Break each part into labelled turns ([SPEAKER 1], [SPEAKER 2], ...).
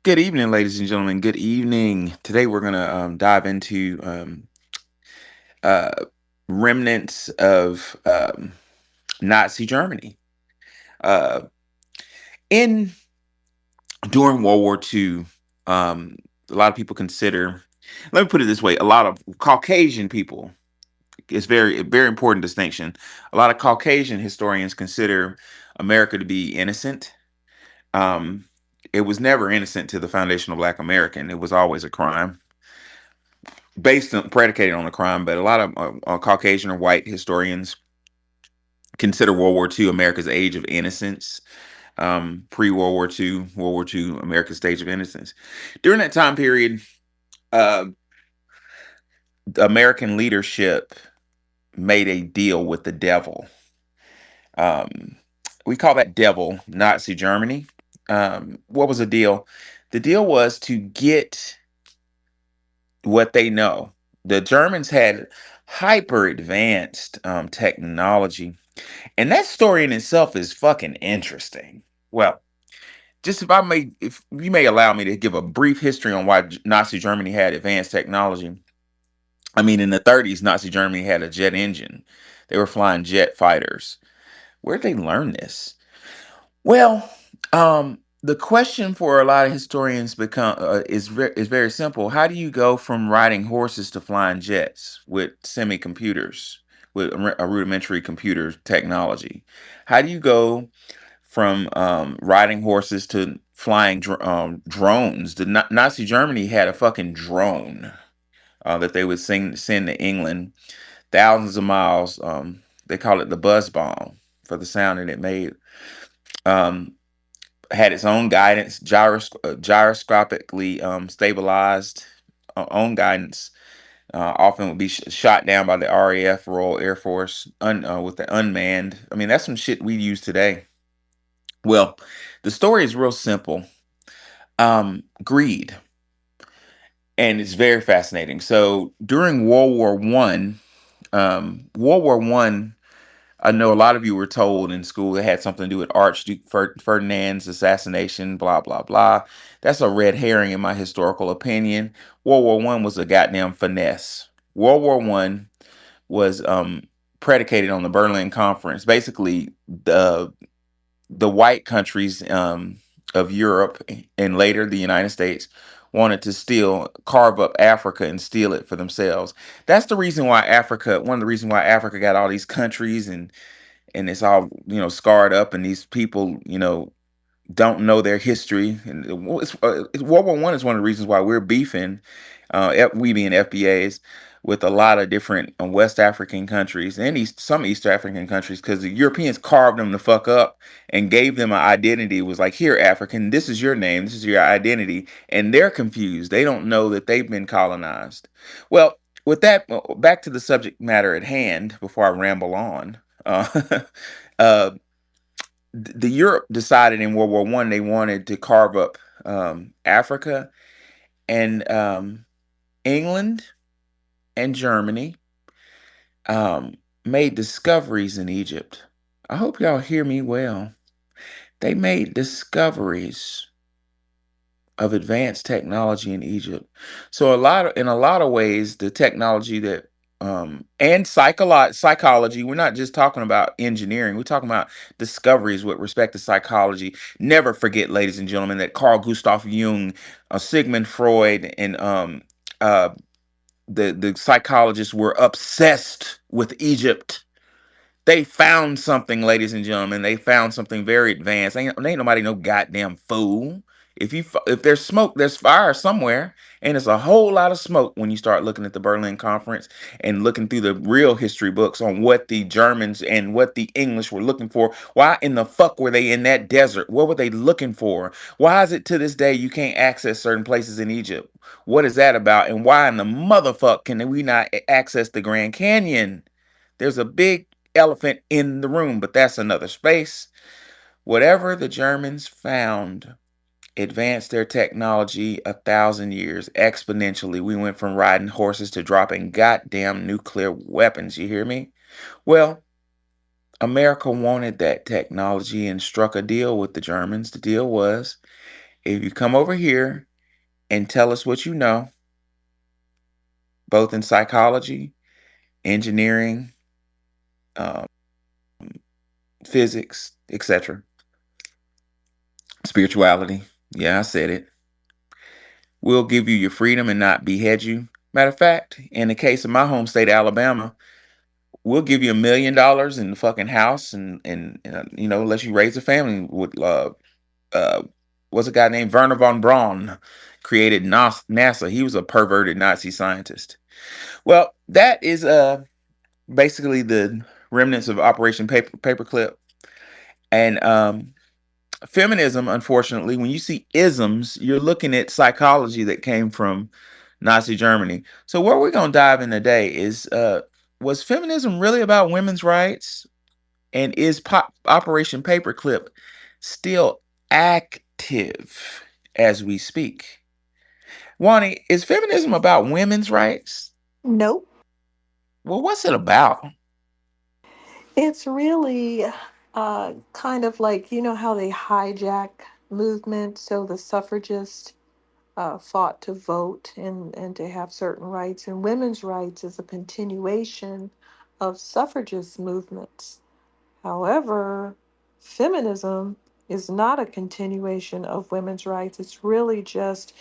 [SPEAKER 1] Good evening, ladies and gentlemen. Good evening. Today we're going to dive into uh, remnants of Nazi Germany. Uh, in During World War II, a lot of people consider. Let me put it this way: a lot of Caucasian people. It's very important distinction. A lot of Caucasian historians consider America to be innocent. Um, it was never innocent to the foundational Black American. It was always a crime predicated on a crime, but a lot of Caucasian or white historians consider World War II America's age of innocence. Pre-World War II, World War II, America's stage of innocence. During that time period, uh, the American leadership made a deal with the devil. Um, we call that devil Nazi Germany. What was the deal? The deal was to get what they know. The Germans had hyper advanced technology, and that story in itself is fucking interesting. Well, just if you may allow me to give a brief history on why Nazi Germany had advanced technology. I mean, in the 30s, Nazi Germany had a jet engine. They were flying jet fighters. Where'd they learn this? Well, the question for a lot of historians is very simple. How do you go from riding horses to flying jets with semi-computers, with a rudimentary computer technology? How do you go from riding horses to flying drones? The Nazi Germany had a fucking drone that they would send to England thousands of miles. They call it the buzz bomb for the sound that it made. Um, had its own guidance, gyroscopically stabilized, own guidance. Often would be shot down by the RAF, Royal Air Force, with the unmanned. I mean, that's some shit we use today. Well, the story is real simple. Greed, and it's very fascinating. So during World War I, I know a lot of you were told in school it had something to do with Archduke Ferdinand's assassination, blah, blah, blah. That's a red herring in my historical opinion. World War One was a goddamn finesse. World War One was predicated on the Berlin Conference. Basically, the white countries of Europe and later the United States wanted to carve up Africa and steal it for themselves. That's the reason why one of the reasons why Africa got all these countries and it's all scarred up, and these people don't know their history. And World War One is one of the reasons why we're beefing, we being FBAs, with a lot of different West African countries and some East African countries, because the Europeans carved them the fuck up and gave them an identity. It was like, here, African, this is your name, this is your identity, and they're confused. They don't know that they've been colonized. Well, with that, back to the subject matter at hand. Before I ramble on, uh, the Europe decided in World War One they wanted to carve up Africa, and England and Germany made discoveries in Egypt. I hope y'all hear me well. They made discoveries of advanced technology in Egypt. So in a lot of ways, the technology that and psychology, we're not just talking about engineering, we're talking about discoveries with respect to psychology. Never forget, ladies and gentlemen, that Carl Gustav Jung, Sigmund Freud, and the psychologists were obsessed with Egypt. They found something, ladies and gentlemen. They found something very advanced. Ain't nobody no goddamn fool. If there's smoke, there's fire somewhere, and it's a whole lot of smoke when you start looking at the Berlin Conference and looking through the real history books on what the Germans and what the English were looking for. Why in the fuck were they in that desert? What were they looking for? Why is it to this day you can't access certain places in Egypt? What is that about? And why in the motherfuck can we not access the Grand Canyon? There's a big elephant in the room, but that's another space. Whatever the Germans found advanced their technology 1,000 years exponentially. We went from riding horses to dropping goddamn nuclear weapons. You hear me? Well, America wanted that technology and struck a deal with the Germans. The deal was If you come over here and tell us what you know, both in psychology, engineering, um, physics, etc., spirituality. Yeah, I said it. We'll give you your freedom and not behead you. Matter of fact, in the case of my home state, Alabama, we'll give you $1 million in the fucking house, and let you raise a family with uh, what's a guy named Werner von Braun created NASA. He was a perverted Nazi scientist. Well, that is basically the remnants of Operation Paperclip. And feminism, unfortunately, when you see isms, you're looking at psychology that came from Nazi Germany. So where we're gonna dive in today is was feminism really about women's rights? And is Operation Paperclip still active as we speak? Wani, is feminism about women's rights?
[SPEAKER 2] Nope.
[SPEAKER 1] Well, what's it about?
[SPEAKER 2] It's really kind of like, you know how they hijack movement. So the suffragists fought to vote and to have certain rights. And women's rights is a continuation of suffragist movements. However, feminism is not a continuation of women's rights. It's really just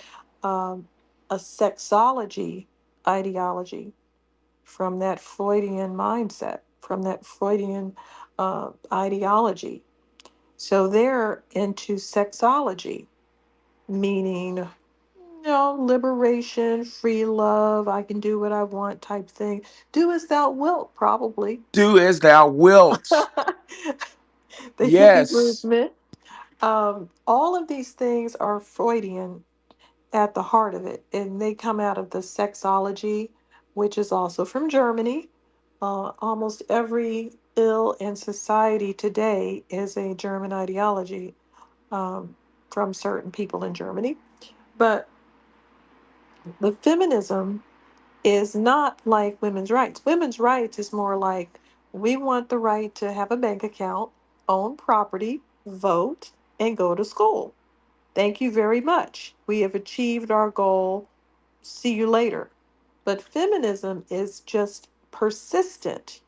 [SPEAKER 2] um, a sexology ideology from that Freudian mindset, from that Freudian ideology. So they're into sexology, meaning, liberation, free love, I can do what I want type thing. Do as thou wilt, probably.
[SPEAKER 1] Do as thou wilt.
[SPEAKER 2] The hippie
[SPEAKER 1] Yes.
[SPEAKER 2] movement. All of these things are Freudian at the heart of it, and they come out of the sexology, which is also from Germany. Almost every ill in society today is a German ideology um, from certain people in Germany. But the feminism is not like women's rights. Women's rights is more like we want the right to have a bank account, own property, vote, and go to school. Thank you very much. We have achieved our goal. See you later. But feminism is just persistent.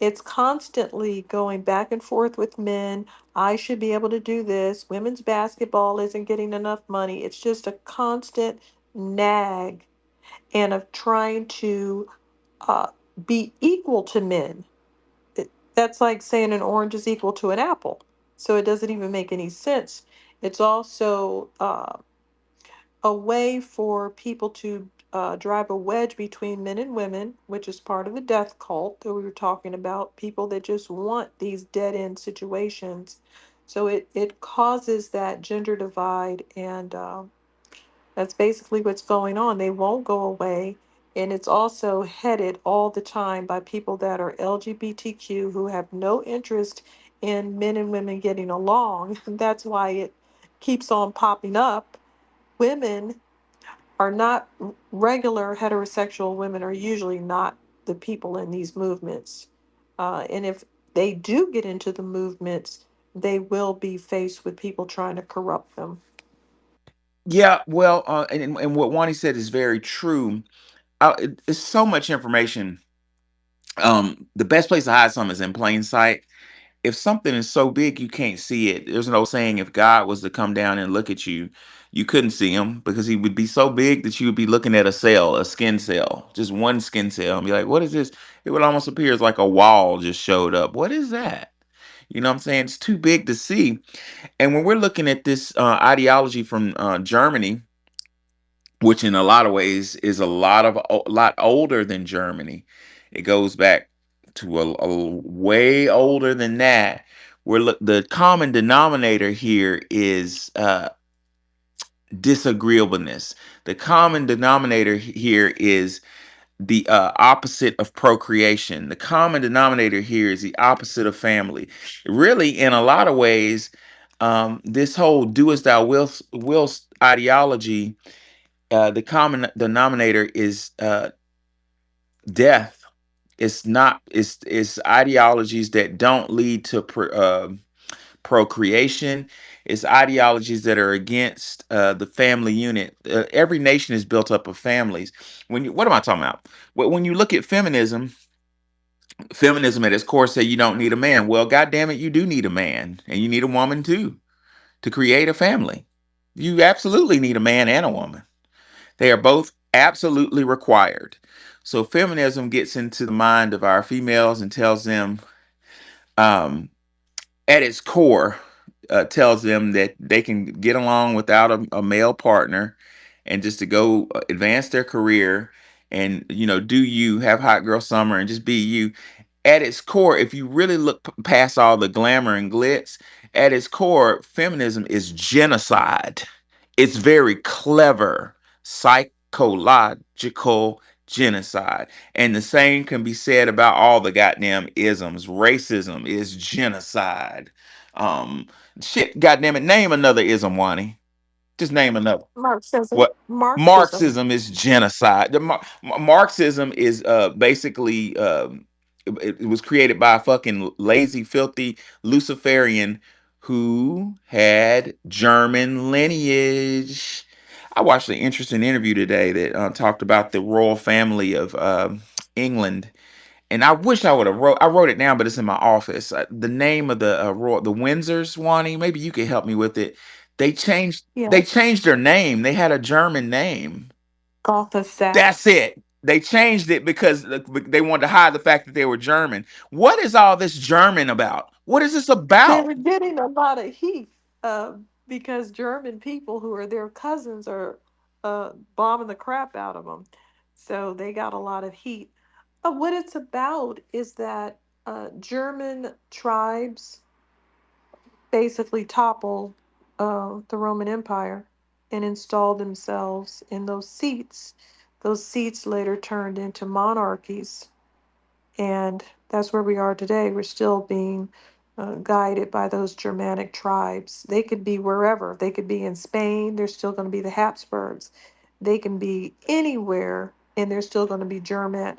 [SPEAKER 2] It's constantly going back and forth with men. I should be able to do this. Women's basketball isn't getting enough money. It's just a constant nag and of trying to uh, be equal to men. That's like saying an orange is equal to an apple. So it doesn't even make any sense. It's also a way for people to drive a wedge between men and women, which is part of the death cult that we were talking about, people that just want these dead end situations. So it causes that gender divide, and that's basically what's going on. They won't go away. And it's also headed all the time by people that are LGBTQ who have no interest in men and women getting along. That's why it keeps on popping up. Women are not regular heterosexual women, are usually not the people in these movements. And if they do get into the movements, they will be faced with people trying to corrupt them.
[SPEAKER 1] Yeah, well, and what Wani said is very true. It's so much information. The best place to hide something is in plain sight. If something is so big you can't see it, there's no saying if God was to come down and look at you, you couldn't see him because he would be so big that you would be looking at a cell, a skin cell, just one skin cell, and be like, what is this? It would almost appear as like a wall just showed up. What is that? You know what I'm saying? It's too big to see. And when we're looking at this ideology from Germany, which in a lot of ways is a lot older than Germany. It goes back to a way older than that. The common denominator here is disagreeableness. The common denominator here is the opposite of procreation. The common denominator here is the opposite of family. Really, in a lot of ways, this whole "do as thou wilt" ideology, the common denominator is death. It's not. It's ideologies that don't lead to procreation. It's ideologies that are against the family unit. Every nation is built up of families. What am I talking about? When you look at feminism, feminism at its core say you don't need a man. Well, God damn it, you do need a man, and you need a woman too to create a family. You absolutely need a man and a woman. They are both absolutely required. So feminism gets into the mind of our females and tells them, um, at its core, tells them that they can get along without a male partner and just to go advance their career and do you have hot girl summer and just be you. At its core, if you really look past all the glamour and glitz, at its core, feminism is genocide. It's very clever psychological genocide. And the same can be said about all the goddamn isms. Racism is genocide. Um, Shit, goddamn it, name another ism, Wani. Just name another.
[SPEAKER 2] Marxism.
[SPEAKER 1] What?
[SPEAKER 2] Marxism.
[SPEAKER 1] Marxism is genocide. Marxism is basically it was created by a fucking lazy, filthy Luciferian who had German lineage. I watched an interesting interview today that talked about the royal family of England, and I wish I would have wrote. I wrote it down, but it's in my office. The name of the the Windsors, Wani. Maybe you could help me with it. They changed. They
[SPEAKER 2] Yes.
[SPEAKER 1] changed their name. They had a German name.
[SPEAKER 2] Gotha
[SPEAKER 1] That's
[SPEAKER 2] sex.
[SPEAKER 1] it. They changed it because they wanted to hide the fact that they were German. What is all this German about? What is this
[SPEAKER 2] They
[SPEAKER 1] about?
[SPEAKER 2] were getting a lot of heat because German people who are their cousins are bombing the crap out of them. So they got a lot of heat. What it's about is that German tribes basically toppled the Roman Empire and installed themselves in those seats. Those seats later turned into monarchies, and that's where we are today. We're still being guided by those Germanic tribes. They could be wherever. They could be in Spain. They're still going to be the Habsburgs. They can be anywhere, and they're still going to be German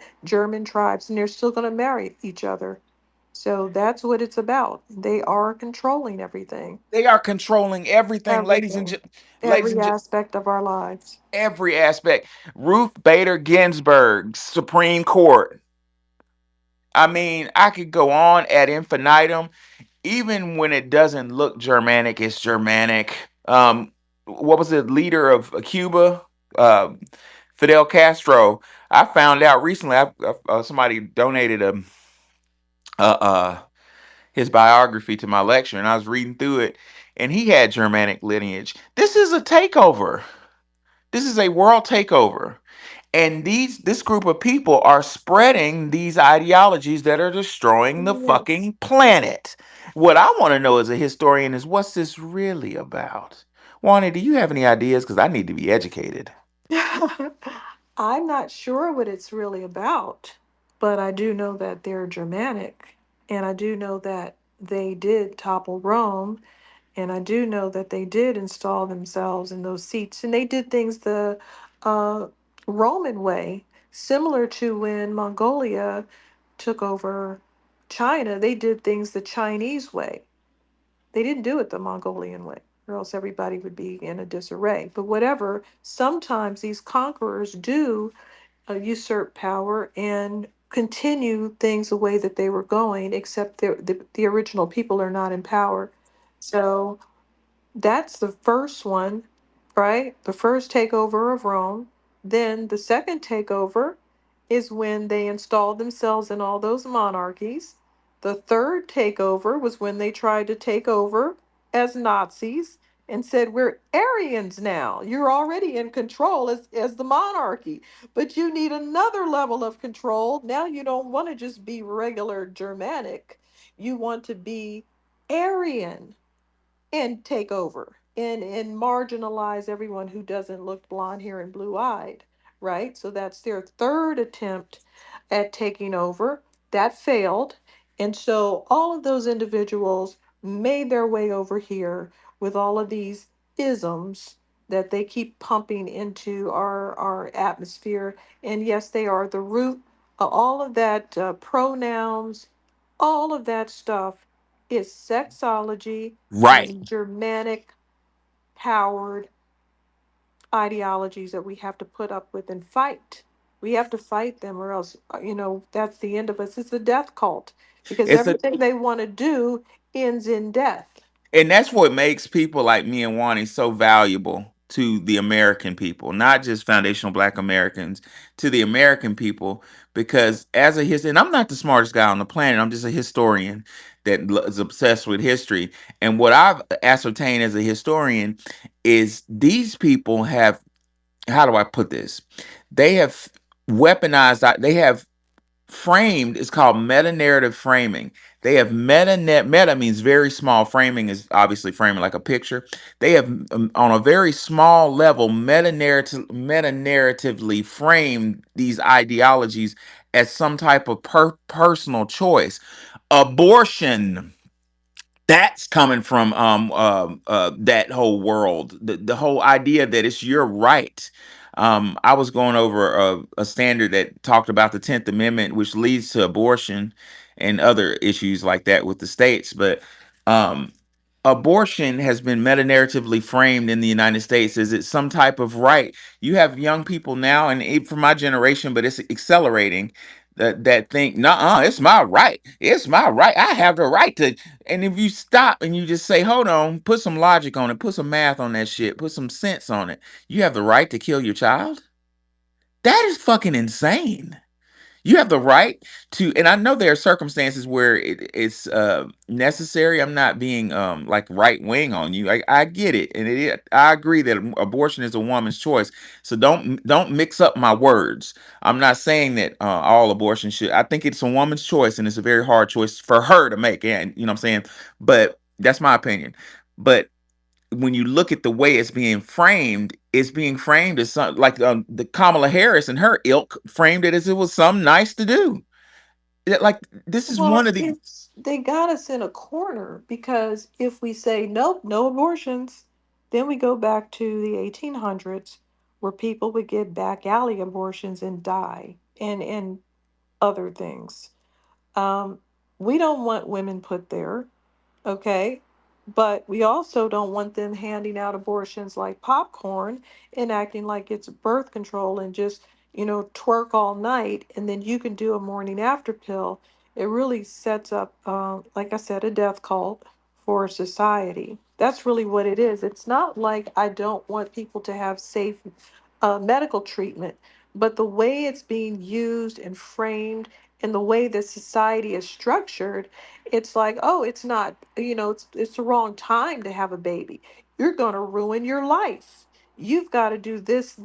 [SPEAKER 2] tribes, and they're still going to marry each other. So that's what it's about. They are controlling everything,
[SPEAKER 1] They are controlling everything,
[SPEAKER 2] everything,
[SPEAKER 1] ladies
[SPEAKER 2] every
[SPEAKER 1] and
[SPEAKER 2] aspect of our lives.
[SPEAKER 1] every aspect. Ruth Bader Ginsburg, Supreme Court. I mean, I could go on ad infinitum. Even when it doesn't look Germanic, it's Germanic. What was the leader of Cuba? Uh, Fidel Castro. I found out recently. Somebody donated a his biography to my lecture, and I was reading through it, and he had Germanic lineage. This is a takeover. This is a world takeover. And this group of people are spreading these ideologies that are destroying the
[SPEAKER 2] Yes.
[SPEAKER 1] fucking planet. What I want to know as a historian is what's this really about? Wani, do you have any ideas? Because I need to be educated.
[SPEAKER 2] I'm not sure what it's really about, but I do know that they're Germanic, and I do know that they did topple Rome, and I do know that they did install themselves in those seats, and they did things the uh, Roman way, similar to when Mongolia took over China. They did things the Chinese way. They didn't do it the Mongolian way, or else everybody would be in a disarray. But whatever, sometimes these conquerors do usurp power and continue things the way that they were going, except the original people are not in power. So that's the first one, right? The first takeover of Rome. Then the second takeover is when they installed themselves in all those monarchies. The third takeover was when they tried to take over as Nazis and said, "We're Aryans now. You're already in control as the monarchy, but you need another level of control. Now you don't want to just be regular Germanic, you want to be Aryan and take over and marginalize everyone who doesn't look blonde hair and blue eyed, right? So that's their third attempt at taking over. That failed. And so all of those individuals made their way over here with all of these isms that they keep pumping into our atmosphere. And yes, they are the root of all of that, pronouns, all of that stuff It's sexology
[SPEAKER 1] Right.
[SPEAKER 2] and Germanic powered ideologies that we have to put up with and fight. We have to fight them, or else, that's the end of us. It's a death cult because
[SPEAKER 1] It's a
[SPEAKER 2] everything they want to do ends in death.
[SPEAKER 1] And that's what makes people like me and Wani so valuable to the American people, not just foundational Black Americans, to the American people. Because as a history, and I'm not the smartest guy on the planet, I'm just a historian that is obsessed with history. And what I've ascertained as a historian is these people have, how do I put this? They have they have framed, it's called meta narrative framing. They have meta means very small, framing is obviously framing like a picture. They have on a very small level meta narratively framed these ideologies as some type of personal choice. Abortion, that's coming from that whole world, the whole idea that it's your right. I was going over a standard that talked about the 10th Amendment, which leads to abortion and other issues like that with the states. But um, abortion has been meta narratively framed in the United States as it's some type of right. You have young people now, and even from my generation, but it's accelerating, that think, nah, it's my right. It's my right. I have the right to. And if you stop and you just say, hold on, put some logic on it, put some math on that shit, put some sense on it, you have the right to kill your child? That is fucking insane. You have the right to, and I know there are circumstances where it's necessary. I'm not being like right wing on you. I get it, and I agree that abortion is a woman's choice. So don't mix up my words. I'm not saying that all abortion should. I think it's a woman's choice, and it's a very hard choice for her to make. And you know what I'm saying. But that's my opinion. But when you look at the way it's being framed as some like the Kamala Harris and her ilk framed it as it was something nice to do. Like this is one
[SPEAKER 2] Well,
[SPEAKER 1] of the
[SPEAKER 2] they got us in a corner because if we say nope, no abortions, then we go back to the 1800s where people would get back alley abortions and die and other things. Um, we don't want women put there. Okay. But we also don't want them handing out abortions like popcorn and acting like it's birth control and just, twerk all night and then you can do a morning after pill. It really sets up, like I said, a death cult for society. That's really what it is. It's not like I don't want people to have safe medical treatment, but the way it's being used and framed and the way that society is structured, it's like, oh, it's not, it's the wrong time to have a baby. You're going to ruin your life. You've got to do this,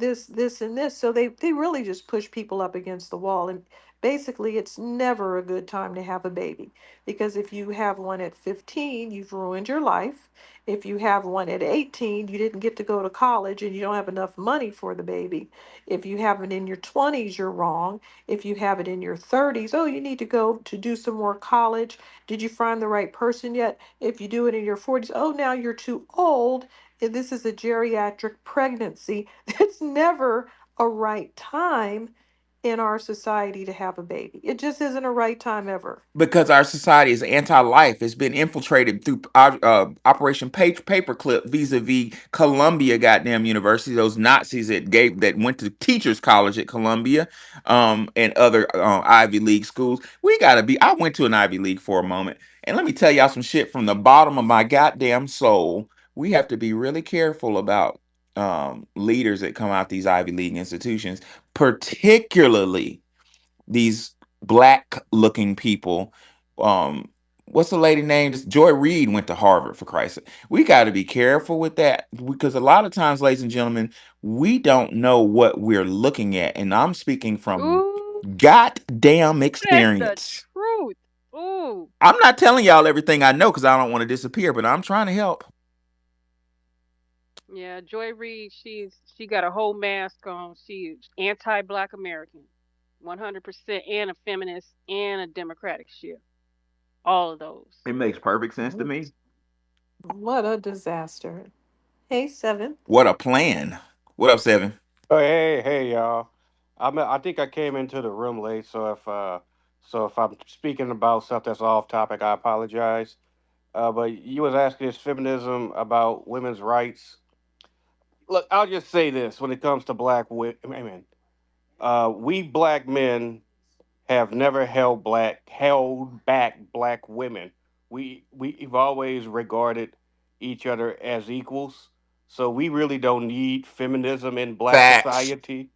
[SPEAKER 2] and this. So they really just push people up against the wall. And basically, it's never a good time to have a baby because if you have one at 15, you've ruined your life. If you have one at 18, you didn't get to go to college and you don't have enough money for the baby. If you have it in your 20s, you're wrong. If you have it in your 30s, oh, you need to go to do some more college. Did you find the right person yet? If you do it in your 40s, oh, now you're too old. And this is a geriatric pregnancy. It's never a right time in our society to have a baby. It just isn't a right time ever.
[SPEAKER 1] because our society is anti-life. It's been infiltrated through Operation Paperclip vis-a-vis Columbia, goddamn university. Those Nazis that went to teachers college at Columbia, and other Ivy League schools. We gotta be. I went to an Ivy League for a moment, and let me tell y'all some shit from the bottom of my goddamn soul. We have to be really careful about leaders that come out these Ivy League institutions, particularly these black looking people. Um, what's the lady name? Joy Reid went to Harvard, for Christ's sake. We got to be careful with that because a lot of times, ladies and gentlemen, we don't know what we're looking at. And I'm speaking from
[SPEAKER 3] Ooh,
[SPEAKER 1] goddamn
[SPEAKER 3] that's the
[SPEAKER 1] experience.
[SPEAKER 3] truth. Ooh,
[SPEAKER 1] I'm not telling y'all everything I know because I don't want to disappear, but I'm trying to help.
[SPEAKER 3] yeah. Joy Reid, she got a whole mask on. She's anti-Black American, 100%, and a feminist and a Democratic shift. All of those.
[SPEAKER 1] It makes perfect sense to
[SPEAKER 2] Mm,
[SPEAKER 1] me.
[SPEAKER 2] what a disaster. Hey, Seven.
[SPEAKER 1] What a plan. What up, Seven?
[SPEAKER 4] Oh, hey, y'all. I think I came into the room late, so if I'm speaking about stuff that's off topic, I apologize. But you was asking, is feminism about women's rights? Look, I'll just say this: when it comes to women, we black men have never held back black women. We've always regarded each other as equals. So we really don't need feminism in black
[SPEAKER 1] Facts.
[SPEAKER 4] society.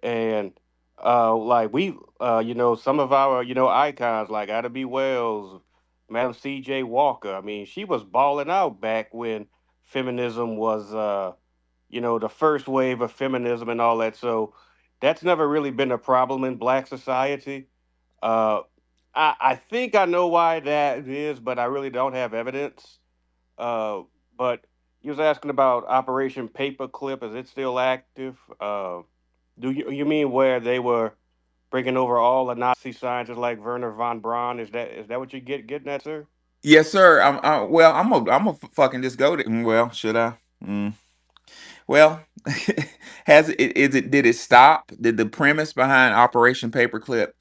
[SPEAKER 4] And like some of our icons like Ida B. Wells, Madam C.J. Walker. I mean, she was balling out back when feminism was the first wave of feminism and all that. So that's never really been a problem in black society. Uh, I think I know why that is, but I really don't have evidence. Uh, but you was asking about Operation Paperclip. Is it still active? Do you mean where they were bringing over all the Nazi scientists like Werner von Braun? Is that what you getting at, sir?
[SPEAKER 1] Yes, sir. Well, I'm a fucking just go to. Well, should I? Well, has it? Is it? Did it stop? Did the premise behind Operation Paperclip?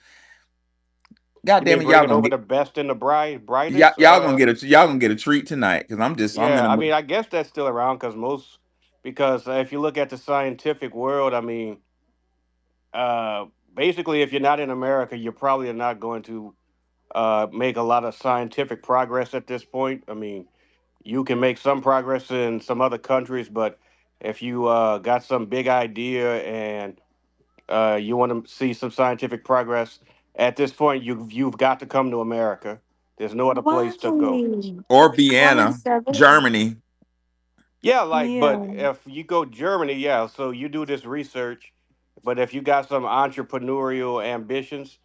[SPEAKER 1] God
[SPEAKER 4] You
[SPEAKER 1] damn
[SPEAKER 4] mean
[SPEAKER 1] it, y'all
[SPEAKER 4] bringing
[SPEAKER 1] gonna
[SPEAKER 4] over
[SPEAKER 1] get
[SPEAKER 4] the best and the brightest?
[SPEAKER 1] y'all gonna get a treat tonight because I'm in
[SPEAKER 4] Yeah,
[SPEAKER 1] the
[SPEAKER 4] I
[SPEAKER 1] mood.
[SPEAKER 4] mean, I guess that's still around because if you look at the scientific world, I mean, uh, basically, if you're not in America, you're probably not going to make a lot of scientific progress at this point. I mean, you can make some progress in some other countries, but if you got some big idea and you want to see some scientific progress, at this point, you've got to come to America. There's no other
[SPEAKER 2] Why?
[SPEAKER 4] place to go.
[SPEAKER 1] Or
[SPEAKER 2] Why
[SPEAKER 1] Vienna,
[SPEAKER 2] seven?
[SPEAKER 1] Germany.
[SPEAKER 4] Yeah, like, but
[SPEAKER 2] Yeah.
[SPEAKER 4] if you go Germany, yeah, so you do this research, but if you got some entrepreneurial ambitions,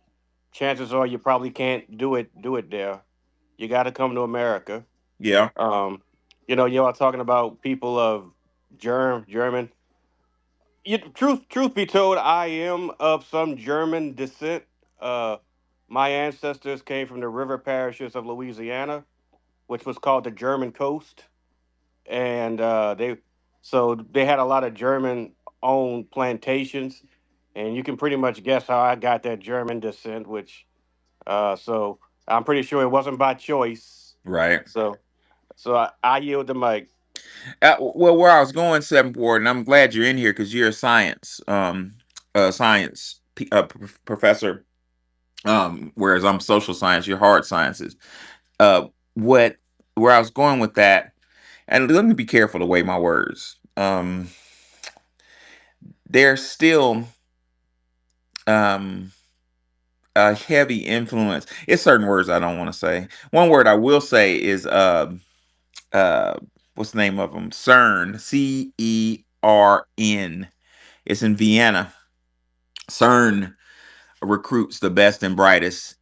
[SPEAKER 4] chances are you probably can't do it there. You got to come to America.
[SPEAKER 1] Yeah.
[SPEAKER 4] Um, you are talking about people of German. Truth be told, I am of some German descent. Uh, my ancestors came from the river parishes of Louisiana, which was called the German Coast, and they had a lot of German owned plantations, and you can pretty much guess how I got that German descent, which so I'm pretty sure it wasn't by choice.
[SPEAKER 1] Right.
[SPEAKER 4] So I yield the mic.
[SPEAKER 1] Well, where I was going, Seventh Ward, and I'm glad you're in here because you're a science professor. Whereas I'm social science, you're hard sciences. Uh, what where I was going with that, and let me be careful to weigh my words. There's still um a heavy influence. It's certain words I don't want to say. One word I will say is uh what's the name of them? CERN, CERN. It's in Vienna. CERN recruits the best and brightest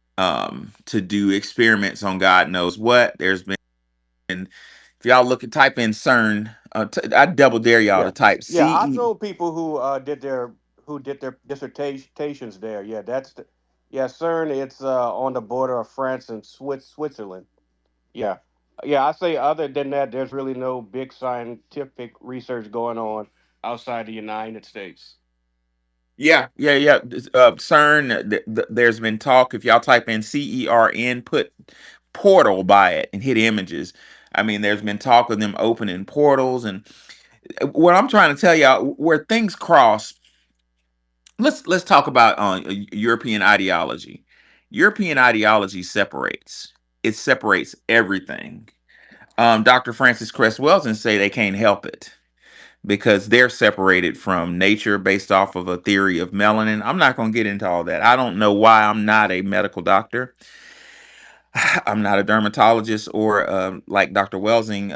[SPEAKER 1] to do experiments on God knows what. There's been, if y'all look at type in CERN, I double dare y'all
[SPEAKER 4] Yeah,
[SPEAKER 1] to type
[SPEAKER 4] yeah. I
[SPEAKER 1] CE.
[SPEAKER 4] know people who did their dissertations there. Yeah, yeah, CERN. It's on the border of France and Switzerland. Yeah, yeah. I say other than that, there's really no big scientific research going on outside the United States.
[SPEAKER 1] Yeah, yeah, yeah. CERN. There's been talk. If y'all type in CERN, put portal by it and hit images. I mean, there's been talk of them opening portals, and what I'm trying to tell y'all, where things cross. Let's talk about European ideology. European ideology separates. It separates everything. Dr. Francis Cress Welsing say they can't help it because they're separated from nature based off of a theory of melanin. I'm not going to get into all that. I don't know why. I'm not a medical doctor. I'm not a dermatologist or like Dr. Welsing,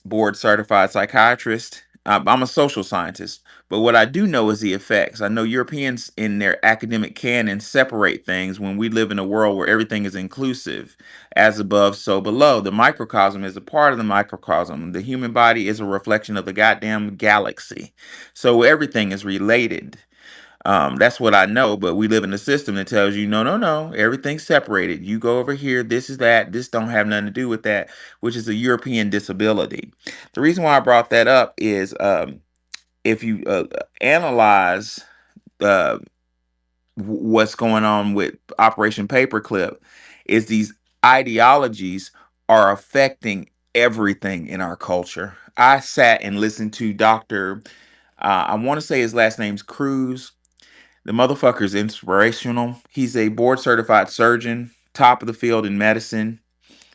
[SPEAKER 1] board certified psychiatrist. I'm a social scientist. But what I do know is the effects. I know Europeans in their academic canon separate things when we live in a world where everything is inclusive, as above, so below. The microcosm is a part of the microcosm. The human body is a reflection of the goddamn galaxy. So everything is related. That's what I know, but we live in a system that tells you, no, no, no, everything's separated. You go over here, this is that, this don't have nothing to do with that, which is a European disability. The reason why I brought that up is if you analyze uh, what's going on with Operation Paperclip, is these ideologies are affecting everything in our culture. I sat and listened to Dr. I want to say his last name's Cruz. The motherfucker's inspirational. He's a board certified surgeon, top of the field in medicine.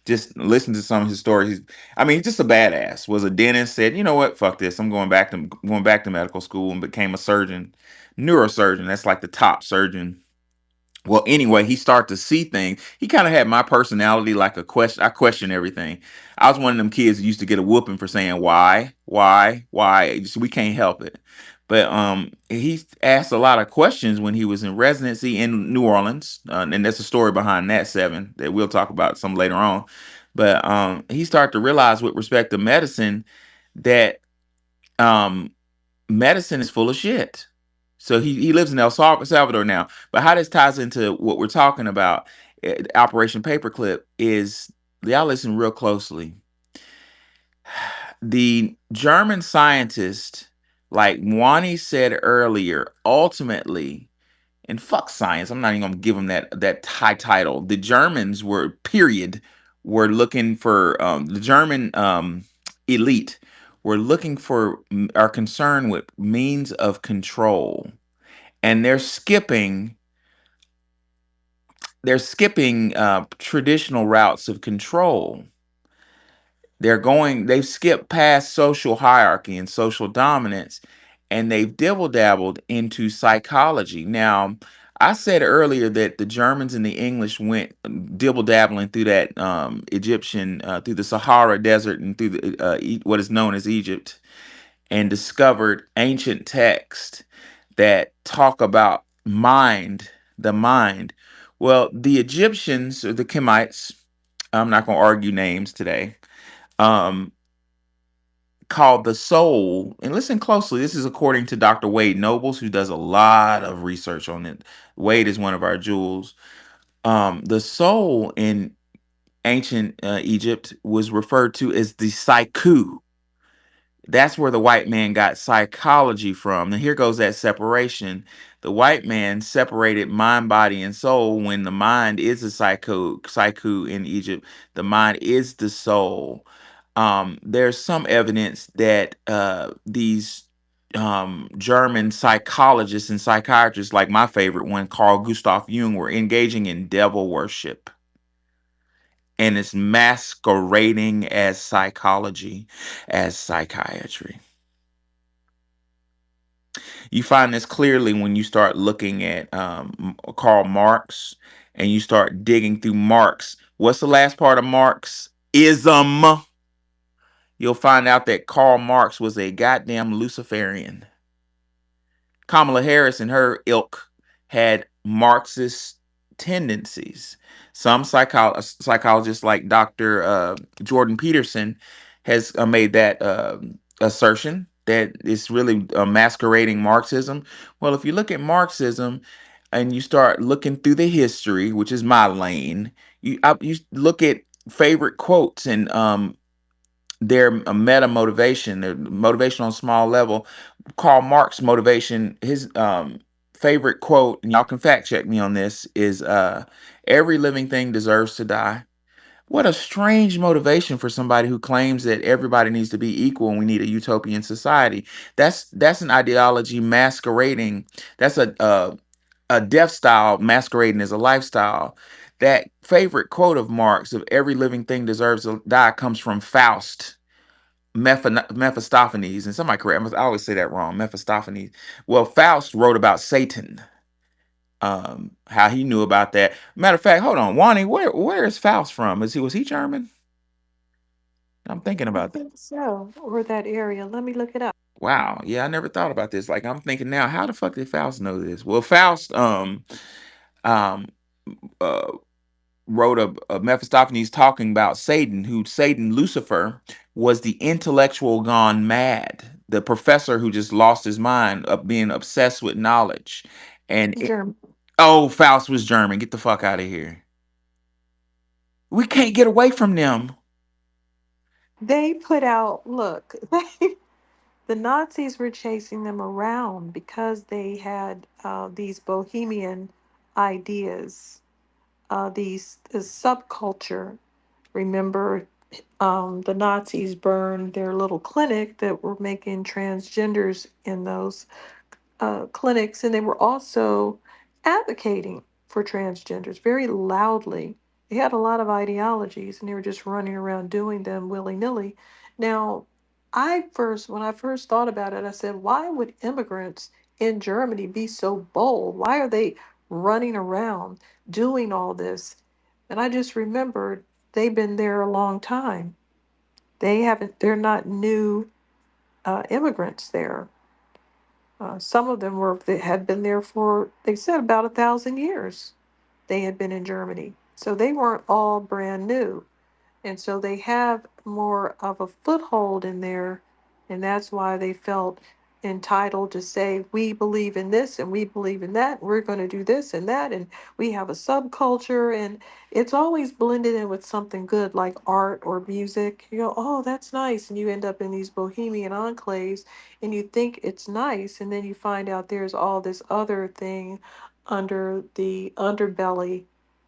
[SPEAKER 1] Just listen to some of his stories. I mean, he's just a badass. Was a dentist. Said, you know what? Fuck this. I'm going back to medical school and became a surgeon, neurosurgeon. That's like the top surgeon. Well, anyway, he started to see things. He kind of had my personality, like a question. I question everything. I was one of them kids who used to get a whooping for saying why. Just, we can't help it. But he asked a lot of questions when he was in residency in New Orleans, and there's a story behind that, Seven, that we'll talk about some later on. But he started to realize, with respect to medicine, that um, medicine is full of shit. So he lives in Salvador now. But how this ties into what we're talking about, Operation Paperclip, is, y'all listen real closely. The German scientist, like Wani said earlier, ultimately, and fuck science, I'm not even gonna give them that high title. The Germans were looking for the German elite were looking for are concerned with means of control, and they're skipping traditional routes of control. They've skipped past social hierarchy and social dominance, and they've dibble dabbled into psychology. Now, I said earlier that the Germans and the English went dibble dabbling through that Egyptian, through the Sahara Desert and through what is known as Egypt, and discovered ancient texts that talk about the mind. Well, the Egyptians, or the Kemites, I'm not going to argue names today, um, called the soul. And listen closely, this is according to Dr. Wade Nobles, who does a lot of research on it. Wade is one of our jewels. The soul in ancient Egypt was referred to as the psyche. That's where the white man got psychology from. And here goes that separation. The white man separated mind, body, and soul when the mind is the psyche in Egypt. The mind is the soul. There's some evidence that these German psychologists and psychiatrists, like my favorite one, Carl Gustav Jung, were engaging in devil worship, and it's masquerading as psychology, as psychiatry. You find this clearly when you start looking at Karl Marx, and you start digging through Marx. What's the last part of Marx? Ism. You'll find out that Karl Marx was a goddamn Luciferian. Kamala Harris and her ilk had Marxist tendencies. Some psychologists, like Dr. Jordan Peterson, has made that assertion that it's really masquerading Marxism. Well, if you look at Marxism and you start looking through the history, which is my lane, you look at favorite quotes and their meta motivation, their motivation on a small level. Karl Marx motivation, his favorite quote, and y'all can fact check me on this, is every living thing deserves to die. What a strange motivation for somebody who claims that everybody needs to be equal and we need a utopian society. That's an ideology masquerading. That's a death style masquerading as a lifestyle. That favorite quote of Marx of every living thing deserves to die comes from Faust, Mephistopheles, and somebody correct. I always say that wrong. Mephistopheles. Well, Faust wrote about Satan. How he knew about that. Matter of fact, hold on, Wani, where is Faust from? Was he German? I'm thinking
[SPEAKER 2] I
[SPEAKER 1] about that.
[SPEAKER 2] think so, or that area. Let me look it up.
[SPEAKER 1] Wow, yeah, I never thought about this. Like, I'm thinking now, how the fuck did Faust know this? Well, Faust um uh wrote a Mephistopheles talking about Satan, who Satan, Lucifer, was the intellectual gone mad, the professor who just lost his mind of being obsessed with knowledge.
[SPEAKER 2] German.
[SPEAKER 1] Oh, Faust was German. Get the fuck out of here. We can't get away from them.
[SPEAKER 2] They put out, look, the Nazis were chasing them around because they had these bohemian ideas, these this subculture. Remember, the Nazis burned their little clinic that were making transgenders in those clinics, and they were also advocating for transgenders very loudly. They had a lot of ideologies, and they were just running around doing them willy nilly. Now, when I first thought about it, I said, why would immigrants in Germany be so bold? Why are they running around doing all this? And I just remembered they've been there a long time. They're not new immigrants there. Some of them they had been there for, they said, about 1,000 years. They had been in Germany. So they weren't all brand new. And so they have more of a foothold in there. And that's why they felt entitled to say, we believe in this and we believe in that. We're going to do this and that. And we have a subculture. And it's always blended in with something good like art or music. You go, oh, that's nice. And you end up in these bohemian enclaves and you think it's nice. And then you find out there's all this other thing under the underbelly.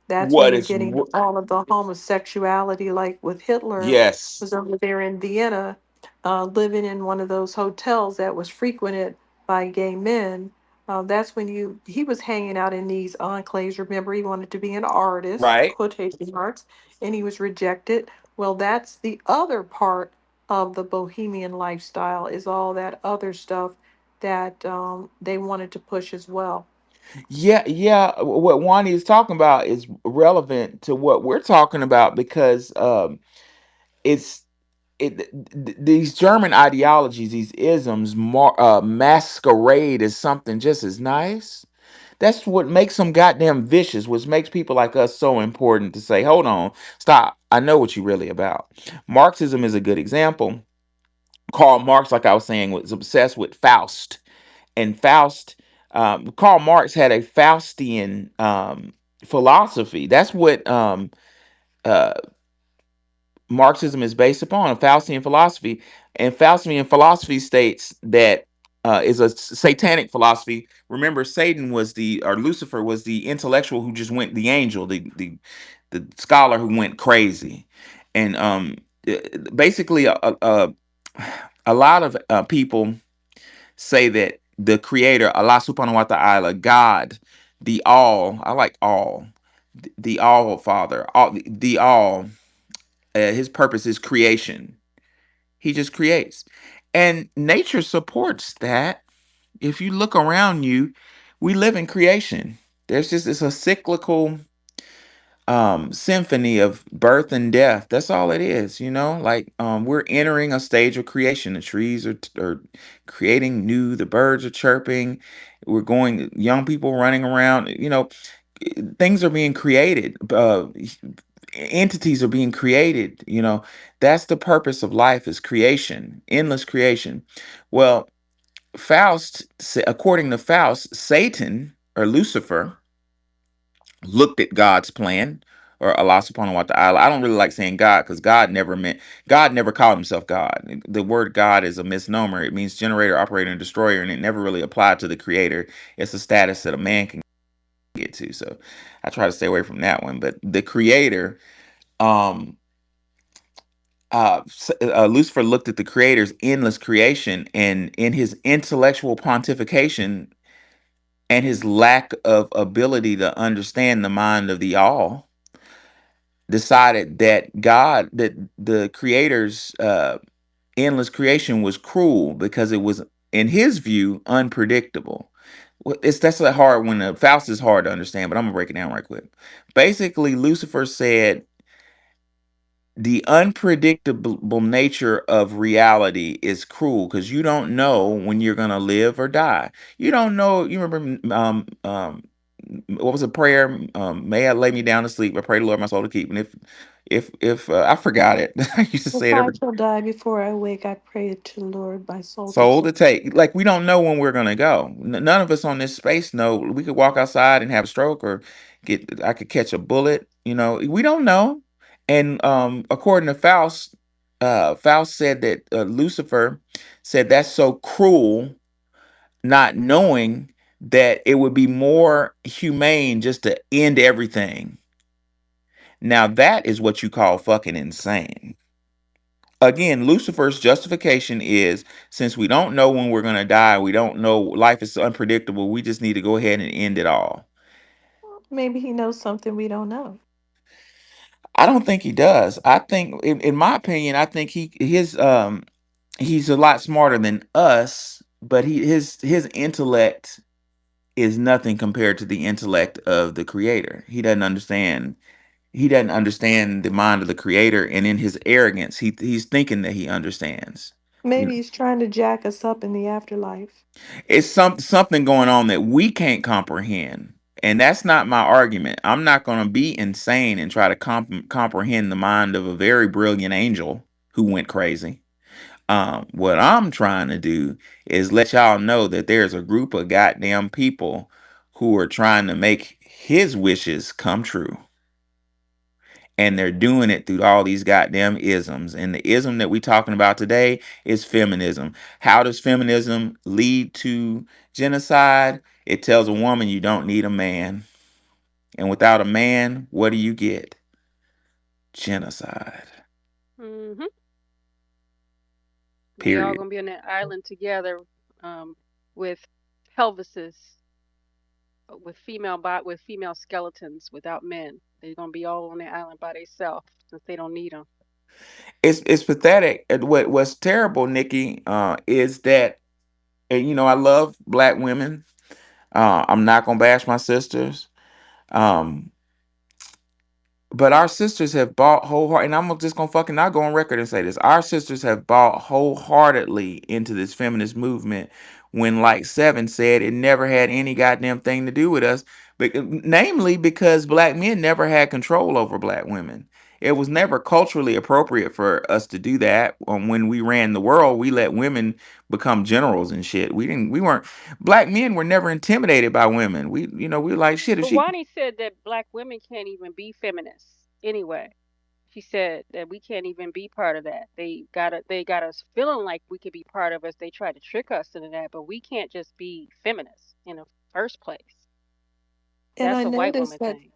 [SPEAKER 2] That's when
[SPEAKER 1] What
[SPEAKER 2] you're
[SPEAKER 1] is
[SPEAKER 2] getting all of the homosexuality, like with Hitler
[SPEAKER 1] yes,
[SPEAKER 2] was over there in Vienna, living in one of those hotels that was frequented by gay men. That's when he was hanging out in these enclaves. Remember, he wanted to be an artist,
[SPEAKER 1] right?
[SPEAKER 2] quotation marks, and he was rejected. Well, that's the other part of the bohemian lifestyle, is all that other stuff that they wanted to push as well.
[SPEAKER 1] Yeah, yeah. What Wani is talking about is relevant to what we're talking about because it's these German ideologies, these isms, masquerade as something just as nice. That's what makes them goddamn vicious, which makes people like us so important to say, hold on, stop. I know what you're really about. Marxism is a good example. Karl Marx, like I was saying, was obsessed with Faust. And Faust, Karl Marx had a Faustian philosophy. That's what uh, Marxism is based upon, a Faustian philosophy. And Faustian philosophy states that is a satanic philosophy. Remember, Satan was or Lucifer was the intellectual who just went, the angel, the scholar who went crazy. And basically, a lot of people say that the creator, Allah subhanahu wa ta'ala, God, the all, I like all, the all father, all the all, his purpose is creation. He just creates. And nature supports that. If you look around you, we live in creation. It's a cyclical symphony of birth and death. That's all it is, like we're entering a stage of creation. The trees are creating new, the birds are chirping, we're going, young people running around, things are being created, entities are being created. That's the purpose of life, is creation, endless creation. Well, according to Faust, Satan or Lucifer looked at God's plan, or Allah subhanahu wa ta'ala. I don't really like saying God because God never called himself God. The word God is a misnomer. It means generator, operator, and destroyer, and it never really applied to the creator. It's a status that a man can get to. So I try to stay away from that one. But the creator, um, Lucifer looked at the creator's endless creation, and in his intellectual pontification and his lack of ability to understand the mind of the all, decided that the creator's endless creation was cruel because it was, in his view, unpredictable. That's a hard one. Faust is hard to understand, but I'm gonna break it down right quick. Basically, Lucifer said the unpredictable nature of reality is cruel because you don't know when you're gonna live or die. You don't know. You remember what was a prayer? May I lay me down to sleep. I pray the Lord my soul to keep. And if I forgot it, I used to
[SPEAKER 2] If
[SPEAKER 1] say it
[SPEAKER 2] I
[SPEAKER 1] every
[SPEAKER 2] shall die before I wake, I pray to the Lord, my soul to
[SPEAKER 1] soul to
[SPEAKER 2] take.
[SPEAKER 1] take. Like, we don't know when we're gonna go. None of us on this space know. We could walk outside and have a stroke, or I could catch a bullet. We don't know. And according to Faust, Faust said that Lucifer said that's so cruel, not knowing that it would be more humane just to end everything. Now that is what you call fucking insane. Again, Lucifer's justification is, since we don't know when we're going to die, we don't know, life is unpredictable, we just need to go ahead and end it all.
[SPEAKER 2] Maybe he knows something we don't know.
[SPEAKER 1] I don't think he does. I think, in my opinion, I think he's a lot smarter than us, but his intellect is nothing compared to the intellect of the creator. He doesn't understand the mind of the creator, and in his arrogance, he's thinking that he understands. You know,
[SPEAKER 2] Maybe he's trying to jack us up in the afterlife.
[SPEAKER 1] it's something going on that we can't comprehend. And that's not my argument. I'm not going to be insane and try to comprehend the mind of a very brilliant angel who went crazy. What I'm trying to do is let y'all know that there's a group of goddamn people who are trying to make his wishes come true. And they're doing it through all these goddamn isms. And the ism that we're talking about today is feminism. How does feminism lead to genocide? It tells a woman you don't need a man. And without a man, what do you get? Genocide.
[SPEAKER 3] Hmm. They all
[SPEAKER 1] Period.
[SPEAKER 3] gonna be on that island together, um, with pelvises, with female skeletons without men. They're gonna be all on that island by themselves since they don't need them.
[SPEAKER 1] It's pathetic. What's terrible, Nikki, is that, and I love black women. I'm not gonna bash my sisters. Um, But our sisters have bought wholeheartedly, and I'm just gonna fucking not go on record and say this. Our sisters have bought wholeheartedly into this feminist movement when, like Seven said, it never had any goddamn thing to do with us. But namely because black men never had control over black women. It was never culturally appropriate for us to do that. When we ran the world, we let women become generals and shit. We weren't, black men were never intimidated by women. We were like, shit, if
[SPEAKER 3] But
[SPEAKER 1] she.
[SPEAKER 3] Wani said that black women can't even be feminists anyway. She said that we can't even be part of that. They got us feeling like we could be part of us. They tried to trick us into that, but we can't just be feminists in the first place.
[SPEAKER 2] And I
[SPEAKER 3] That's a white
[SPEAKER 2] noticed
[SPEAKER 3] woman
[SPEAKER 2] that,
[SPEAKER 3] thing.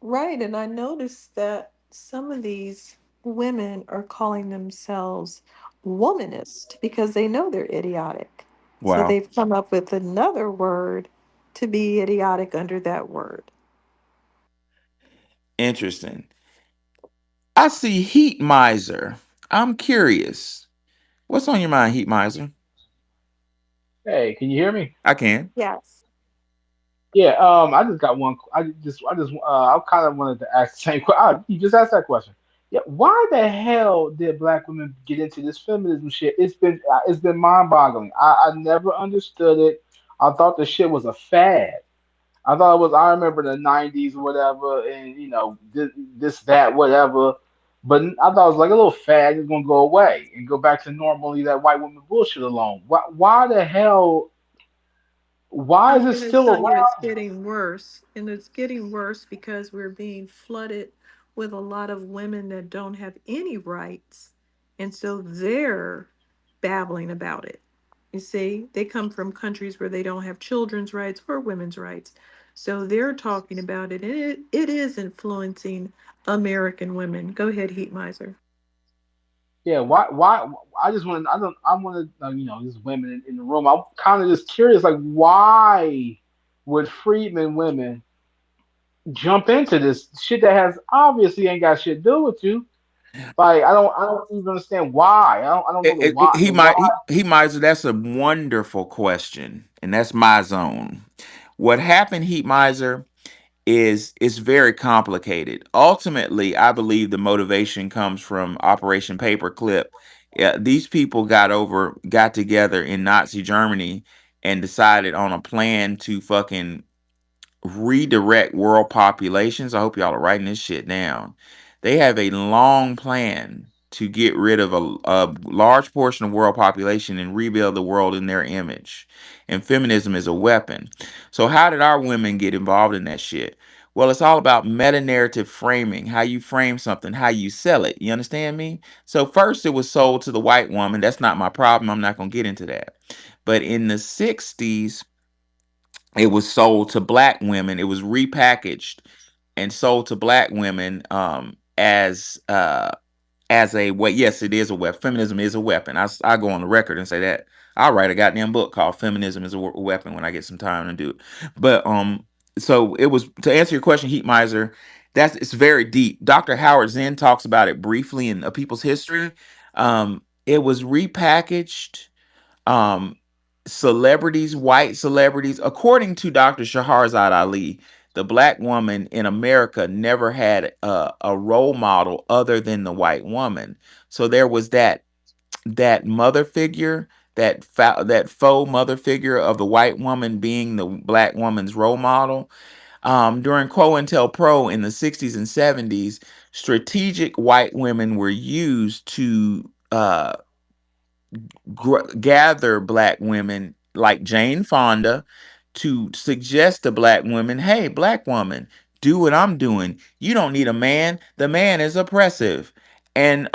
[SPEAKER 2] right, and I noticed that some of these women are calling themselves womanist because they know they're idiotic. So
[SPEAKER 1] Wow.
[SPEAKER 2] they've come up with another word to be idiotic under that word.
[SPEAKER 1] Interesting. I see Heat Miser. I'm curious. What's on your mind, Heat Miser?
[SPEAKER 5] Hey, can you hear me?
[SPEAKER 1] I can.
[SPEAKER 2] Yes.
[SPEAKER 5] Yeah. I just got one. I kind of wanted to ask the same question. You just asked that question. Yeah. Why the hell did black women get into this feminism shit? It's been mind-boggling. I never understood it. I thought the shit was a fad. I thought it was. I remember the '90s or whatever, and this that whatever. But I thought it was like a little fad. It's gonna go away and go back to normally that white woman bullshit alone. Why the hell? Why is
[SPEAKER 2] I'm
[SPEAKER 5] it
[SPEAKER 2] going to
[SPEAKER 5] still
[SPEAKER 2] tell you it's
[SPEAKER 5] around?
[SPEAKER 2] getting worse. And it's getting worse because we're being flooded with a lot of women that don't have any rights. And so they're babbling about it. You see, they come from countries where they don't have children's rights or women's rights. So they're talking about it, and it is influencing American women. Go ahead, Heat Miser.
[SPEAKER 5] Yeah, why? I just want. I don't. I want to. There's women in the room. I'm kind of just curious, like, why would freedmen women jump into this shit that has obviously ain't got shit to do with you? Like, I don't even understand why. I don't know
[SPEAKER 1] He
[SPEAKER 5] the why.
[SPEAKER 1] might he Miser. That's a wonderful question, and that's my zone. What happened, Heat Miser, is it's very complicated. Ultimately, I believe the motivation comes from Operation Paperclip. These people got together in Nazi Germany and decided on a plan to fucking redirect world populations. I hope y'all are writing this shit down. They have a long plan to get rid of a large portion of world population and rebuild the world in their image. And feminism is a weapon. So how did our women get involved in that shit? Well, it's all about meta narrative framing, how you frame something, how you sell it. You understand me? So first it was sold to the white woman. That's not my problem. I'm not going to get into that. But in the 60s, it was sold to black women. It was repackaged. and sold to black women as a way. Yes, it is a weapon. Feminism is a weapon. I go on the record and say that. I'll write a goddamn book called Feminism is a Weapon when I get some time to do it. But so it was, to answer your question, Heat Miser. That's, it's very deep. Dr. Howard Zinn talks about it briefly in A People's History. It was repackaged. Um, Celebrities, white celebrities, according to Dr. Shahrazad Ali, the black woman in America never had a role model other than the white woman. So there was that mother figure, that faux mother figure of the white woman being the black woman's role model. During COINTELPRO in the 60s and 70s, strategic white women were used to gather black women like Jane Fonda to suggest to black women, hey, black woman, do what I'm doing. You don't need a man. The man is oppressive. And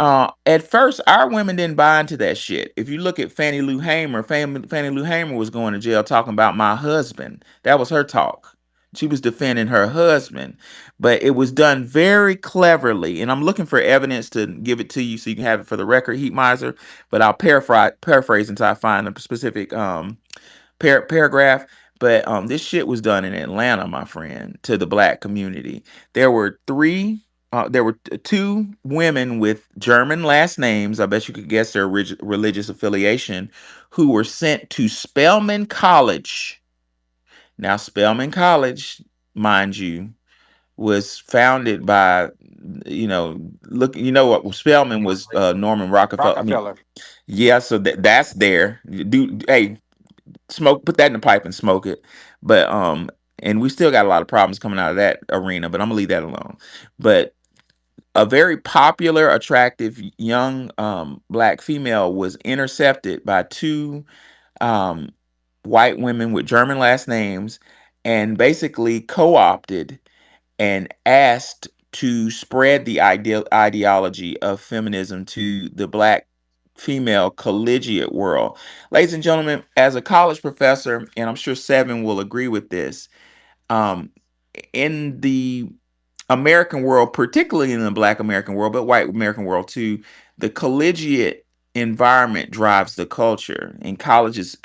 [SPEAKER 1] at first, our women didn't buy into that shit. If you look at Fannie Lou Hamer, Fannie Lou Hamer was going to jail talking about my husband. That was her talk. She was defending her husband, but it was done very cleverly. And I'm looking for evidence to give it to you so you can have it for the record, Heat Miser, but I'll paraphrase until I find a specific paragraph. But this shit was done in Atlanta, my friend, to the black community. There were two women with German last names. I bet you could guess their religious affiliation, who were sent to Spelman College. Now, Spelman College, mind you, was founded by, look, what Spelman was, Norman Rockefeller. I mean,
[SPEAKER 4] Rockefeller.
[SPEAKER 1] yeah, so that's there. Hey, smoke, put that in the pipe and smoke it. But and we still got a lot of problems coming out of that arena, but I'm gonna leave that alone. But a very popular, attractive young black female was intercepted by two um white women with German last names and basically co-opted and asked to spread the ideology of feminism to the black female collegiate world. Ladies and gentlemen, as a college professor, and I'm sure Seven will agree with this, um, in the American world, particularly in the Black American world, but white American world too, the collegiate environment drives the culture. And college is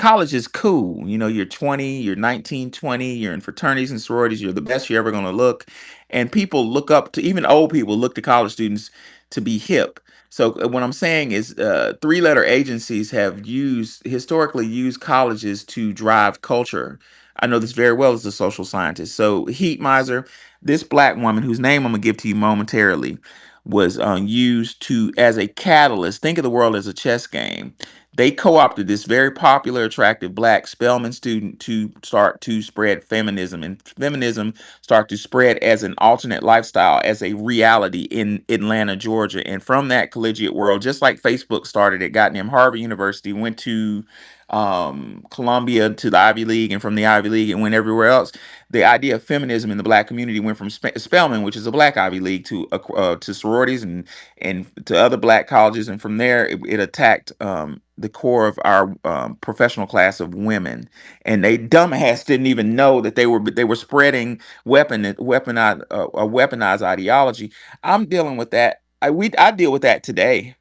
[SPEAKER 1] cool. You're 20, you're 19, 20, you're in fraternities and sororities, you're the best you're ever going to look. And people look up to, even old people look to college students to be hip. So what I'm saying is, three-letter agencies have historically used colleges to drive culture. I know this very well as a social scientist. So Heat Miser, this black woman whose name I'm gonna give to you momentarily, was used to as a catalyst. Think of the world as a chess game. They co-opted this very popular, attractive black Spelman student to start to spread feminism, and feminism start to spread as an alternate lifestyle, as a reality in Atlanta, Georgia. And from that collegiate world, just like Facebook started at goddamn Harvard University, went to Columbia to the Ivy League, and from the Ivy League it went everywhere else. The idea of feminism in the black community went from Spelman, which is a black Ivy League, to sororities and to other black colleges, and from there it attacked the core of our professional class of women, and they dumbass didn't even know that they were spreading a weaponized ideology. I'm dealing with that. I deal with that today.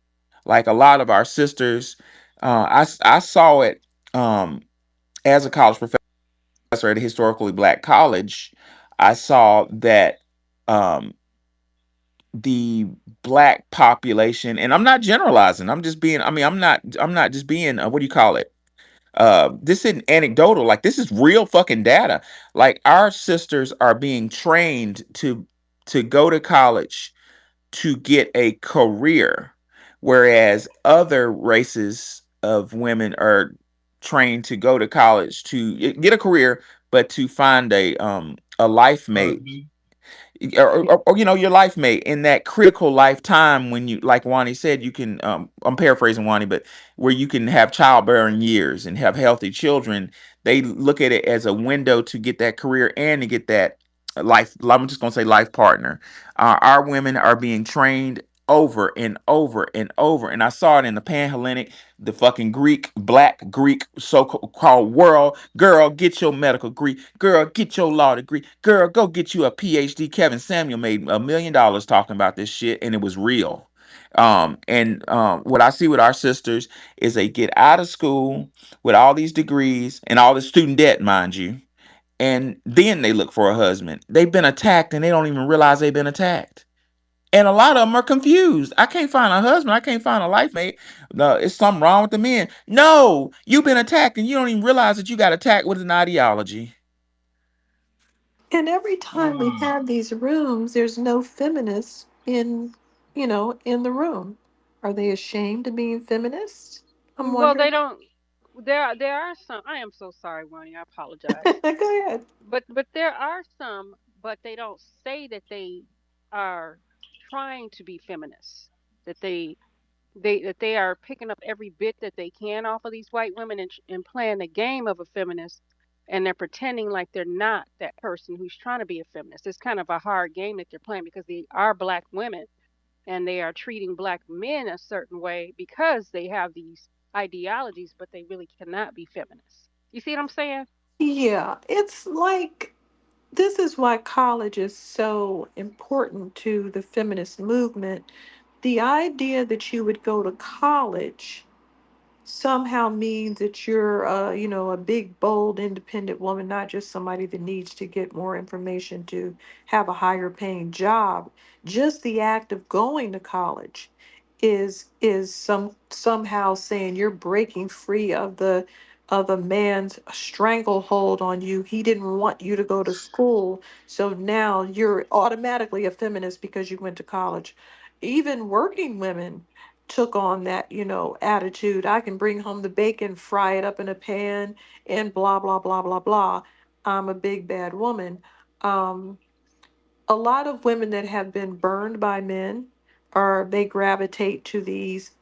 [SPEAKER 1] Like a lot of our sisters, I saw it as a college professor at a historically black college. I saw that um, the black population, and I'm not generalizing. I'm just being. I mean, I'm not just being. What do you call it? This isn't anecdotal. Like, this is real fucking data. Like, our sisters are being trained to go to college to get a career, whereas other races of women are trained to go to college to get a career, but to find a life mate,
[SPEAKER 5] Husband.
[SPEAKER 1] or your life mate in that critical lifetime when you, like Wani said, you can, I'm paraphrasing Wani, but where you can have childbearing years and have healthy children. They look at it as a window to get that career and to get that life, I'm just going to say life partner. Our women are being trained over and over and over. And I saw it in the Panhellenic, the fucking Greek, black Greek so-called world. Girl, get your medical degree. Girl, get your law degree. Girl, go get you a PhD. Kevin Samuel made $1 million talking about this shit, and it was real. And what I see with our sisters is they get out of school with all these degrees and all the student debt, mind you, and then they look for a husband. They've been attacked and they don't even realize they've been attacked. And a lot of them are confused. I can't find a husband. I can't find a life mate. No, it's something wrong with the men. No, you've been attacked and you don't even realize that you got attacked with an ideology.
[SPEAKER 2] And every time we
[SPEAKER 5] Mm.
[SPEAKER 2] have these rooms, there's no feminists in, in the room. Are they ashamed of being feminists? I'm
[SPEAKER 3] Well, they
[SPEAKER 2] wondering.
[SPEAKER 3] don't. There are some. I am so sorry, Ronnie. I apologize.
[SPEAKER 2] Go ahead.
[SPEAKER 3] But there are some, but they don't say that they are trying to be feminists. That they are picking up every bit that they can off of these white women and playing the game of a feminist, and they're pretending like they're not that person who's trying to be a feminist. It's kind of a hard game that they're playing because they are black women and they are treating black men a certain way because they have these ideologies, but they really cannot be feminists. You see what I'm saying?
[SPEAKER 2] Yeah, it's like this is why college is so important to the feminist movement. The idea that you would go to college somehow means that you're a big bold independent woman, not just somebody that needs to get more information to have a higher paying job. Just the act of going to college is somehow saying you're breaking free of the man's stranglehold on you. He didn't want you to go to school, so now you're automatically a feminist because you went to college. Even working women took on that, attitude. I can bring home the bacon, fry it up in a pan, and blah, blah, blah, blah, blah. I'm a big bad woman. Um, a lot of women that have been burned by men are they gravitate to these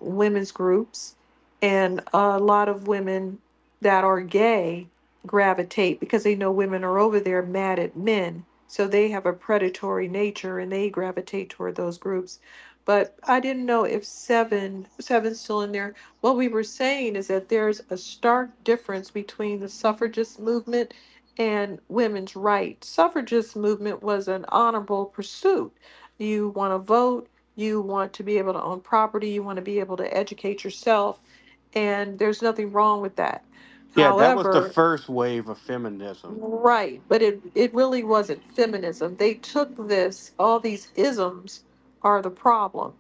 [SPEAKER 2] women's groups, and a lot of women that are gay gravitate because they know women are over there mad at men, so they have a predatory nature and they gravitate toward those groups. But I didn't know if seven's still in there. What we were saying is that there's a stark difference between the suffragist movement and women's rights. Suffragist movement was an honorable pursuit. You want to vote, you want to be able to own property, you want to be able to educate yourself, and there's nothing wrong with that.
[SPEAKER 4] Yeah, that was the
[SPEAKER 2] However,
[SPEAKER 4] first wave of feminism.
[SPEAKER 2] right, but it really wasn't feminism. They took this, all these isms are the problem.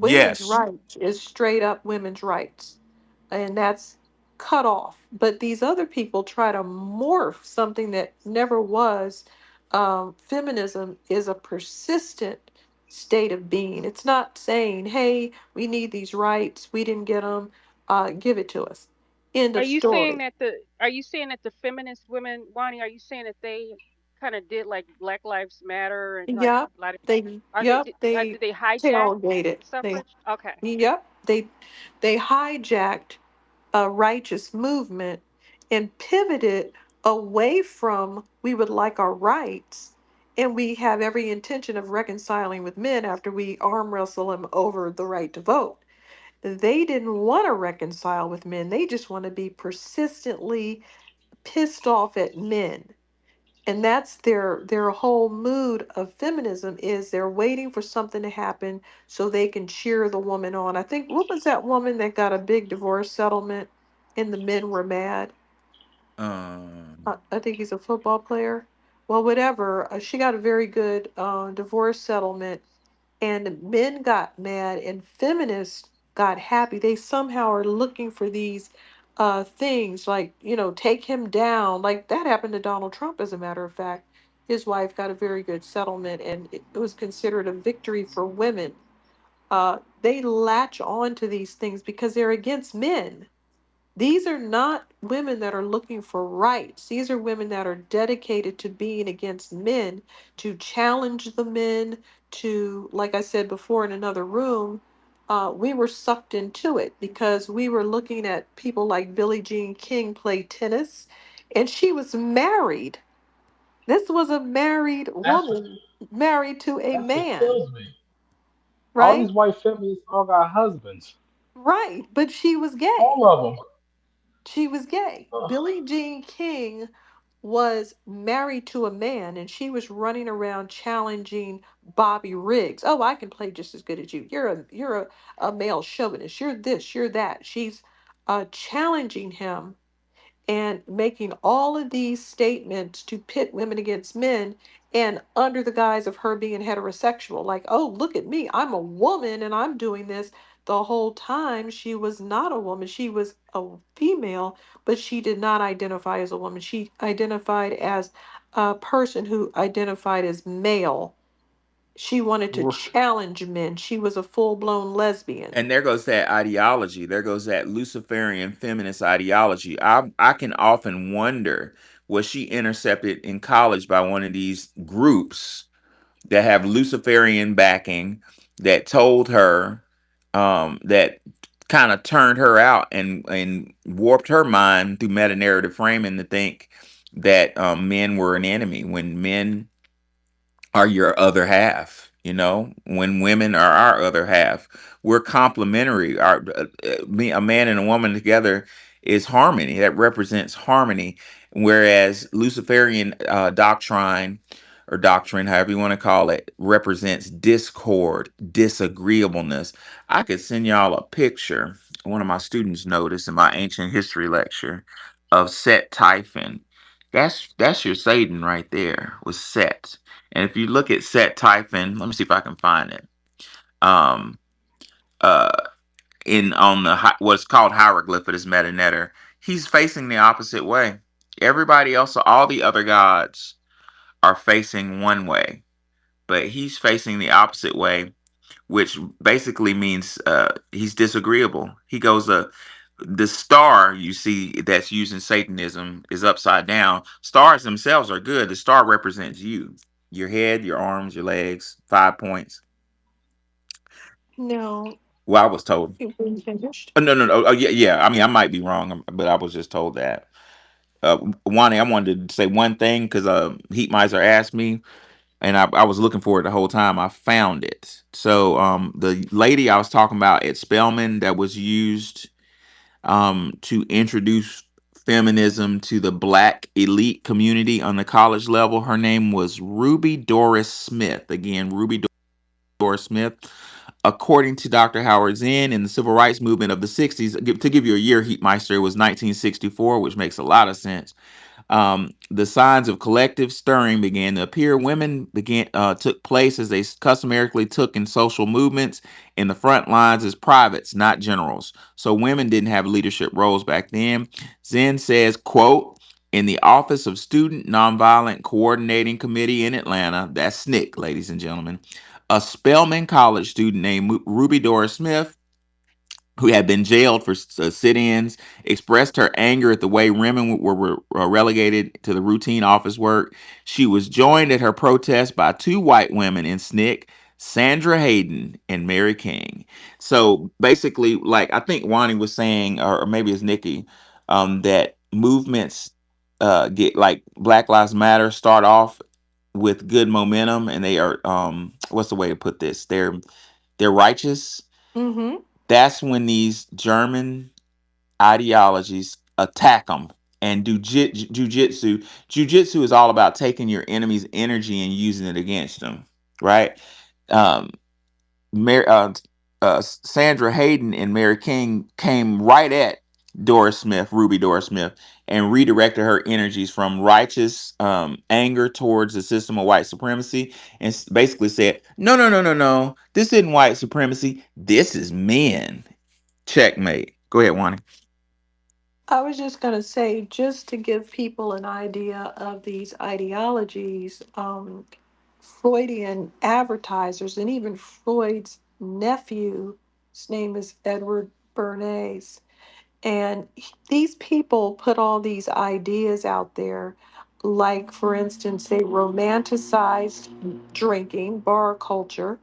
[SPEAKER 2] Women's
[SPEAKER 1] Yes.
[SPEAKER 2] rights is straight up women's rights, and that's cut off. But these other people try to morph something that never was. Feminism is a persistent state of being. It's not saying, "Hey, we need these rights. We didn't get them. Give it to us." End of story.
[SPEAKER 3] Are you saying that the feminist women, Wani, are you saying that they kind of did like Black Lives Matter and like
[SPEAKER 2] Yep,
[SPEAKER 3] a lot of
[SPEAKER 2] they
[SPEAKER 3] are they
[SPEAKER 2] yep they
[SPEAKER 3] did they hijack
[SPEAKER 2] tailgated. They
[SPEAKER 3] suffrage? Okay.
[SPEAKER 2] yep they hijacked a righteous movement and pivoted away from we would like our rights, and we have every intention of reconciling with men after we arm wrestle them over the right to vote. They didn't want to reconcile with men. They just want to be persistently pissed off at men, and that's their whole mood of feminism is they're waiting for something to happen so they can cheer the woman on. I think what was that woman that got a big divorce settlement and the men were mad? I think he's a football player. Well, whatever, she got a very good divorce settlement, and men got mad and feminists got happy. They somehow are looking for these things like, take him down. Like that happened to Donald Trump, as a matter of fact. His wife got a very good settlement, and it was considered a victory for women. They latch on to these things because they're against men. These are not women that are looking for rights. These are women that are dedicated to being against men, to challenge the men, to, like I said before in another room, we were sucked into it because we were looking at people like Billie Jean King play tennis, and she was married. This was a married
[SPEAKER 5] That's what
[SPEAKER 2] woman married to a
[SPEAKER 5] that's what
[SPEAKER 2] man.
[SPEAKER 5] kills me. All these
[SPEAKER 2] right?
[SPEAKER 5] white feminists all got husbands.
[SPEAKER 2] Right. But she was gay.
[SPEAKER 5] All of them.
[SPEAKER 2] She was gay. Billie Jean King was married to a man and she was running around challenging Bobby Riggs. Oh, I can play just as good as you. You're a male chauvinist. You're this, you're that. She's challenging him and making all of these statements to pit women against men and under the guise of her being heterosexual, like, oh, look at me, I'm a woman and I'm doing this. The whole time she was not a woman, she was a female, but she did not identify as a woman. She identified as a person who identified as male. She wanted to challenge men. She was a full-blown lesbian.
[SPEAKER 1] And there goes that ideology. There goes that Luciferian feminist ideology. I can often wonder, was she intercepted in college by one of these groups that have Luciferian backing that told her, that kind of turned her out and warped her mind through meta narrative framing to think that men were an enemy when men are your other half. When women are our other half, we're complementary. A man and a woman together is harmony. That represents harmony. Whereas Luciferian doctrine or doctrine, however you want to call it, represents discord, disagreeableness. I could send y'all a picture. One of my students noticed in my ancient history lecture of Set Typhon. That's your Satan right there, was Set. And if you look at Set Typhon, let me see if I can find it. Um, uh, in on the what's called hieroglyph of this metanetter, he's facing the opposite way. Everybody else, all the other gods, are facing one way, but he's facing the opposite way, which basically means he's disagreeable. He goes, the star you see that's used in Satanism is upside down. Stars themselves are good. The star represents you, your head, your arms, your legs, 5 points.
[SPEAKER 2] No,
[SPEAKER 1] Well, I was told.
[SPEAKER 2] it wasn't finished.
[SPEAKER 1] Oh, no, no, no. Oh, yeah, yeah. I mean, I might be wrong, but I was just told that. Wani, I wanted to say one thing because Heat Miser asked me, and I was looking for it the whole time. I found it. So the lady I was talking about at Spelman that was used to introduce feminism to the black elite community on the college level, her name was Ruby Doris Smith. Again, Ruby Doris Smith. According to Dr. Howard Zinn, in the civil rights movement of the 60s, to give you a year, Heatmeister, it was 1964, which makes a lot of sense. The signs of collective stirring began to appear. Women began took place as they customarily took in social movements in the front lines as privates, not generals. So women didn't have leadership roles back then. Zen says, quote, in the Office of Student Nonviolent Coordinating Committee in Atlanta, that's SNCC, ladies and gentlemen, a Spelman College student named Ruby Doris Smith, who had been jailed for sit-ins, expressed her anger at the way women were relegated to the routine office work. She was joined at her protest by two white women in SNCC, Sandra Hayden and Mary King. So basically, like I think Wani was saying, or maybe it's Nikki, that movements get like Black Lives Matter start off with good momentum, and they are what's the way to put this? They're righteous.
[SPEAKER 2] Mm-hmm.
[SPEAKER 1] That's when these German ideologies attack them and do jujitsu. Jujitsu is all about taking your enemy's energy and using it against them, right? Um, Mar- uh, Sandra Hayden and Mary King came right at Doris Smith, Ruby Doris Smith, and redirected her energies from righteous anger towards the system of white supremacy, and basically said, "No, no, no, no, no. This isn't white supremacy. This is men." Checkmate. Go ahead, Wani.
[SPEAKER 2] I was just going to say, just to give people an idea of these ideologies, Freudian advertisers, and even Freud's nephew, his name is Edward Bernays, and these people put all these ideas out there. Like, for instance, they romanticized drinking, bar culture,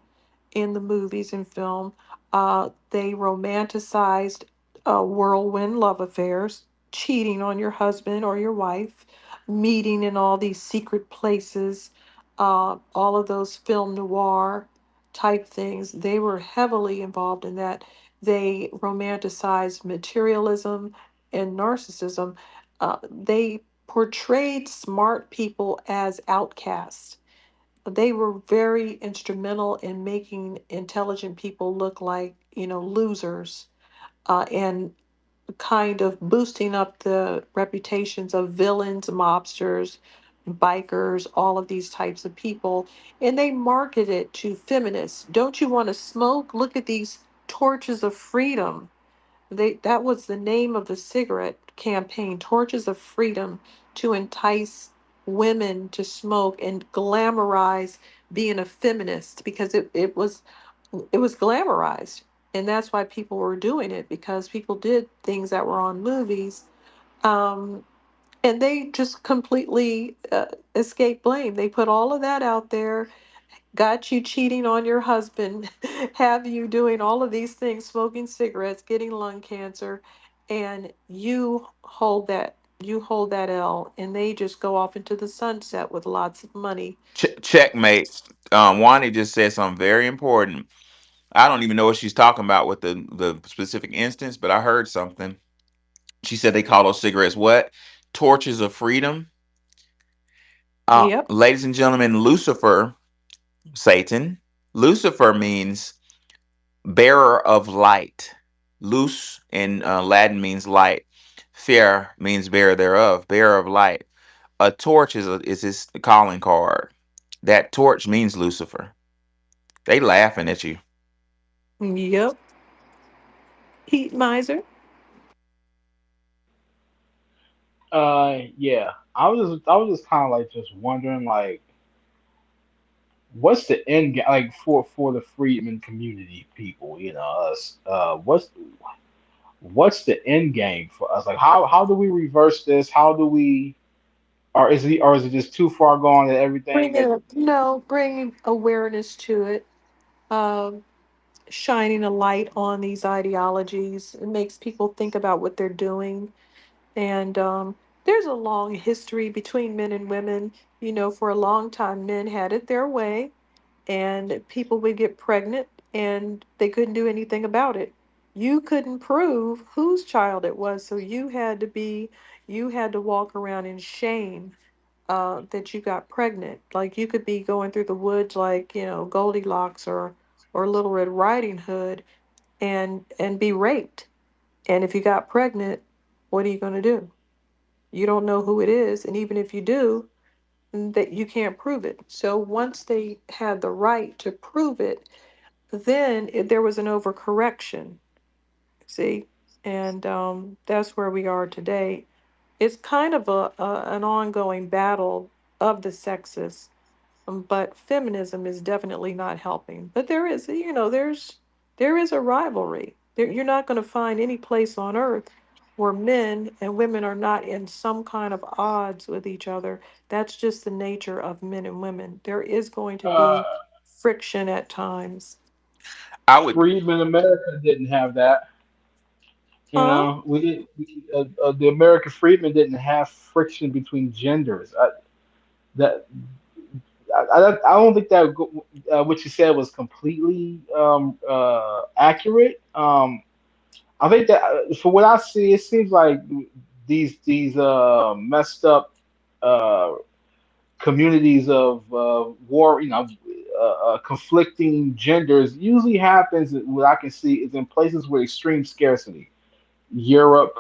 [SPEAKER 2] in the movies and film. They romanticized whirlwind love affairs, cheating on your husband or your wife, meeting in all these secret places, all of those film noir. type things. They were heavily involved in that. They romanticized materialism and narcissism. They portrayed smart people as outcasts. They were very instrumental in making intelligent people look like, losers, and kind of boosting up the reputations of villains, mobsters, bikers, all of these types of people. And they market it to feminists. Don't you want to smoke? Look at these torches of freedom. That was the name of the cigarette campaign, Torches of Freedom, to entice women to smoke and glamorize being a feminist, because it was glamorized. And that's why people were doing it, because people did things that were on movies. Um, and they just completely escaped blame. They put all of that out there, got you cheating on your husband, have you doing all of these things, smoking cigarettes, getting lung cancer, and you hold that L, and they just go off into the sunset with lots of money.
[SPEAKER 1] Checkmate. Wani just said something very important. I don't even know what she's talking about with the specific instance, but I heard something. She said they call those cigarettes what? Torches of freedom.
[SPEAKER 2] Yep.
[SPEAKER 1] Ladies and gentlemen, Lucifer, Satan. Lucifer means bearer of light. Luz in Latin means light. Fer means bearer thereof, bearer of light. A torch is his calling card. That torch means Lucifer. They laughing at you.
[SPEAKER 2] Yep. Heat miser.
[SPEAKER 5] Yeah. I was just kind of like just wondering like what's the end game like for the freedman community people, us. What's the end game for us? Like how do we reverse this? How do we or is it just too far gone that everything
[SPEAKER 2] Bring
[SPEAKER 5] that
[SPEAKER 2] it, no, bringing awareness to it. Um, Shining a light on these ideologies. It makes people think about what they're doing. And there's a long history between men and women. For a long time, men had it their way, and people would get pregnant and they couldn't do anything about it. You couldn't prove whose child it was, so you had to walk around in shame that you got pregnant. Like you could be going through the woods like, Goldilocks or Little Red Riding Hood, and be raped. And if you got pregnant, what are you going to do? You don't know who it is, and even if you do, that you can't prove it. So once they had the right to prove it, then there was an overcorrection. See, and that's where we are today. It's kind of an ongoing battle of the sexes, but feminism is definitely not helping. But there is a rivalry. You're not going to find any place on earth where men and women are not in some kind of odds with each other. That's just the nature of men and women. There is going to
[SPEAKER 5] uh
[SPEAKER 2] be friction at times.
[SPEAKER 1] I would.
[SPEAKER 5] freedmen America didn't have that.
[SPEAKER 2] Huh?
[SPEAKER 5] The American freedmen didn't have friction between genders. That I don't think that what you said was completely accurate. I think that for what I see, it seems like these messed up uh, communities of war, conflicting genders usually happens. What I can see is in places with extreme scarcity. Europe,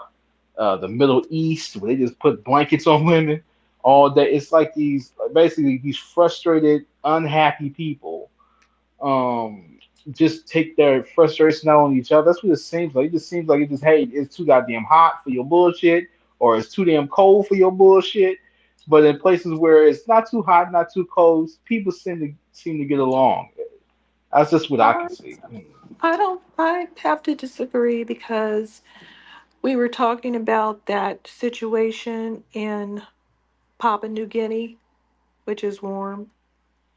[SPEAKER 5] the Middle East, where they just put blankets on women all day. It's like these basically these frustrated, unhappy people um, just take their frustration out on each other. That's what it seems like. It just seems like hey, it's too goddamn hot for your bullshit, or it's too damn cold for your bullshit. But in places where it's not too hot, not too cold, people seem to get along. That's just what I can
[SPEAKER 2] I,
[SPEAKER 5] see.
[SPEAKER 2] I don't. I have to disagree, because we were talking about that situation in Papua New Guinea, which is warm,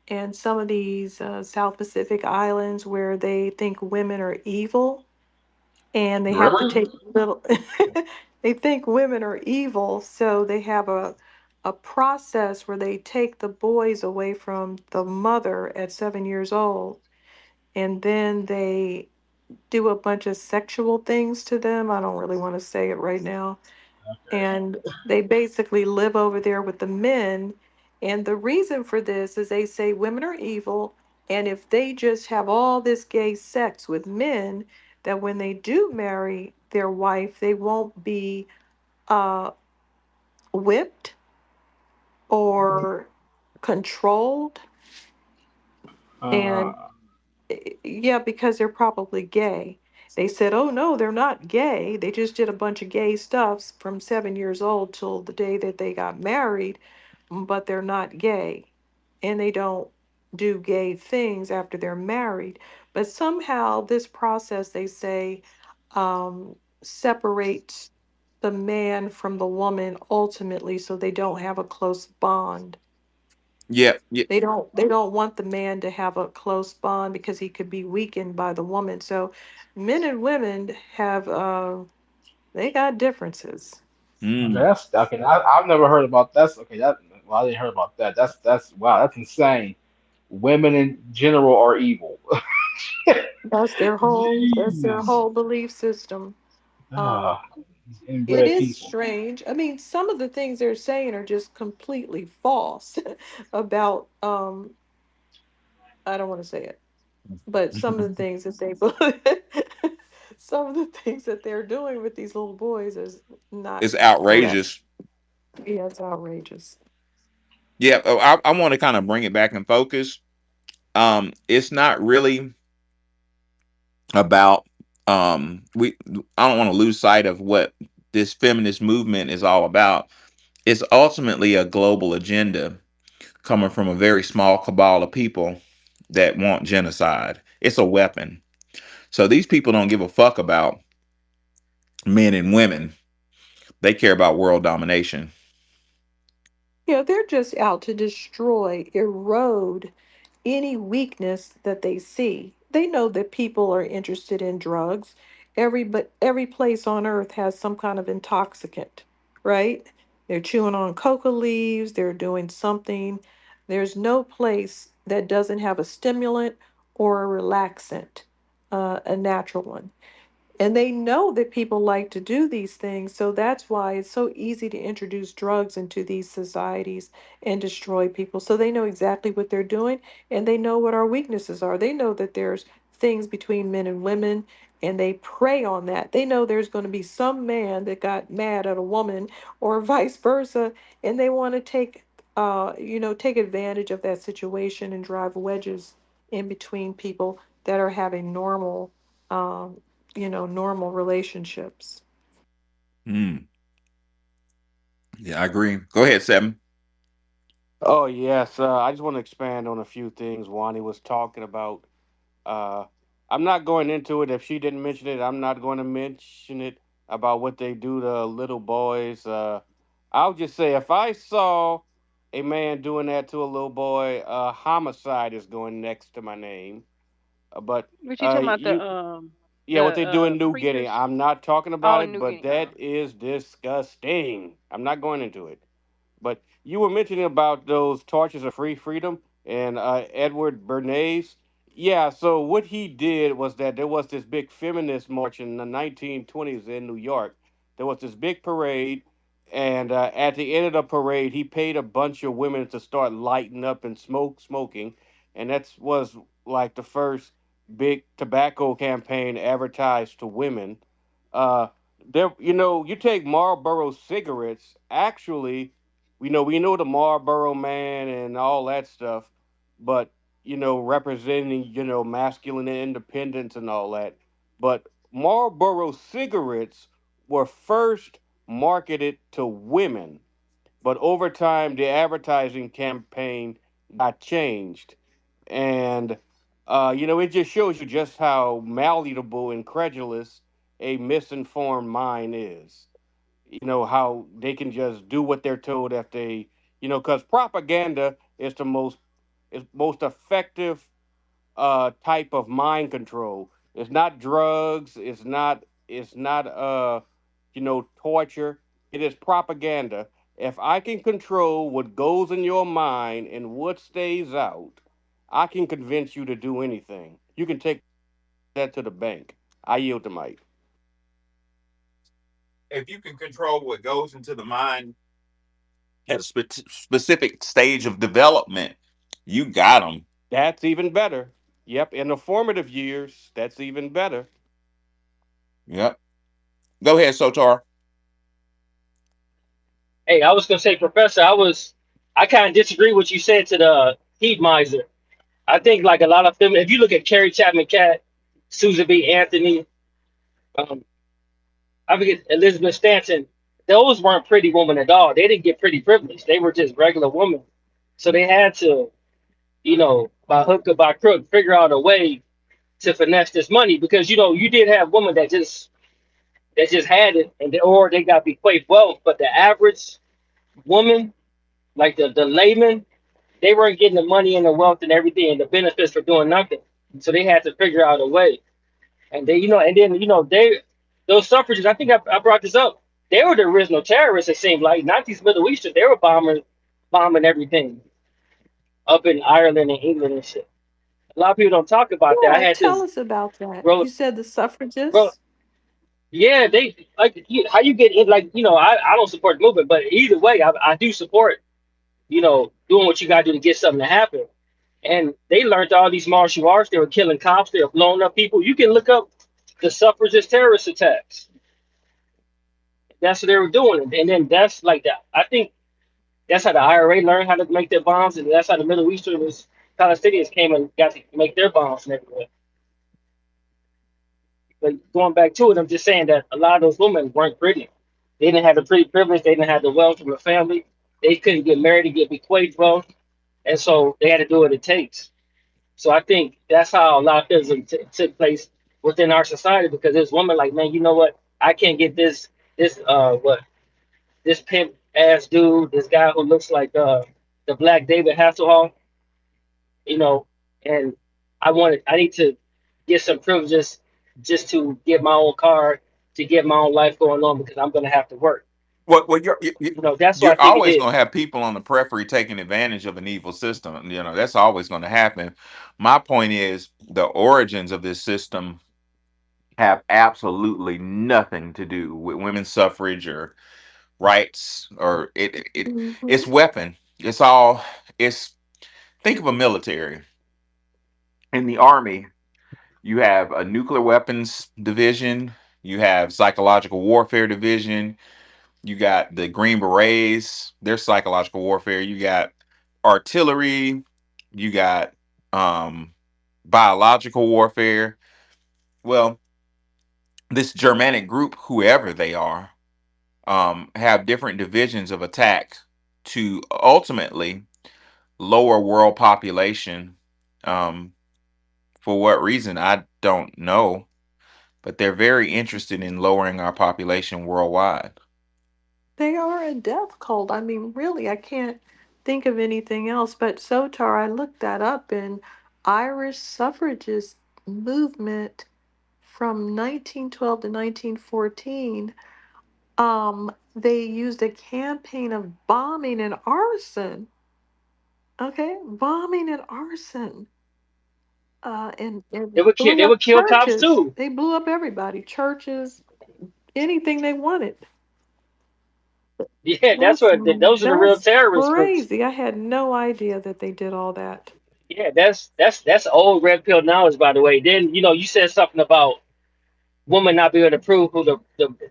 [SPEAKER 2] and some of these South Pacific islands where they think women are evil, and they have to
[SPEAKER 5] Really?
[SPEAKER 2] take little they think women are evil, so they have a process where they take the boys away from the mother at 7 years old, and then they do a bunch of sexual things to them. I don't really want to say it right now. And they basically live over there with the men. And the reason for this is they say women are evil. And if they just have all this gay sex with men, that when they do marry their wife, they won't be uh, whipped or controlled.
[SPEAKER 5] Uh,
[SPEAKER 2] And yeah, because they're probably gay. They said, oh no, they're not gay. They just did a bunch of gay stuff from 7 years old till the day that they got married, but they're not gay. And they don't do gay things after they're married. But somehow this process, they say, separates the man from the woman ultimately, so they don't have a close bond.
[SPEAKER 1] Yeah, yeah.
[SPEAKER 2] They don't want the man to have a close bond because he could be weakened by the woman. So men and women have they got differences.
[SPEAKER 5] okay,
[SPEAKER 1] Mm.
[SPEAKER 5] that's okay. I've never heard about that's okay. That well, I didn't hear about that. That's wow, that's insane. Women in general are evil.
[SPEAKER 2] That's their whole
[SPEAKER 5] Jeez.
[SPEAKER 2] belief system. Uh
[SPEAKER 5] Ah, these
[SPEAKER 2] it
[SPEAKER 5] inbred
[SPEAKER 2] is
[SPEAKER 5] people.
[SPEAKER 2] strange. I mean, some of the things they're saying are just completely false about I don't want to say it, but some of the things that they some of the things that they're doing with these little boys is not
[SPEAKER 1] It's
[SPEAKER 2] correct.
[SPEAKER 1] outrageous.
[SPEAKER 2] Yeah, it's outrageous.
[SPEAKER 1] Yeah, I want to kind of bring it back in focus. It's not really about we. I don't want to lose sight of what this feminist movement is all about. It's ultimately a global agenda coming from a very small cabal of people that want genocide. It's a weapon. So these people don't give a fuck about men and women. They care about world domination.
[SPEAKER 2] Yeah, they're just out to destroy, erode any weakness that they see. They know that people are interested in drugs. Every place on earth has some kind of intoxicant, right? They're chewing on coca leaves, they're doing something. There's no place that doesn't have a stimulant or a relaxant, a natural one. And they know that people like to do these things. So that's why it's so easy to introduce drugs into these societies and destroy people. So they know exactly what they're doing and they know what our weaknesses are. They know that there's things between men and women and they prey on that. They know there's going to be some man that got mad at a woman or vice versa and they want to take advantage of that situation and drive wedges in between people that are having um, normal relationships.
[SPEAKER 1] Mm, yeah, I agree. Go ahead, Seven.
[SPEAKER 4] Oh yes, I just want to expand on a few things Wani was talking about. Uh, I'm not going into it. If she didn't mention it, I'm not going to mention it about what they do to little boys. I'll just say if I saw a man doing that to a little boy, homicide is going next to my name. But
[SPEAKER 3] What you talking about
[SPEAKER 4] you,
[SPEAKER 3] the
[SPEAKER 4] yeah, what they do in New Guinea,
[SPEAKER 3] preachers?
[SPEAKER 4] I'm not talking about
[SPEAKER 3] Oh,
[SPEAKER 4] it,
[SPEAKER 3] New
[SPEAKER 4] but
[SPEAKER 3] Guinea.
[SPEAKER 4] that is disgusting. I'm not going into it. But you were mentioning about those torches of free freedom and Edward Bernays. Yeah, so what he did was that there was this big feminist march in the 1920s in New York. There was this big parade, and at the end of the parade, he paid a bunch of women to start lighting up and smoking, and that was like the first big tobacco campaign advertised to women. Uh, you take Marlboro cigarettes. Actually, we know the Marlboro Man and all that stuff, but representing masculine independence and all that. But Marlboro cigarettes were first marketed to women, but over time the advertising campaign got changed, and it just shows you just how malleable and credulous a misinformed mind is. How they can just do what they're told if they, because propaganda is most effective type of mind control. It's not drugs. It's not torture. It is propaganda. If I can control what goes in your mind and what stays out, I can convince you to do anything. You can take that to the bank. I yield the mic.
[SPEAKER 1] If you can control what goes into the mind at a specific stage of development, you got them.
[SPEAKER 4] That's even better. Yep, in the formative years, that's even better.
[SPEAKER 1] Yep. Go ahead, Sotar.
[SPEAKER 6] Hey, I was gonna say, Professor, I kind of disagree with what you said to the heat miser. I think like a lot of them, if you look at Carrie Chapman Cat, Susan B. Anthony, um, I forget Elizabeth Stanton, those weren't pretty women at all. They didn't get pretty privilege. They were just regular women. So they had to, by hook or by crook, figure out a way to finesse this money because you did have women that just had it or they got bequeathed wealth, but the average woman, like the layman, they weren't getting the money and the wealth and everything and the benefits for doing nothing. So they had to figure out a way. And then those suffragists, I think I brought this up. They were the original terrorists, it seemed like, not these Middle Eastern. They were bombing everything up in Ireland and England and shit. A lot of people don't talk about that. I
[SPEAKER 2] Yeah,
[SPEAKER 6] had
[SPEAKER 2] tell
[SPEAKER 6] this
[SPEAKER 2] us about that. You
[SPEAKER 6] bro,
[SPEAKER 2] said the
[SPEAKER 6] bro.
[SPEAKER 2] suffragists?
[SPEAKER 6] Yeah, they like how you get in. Like I don't support the movement, but either way, I do support doing what you got to do to get something to happen. And they learned all these martial arts. They were killing cops. They were blowing up people. You can look up the suffragist terrorist attacks. That's what they were doing. And then that's like that. I think that's how the IRA learned how to make their bombs, and that's how the Middle Easterners, Palestinians came and got to make their bombs and everything. But going back to it, I'm just saying that a lot of those women weren't pretty. They didn't have the pretty privilege. They didn't have the wealth from the family. They couldn't get married to get bequeathed wealth, and so they had to do what it takes. So I think that's how a lot of things took place within our society because there's women like, man, you know what? I can't get this pimp ass dude, this guy who looks like the Black David Hasselhoff, you know, and I need to get some privileges just to get my own car, to get my own life going on because I'm gonna have to work.
[SPEAKER 1] Well,
[SPEAKER 6] That's what I
[SPEAKER 1] you're
[SPEAKER 6] think it
[SPEAKER 1] always
[SPEAKER 6] is.
[SPEAKER 1] going to have people on the periphery taking advantage of an evil system. That's always going to happen. My point is the origins of this system have absolutely nothing to do with women's suffrage or rights or
[SPEAKER 2] Mm-hmm.
[SPEAKER 1] it's weapon. It's all it's think of a military. In the army, you have a nuclear weapons division, you have psychological warfare division, you got the Green Berets, their psychological warfare, you got artillery, you got um biological warfare. Well, this Germanic group, whoever they are, have different divisions of attack to ultimately lower world population. Um, for what reason, I don't know, but they're very interested in lowering our population worldwide.
[SPEAKER 2] They are a death cult. I mean, really, I can't think of anything else. But Sotar, I looked that up in Irish suffragist movement from 1912 to 1914. They used a campaign of bombing and arson. Okay, bombing and arson. And blew
[SPEAKER 6] They would
[SPEAKER 2] up
[SPEAKER 6] kill cops
[SPEAKER 2] churches.
[SPEAKER 6] too.
[SPEAKER 2] They blew up everybody, churches, anything they wanted.
[SPEAKER 6] Yeah,
[SPEAKER 2] That's
[SPEAKER 6] those are the real
[SPEAKER 2] that's
[SPEAKER 6] terrorist groups.
[SPEAKER 2] crazy. I had no idea that they did all that.
[SPEAKER 6] Yeah, that's old red pill knowledge, by the way. Then you said something about woman not being able to prove who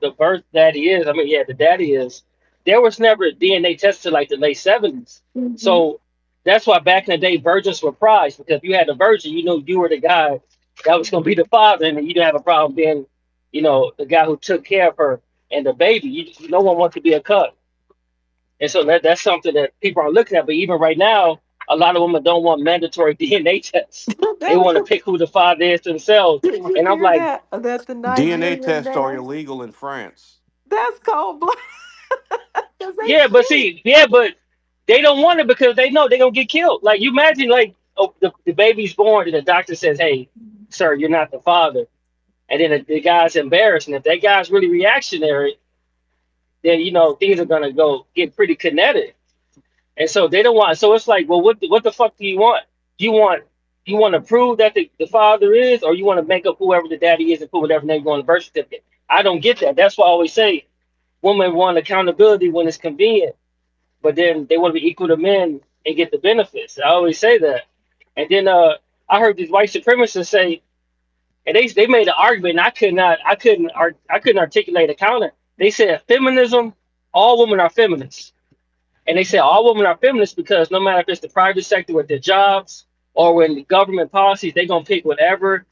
[SPEAKER 6] the birth daddy is. I mean, yeah, the daddy is. There was never a DNA test to like the late 70s.
[SPEAKER 2] Hmm.
[SPEAKER 6] So that's why back in the day virgins were prized because if you had a virgin, you knew you were the guy that was going to be the father, and you didn't have a problem being, the guy who took care of her and the baby. No one wants to be a cut, and so that's something that people are looking at. But even right now, a lot of women don't want mandatory DNA tests. They
[SPEAKER 2] That was
[SPEAKER 6] want to pick who the father is themselves.
[SPEAKER 2] did you
[SPEAKER 6] And I'm
[SPEAKER 2] hear
[SPEAKER 6] like,
[SPEAKER 2] that? That the
[SPEAKER 4] DNA
[SPEAKER 2] Nigerian
[SPEAKER 4] tests are
[SPEAKER 2] man.
[SPEAKER 4] illegal in France.
[SPEAKER 2] That's cold blood. Because they
[SPEAKER 6] yeah, but
[SPEAKER 2] cheat.
[SPEAKER 6] see, yeah, but they don't want it because they know they're gonna get killed. Like you imagine, like the baby's born and the doctor says, "Hey, sir, you're not the father," and then the guy's embarrassed, and if that guy's really reactionary, then things are gonna go get pretty kinetic, and so they don't want. So it's like, well, what the fuck do you want? Do you want You want to prove that the father is, or you want to make up whoever the daddy is and put whatever name you want on the birth certificate. I don't get that. That's why I always say women want accountability when it's convenient, but then they want to be equal to men and get the benefits. I always say that. And then I heard these white supremacists say, and they made an argument, and I couldn't articulate a counter. They said feminism, all women are feminists. And they say all women are feminists because no matter if it's the private sector with their jobs or in the government policies, they're gonna pick whatever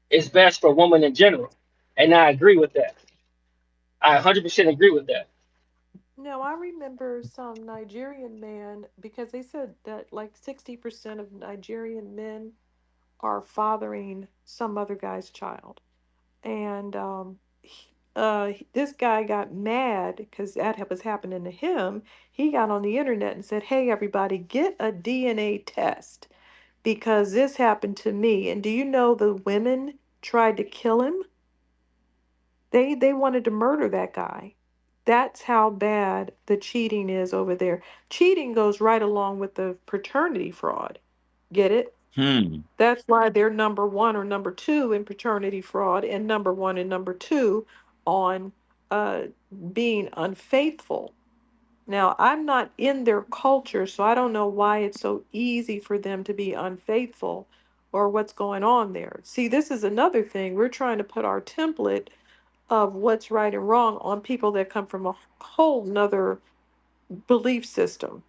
[SPEAKER 6] is best for women in general. And I agree with that. I 100% agree with that.
[SPEAKER 2] Now, I remember some Nigerian man because they said that like 60% of Nigerian men are fathering some other guy's child. And this guy got mad because that was happening to him. He got on the internet and said, "Hey, everybody, get a DNA test because this happened to me." And do you know the women tried to kill him? They wanted to murder that guy. That's how bad the cheating is over there. Cheating goes right along with the paternity fraud. Get it?
[SPEAKER 1] Hmm.
[SPEAKER 2] That's why they're number one or number two in paternity fraud and number one and number two on uh, being unfaithful. Now, I'm not in their culture, so I don't know why it's so easy for them to be unfaithful or what's going on there. See, this is another thing. We're trying to put our template of what's right and wrong on people that come from a whole nother belief system.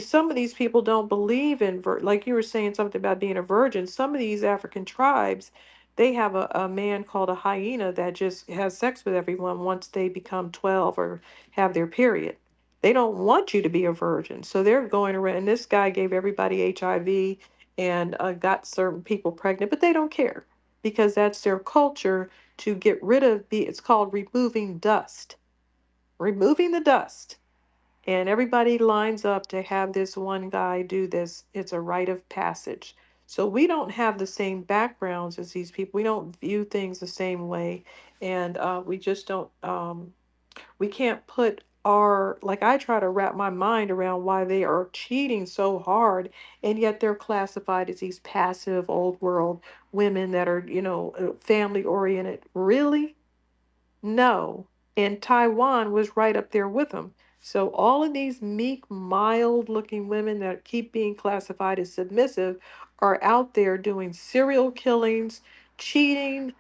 [SPEAKER 2] Some of these people don't believe in like you were saying something about being a virgin. Some of these African tribes, they have a man called a hyena that just has sex with everyone once they become 12 or have their period. They don't want you to be a virgin, so they're going around. And this guy gave everybody HIV and got certain people pregnant, but they don't care because that's their culture to get rid of it's called removing dust, removing the dust, and everybody lines up to have this one guy do this. It's a rite of passage. So we don't have the same backgrounds as these people. We don't view things the same way, and we just don't. We can't put our like I try to wrap my mind around why they are cheating so hard, and yet they're classified as these passive old world women that are family oriented. Really? No. And Taiwan was right up there with them. So all of these meek, mild looking women that keep being classified as submissive are out there doing serial killings, cheating,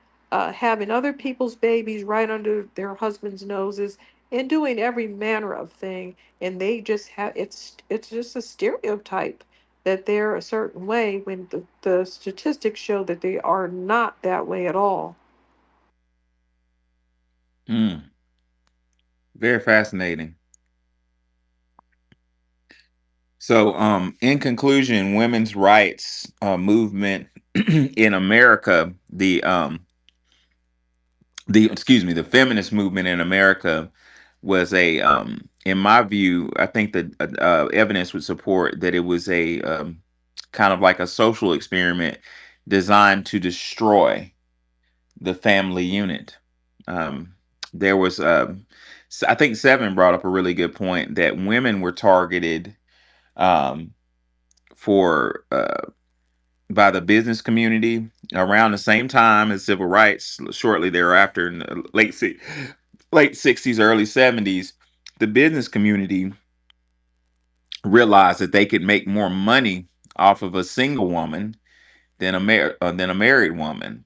[SPEAKER 2] having other people's babies right under their husbands' noses, and doing every manner of thing. And they just have it's just a stereotype that they're a certain way when the statistics show that they are not that way at all.
[SPEAKER 1] Hmm. Very fascinating. So, in conclusion, women's rights movement in America, the excuse me, the feminist movement in America was in my view, I think that evidence would support that it was a kind of like a social experiment designed to destroy the family unit. Um, there was, I think Seven brought up a really good point that women were targeted um, for by the business community around the same time as civil rights. Shortly thereafter, in the late 60s, early 70s, the business community realized that they could make more money off of a single woman than a married woman.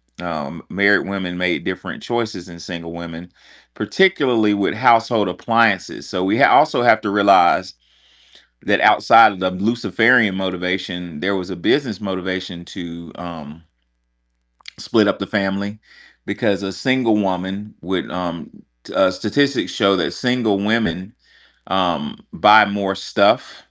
[SPEAKER 1] Married women made different choices than single women, particularly with household appliances. So we also have to realize that outside of the Luciferian motivation, there was a business motivation to split up the family because a single woman would statistics show that single women buy more stuff.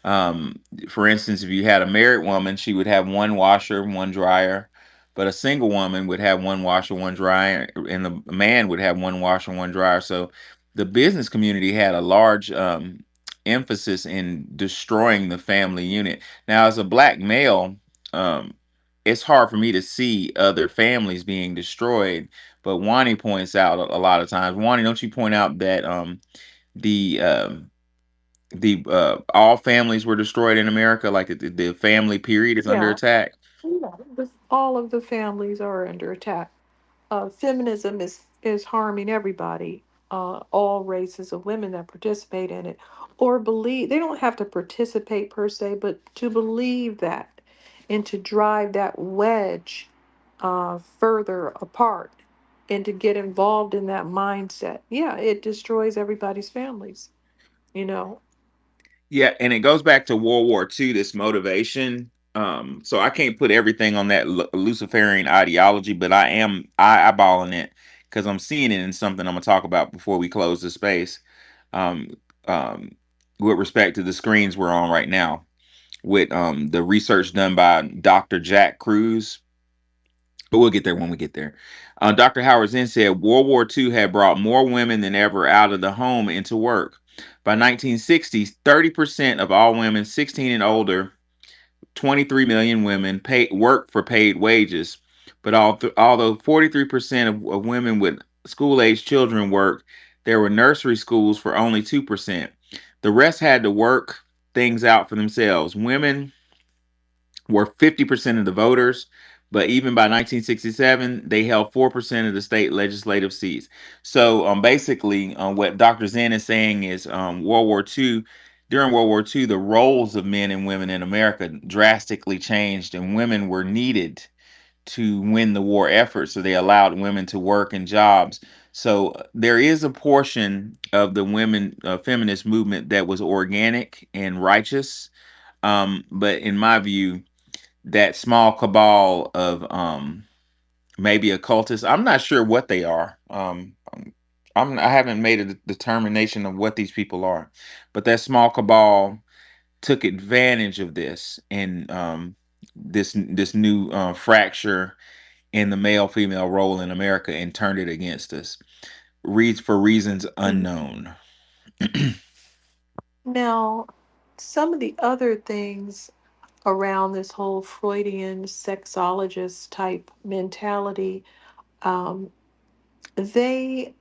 [SPEAKER 1] um, for instance, if you had a married woman, she would have one washer, one dryer, but a single woman would have one washer, one dryer, and the man would have one washer, one dryer. So the business community had a large emphasis in destroying the family unit. Now, as a black male, um, it's hard for me to see other families being destroyed. But Wani points out a lot of times. Wani, don't you point out that the all families were destroyed in America, like the family period is under
[SPEAKER 2] Yeah.
[SPEAKER 1] attack.
[SPEAKER 2] all of the families are under attack. Feminism is harming everybody, all races of women that participate in it, or believe they don't have to participate per se, but to believe that and to drive that wedge further apart and to get involved in that mindset. Yeah, it destroys everybody's families, you know.
[SPEAKER 1] Yeah, and it goes back to World War II, this motivation. So I can't put everything on that Luciferian ideology, but I eyeballing it because I'm seeing it in something I'm gonna talk about before we close the space. Um, um, with respect to the screens we're on right now, with the research done by Dr. Jack Cruz, but we'll get there when we get there. Dr. Howard Zinn said World War II had brought more women than ever out of the home into work. By 1960s, 30% of all women 16 and older, 23 million women, work for paid wages. But although 43% of women with school age children worked, there were nursery schools for only 2%. The rest had to work things out for themselves. Women were 50% of the voters, but even by 1967, they held 4% of the state legislative seats. So basically, what Dr. Zen is saying is World War II, during World War II, the roles of men and women in America drastically changed, and women were needed to win the war effort. So they allowed women to work in jobs. So there is a portion of the women feminist movement that was organic and righteous. But in my view, that small cabal of maybe occultists. I'm not sure what they are. I haven't made a determination of what these people are, but that small cabal took advantage of this and this new fracture in the male female role in America and turned it against us. Reads for reasons unknown.
[SPEAKER 2] Now, some of the other things around this whole Freudian sexologist type mentality, um, they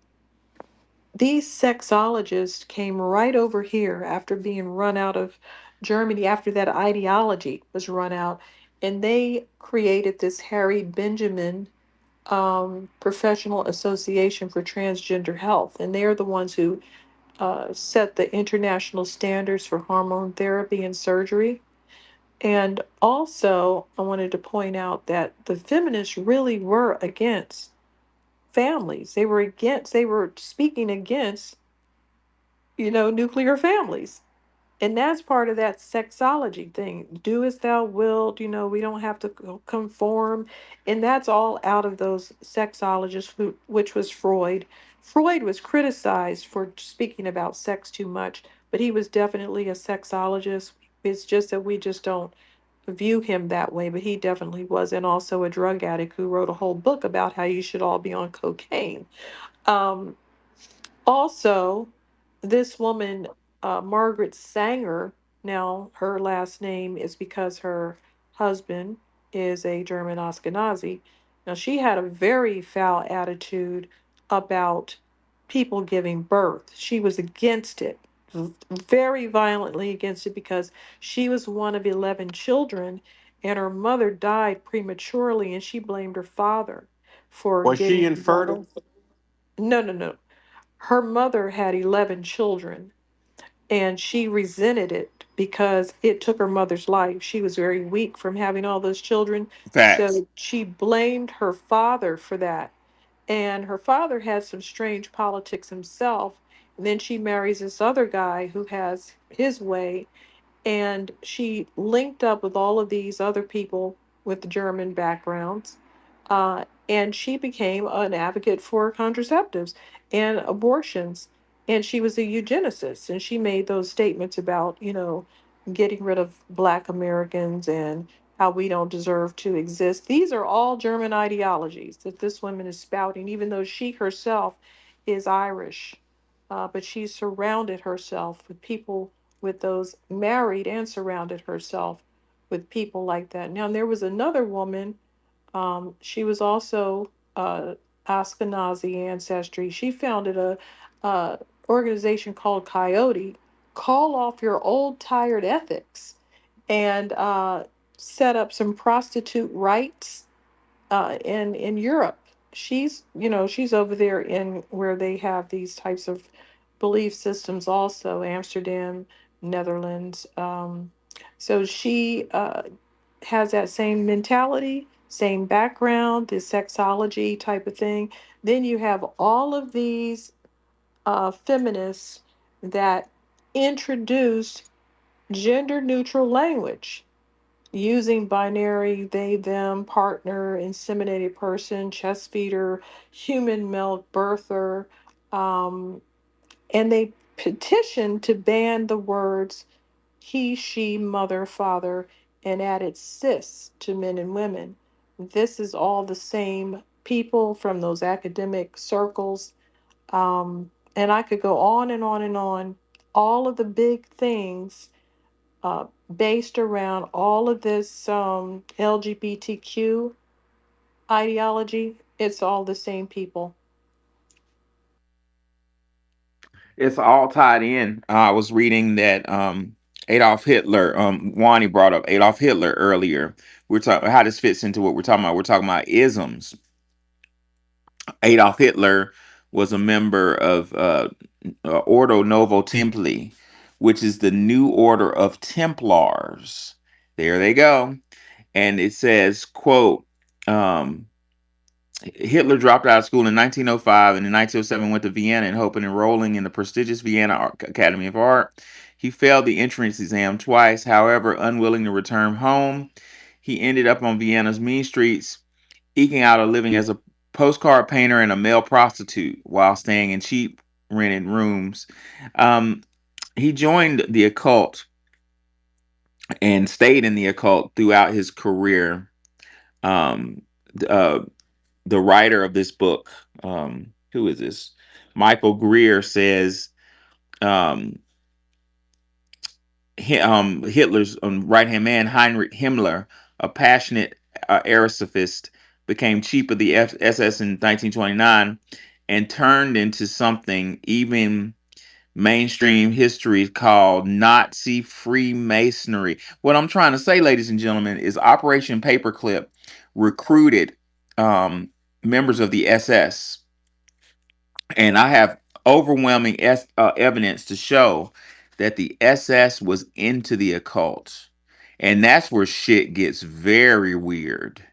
[SPEAKER 2] these sexologists came right over here after being run out of Germany, after that ideology was run out, and they created this Harry Benjamin Professional Association for Transgender Health, and they're the ones who set the international standards for hormone therapy and surgery. And also, I wanted to point out that the feminists really were against families. They were speaking against, nuclear families. And that's part of that sexology thing. Do as thou wilt, we don't have to conform. And that's all out of those sexologists, which was Freud. Freud was criticized for speaking about sex too much, but he was definitely a sexologist. It's just that we just don't view him that way, but he definitely was. And also a drug addict who wrote a whole book about how you should all be on cocaine. Um, Also, this woman, Margaret Sanger, now her last name is because her husband is a German Ashkenazi. Now, she had a very foul attitude about people giving birth. She was against it, very violently against it, because she was one of 11 children and her mother died prematurely and she blamed her father for
[SPEAKER 4] Was she
[SPEAKER 2] getting
[SPEAKER 4] infertile?
[SPEAKER 2] involved. No, no, no. Her mother had 11 children and she resented it because it took her mother's life. She was very weak from having all those children.
[SPEAKER 1] Facts.
[SPEAKER 2] So she blamed her father for that. And her father had some strange politics himself. And then she marries this other guy who has his way, and she linked up with all of these other people with German backgrounds, and she became an advocate for contraceptives and abortions. And she was a eugenicist, and she made those statements about, getting rid of Black Americans and how we don't deserve to exist. These are all German ideologies that this woman is spouting, even though she herself is Irish. But she surrounded herself with people, with those married, and surrounded herself with people like that. Now, there was another woman, she was also Ashkenazi ancestry. She founded a organization called Coyote, Call Off Your Old Tired Ethics, and set up some prostitute rights. in Europe. She's, she's over there in where they have these types of belief systems also, Amsterdam, Netherlands. So she has that same mentality, same background, the sexology type of thing. Then you have all of these feminists that introduced gender neutral language using binary they, them, partner, inseminated person, chest feeder, human milk birther, um, and they petitioned to ban the words he, she, mother, father, and added cis to men and women. This is all the same people from those academic circles. And I could go on and on and on. All of the big things uh, based around all of this LGBTQ ideology, it's all the same people.
[SPEAKER 1] It's all tied in. I was reading that Adolf Hitler, Wani brought up Adolf Hitler earlier. We're talking how this fits into what we're talking about. We're talking about isms. Adolf Hitler was a member of Ordo Novo Templi, which is the new order of Templars. There they go. And it says, quote, um, Hitler dropped out of school in 1905 and in 1907 went to Vienna in hope of enrolling in the prestigious Vienna Academy of Art. He failed the entrance exam twice. However, unwilling to return home, he ended up on Vienna's mean streets, eking out a living as a postcard painter and a male prostitute while staying in cheap rented rooms. Um, he joined the occult and stayed in the occult throughout his career. Um, uh, the writer of this book, who is this? Michael Greer says um, Hitler's right hand man, Heinrich Himmler, a passionate Aristophaist, became chief of the SS in 1929 and turned into something even mainstream history called Nazi Freemasonry. What I'm trying to say, ladies and gentlemen, is Operation Paperclip recruited um, members of the SS, and I have overwhelming evidence to show that the SS was into the occult, and that's where shit gets very weird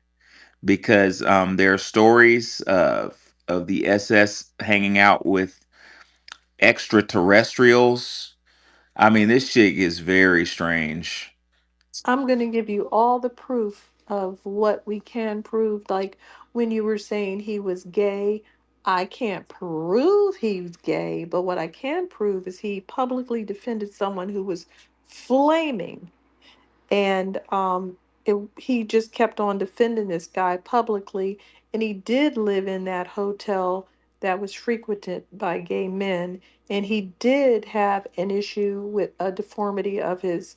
[SPEAKER 1] because there are stories of the SS hanging out with extraterrestrials. I mean, this shit gets very strange.
[SPEAKER 2] I'm going to give you all the proof of what we can prove. Like when you were saying he was gay, I can't prove he's gay, but what I can prove is he publicly defended someone who was flaming. And he just kept on defending this guy publicly. And he did live in that hotel that was frequented by gay men. And he did have an issue with a deformity of his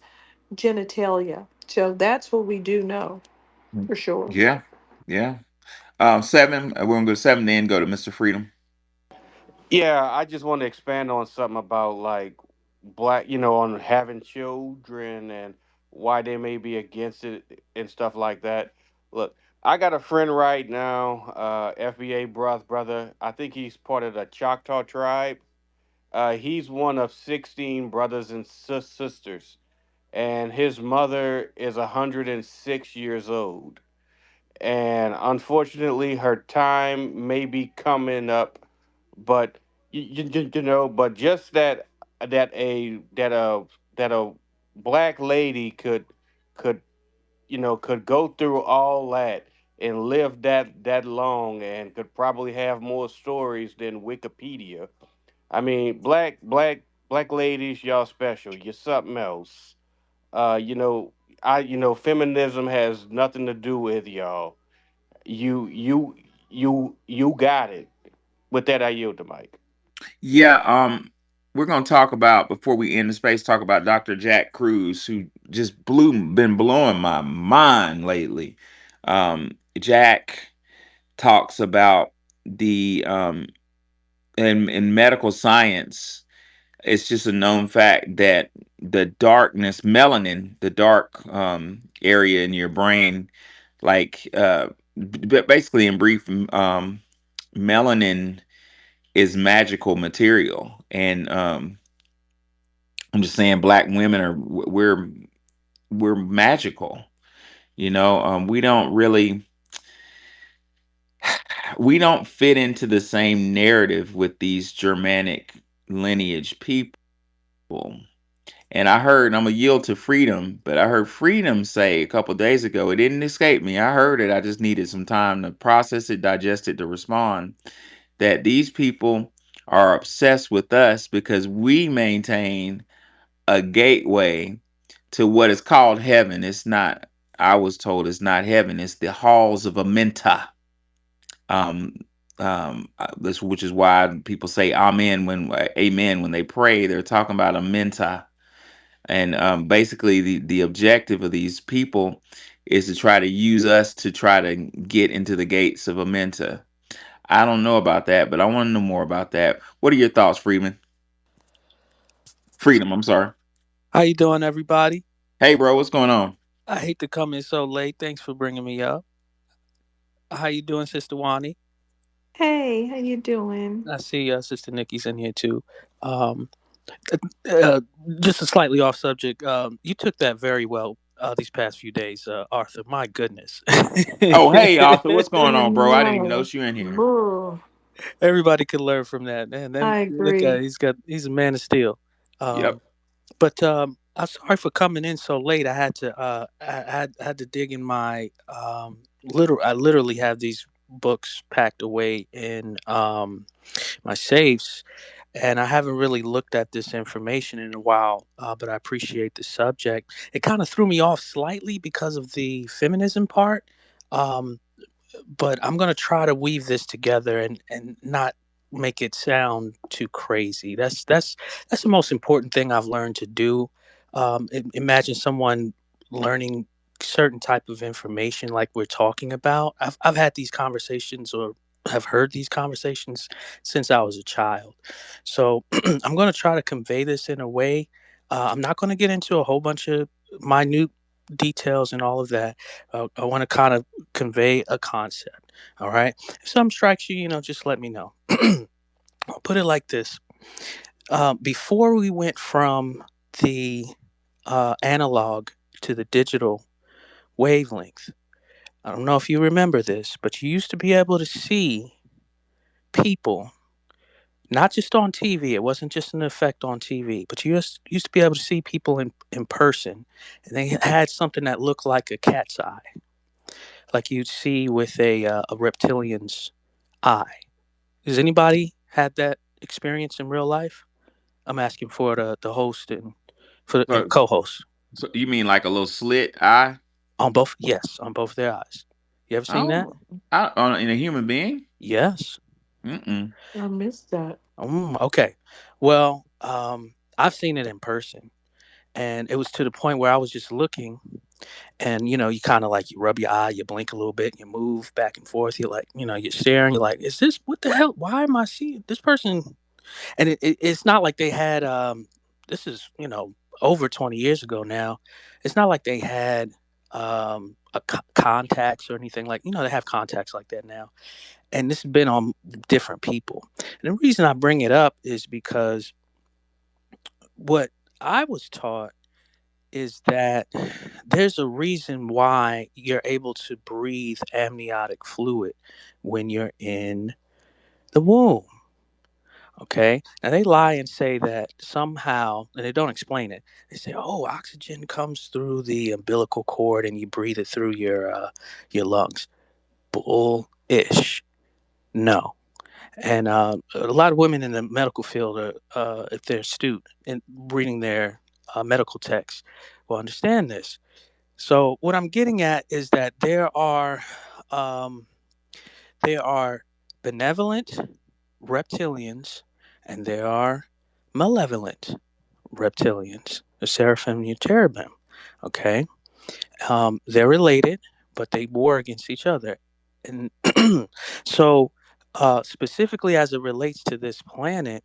[SPEAKER 2] genitalia. So that's what we do know for sure.
[SPEAKER 1] Yeah, yeah. Seven. We're gonna go to seven, then go to Mr. Freedom.
[SPEAKER 4] Yeah, I just want to expand on something about like black, on having children and why they may be against it and stuff like that. Look, I got a friend right now, FBA brother. I think he's part of the Choctaw tribe. He's one of 16 brothers and sisters, and his mother is 106 years old. And unfortunately, her time may be coming up, but but just that a black lady could could go through all that and live that long and could probably have more stories than Wikipedia. I mean, black ladies, y'all special. You're something else. Uh, you know, feminism has nothing to do with y'all. You got it. With that, I yield the mic.
[SPEAKER 1] Yeah, we're gonna talk about before we end the space. Talk about Dr. Jack Cruz, who just been blowing my mind lately. Jack talks about the in medical science. It's just a known fact that the darkness, melanin, the dark area in your brain, Like, basically, in brief, melanin is magical material, and I'm just saying, black women are we're magical. We don't really we don't fit into the same narrative with these Germanic lineage people. And I heard, I'm gonna yield to Freedom, but I heard Freedom say a couple days ago, it didn't escape me. I heard it. I just needed some time to process it, digest it, to respond. That these people are obsessed with us because we maintain a gateway to what is called heaven. It's not, I was told it's not heaven, it's the halls of Amenta. Um, this, which is why people say amen when they pray. They're talking about Amenta. And basically, the objective of these people is to try to use us to try to get into the gates of Amenta. I don't know about that, but I want to know more about that. What are your thoughts, Freeman? Freedom, I'm sorry.
[SPEAKER 7] How you doing, everybody?
[SPEAKER 1] Hey, bro, what's going on?
[SPEAKER 7] I hate to come in so late. Thanks for bringing me up. How you doing, Sister Wani?
[SPEAKER 2] Hey, how you doing?
[SPEAKER 7] I see Sister Nikki's in here too. Um, uh, uh, just a slightly off subject. You took that very well these past few days, Arthur. My goodness.
[SPEAKER 1] Oh, hey, Arthur, what's
[SPEAKER 2] I
[SPEAKER 1] going on, bro? I didn't even
[SPEAKER 2] know.
[SPEAKER 1] notice you in here.
[SPEAKER 2] Boo.
[SPEAKER 7] Everybody could learn from that, man.
[SPEAKER 2] I
[SPEAKER 7] Look at
[SPEAKER 2] agree.
[SPEAKER 7] he's a man of steel.
[SPEAKER 1] Yep.
[SPEAKER 7] But I'm sorry for coming in so late. I had to dig in my I literally have these books packed away in my safes, and I haven't really looked at this information in a while. But I appreciate the subject. It kind of threw me off slightly because of the feminism part. Um, but I'm gonna try to weave this together and not make it sound too crazy. That's the most important thing I've learned to do. Imagine someone learning certain type of information like we're talking about. I've had these conversations or have heard these conversations since I was a child. So I'm going to try to convey this in a way. I'm not going to get into a whole bunch of minute details and all of that. I want to kind of convey a concept. All right. If something strikes you, just let me know. I'll put it like this. Before we went from the analog to the digital wavelength, I don't know if you remember this, but you used to be able to see people, not just on TV. It wasn't just an effect on TV, but you used to be able to see people in person. And they had something that looked like a cat's eye, like you'd see with a reptilian's eye. Has anybody had that experience in real life? I'm asking for the host and and
[SPEAKER 1] So,
[SPEAKER 7] co-host
[SPEAKER 1] so you mean like a little slit eye?
[SPEAKER 7] on both. Yes, on both their eyes. You ever seen that?
[SPEAKER 1] Oh, in a human being?
[SPEAKER 7] Yes.
[SPEAKER 1] Mm-mm.
[SPEAKER 2] I missed that.
[SPEAKER 7] Okay. Well, I've seen it in person, and it was to the point where I was just looking, and you kind of like you rub your eye, you blink a little bit, you move back and forth. You're like, you're staring. You're like, is this what the hell? Why am I seeing this person? And it's not like they had this is over 20 years ago now. It's not like they had contacts or anything, like they have contacts like that now, and this has been on different people. And the reason I bring it up is because what I was taught is that there's a reason why you're able to breathe amniotic fluid when you're in the womb. Okay. Now they lie and say that somehow, and they don't explain it. They say, "Oh, oxygen comes through the umbilical cord and you breathe it through your lungs." Bullish. No. And a lot of women in the medical field are, if they're astute in reading their medical texts, will understand this. So what I'm getting at is that um, there are benevolent reptilians and there are malevolent reptilians, the seraphim and cherubim. Okay, they're related, but they war against each other, and so specifically as it relates to this planet,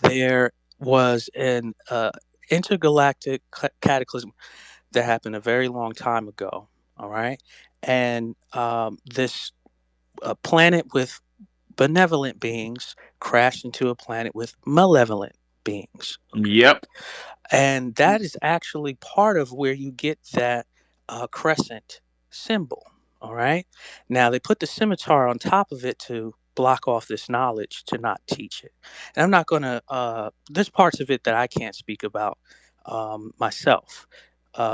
[SPEAKER 7] there was an intergalactic cataclysm that happened a very long time ago. All right. And this planet with benevolent beings crashed into a planet with malevolent beings. Okay.
[SPEAKER 1] Yep.
[SPEAKER 7] And that is actually part of where you get that crescent symbol. All right. Now, they put the scimitar on top of it to block off this knowledge to not teach it. And I'm not going to, there's parts of it that I can't speak about myself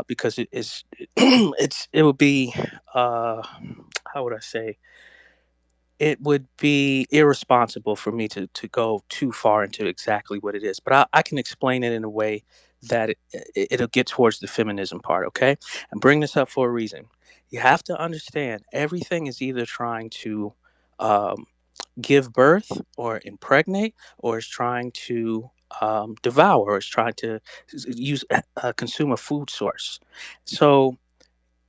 [SPEAKER 7] because it is, it would be, how would I say, it would be irresponsible for me to go too far into exactly what it is, but I can explain it in a way that it'll get towards the feminism part, okay? And bring this up for a reason. You have to understand everything is either trying to um, give birth or impregnate, or is trying to devour, or is trying to use consume a food source. So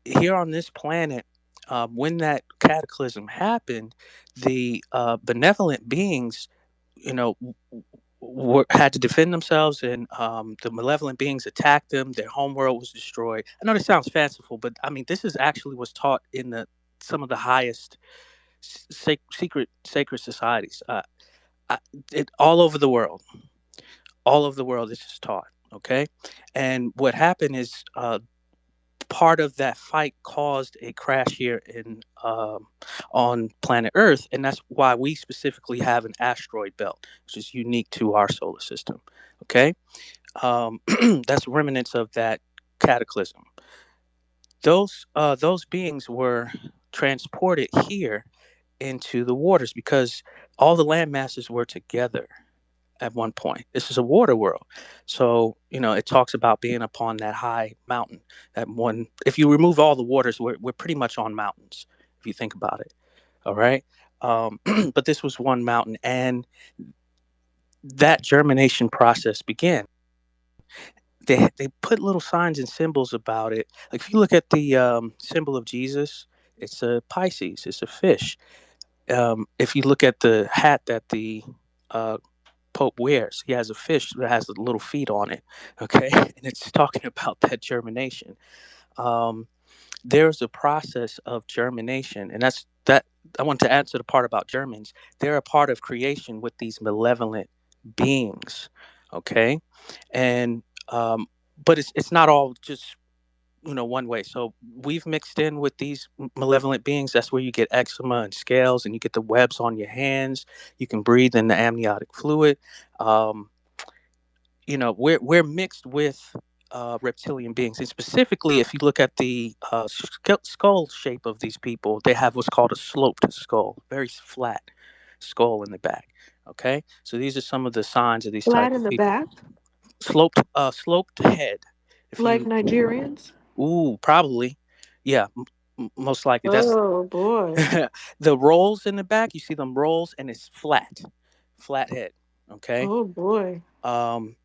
[SPEAKER 7] here on this planet, when that cataclysm happened, the benevolent beings, you know, had to defend themselves, and the malevolent beings attacked them. Their homeworld was destroyed. I know this sounds fanciful, but I mean, this is actually was taught in the some of the highest secret sacred societies, I, all over the world. All over the world, this is taught. Okay, and what happened is part of that fight caused a crash here in on planet Earth, and that's why we specifically have an asteroid belt, which is unique to our solar system. Okay, that's remnants of that cataclysm. Those beings were transported here into the waters because all the land masses were together at one point. This is a water world. So, it talks about being upon that high mountain. That one, if you remove all the waters, we're pretty much on mountains, if you think about it. All right. But this was one mountain, and that germination process began. They put little signs and symbols about it. Like if you look at the symbol of Jesus, it's a Pisces, it's a fish. If you look at the hat that the uh, Pope wears. He has a fish that has the little feet on it. Okay, and it's talking about that germination. Um, there's a process of germination, and that's that. I want to answer the part about Germans. They're a part of creation with these malevolent beings. Okay, and but it's not all just one way. So we've mixed in with these malevolent beings. That's where you get eczema and scales, and you get the webs on your hands. You can breathe in the amniotic fluid. Um, we're mixed with reptilian beings, and specifically, if you look at the skull shape of these people, they have what's called a sloped skull, very flat skull in the back. Okay, so these are some of the signs of these type
[SPEAKER 2] Flat in
[SPEAKER 7] of
[SPEAKER 2] the
[SPEAKER 7] people.
[SPEAKER 2] back,
[SPEAKER 7] Sloped head. If
[SPEAKER 2] like
[SPEAKER 7] you
[SPEAKER 2] Nigerians.
[SPEAKER 7] Ooh, probably. Yeah, most likely. That's
[SPEAKER 2] Oh boy.
[SPEAKER 7] the rolls in the back. You see them rolls, and it's flat head. Okay.
[SPEAKER 2] Oh boy.
[SPEAKER 7] Um,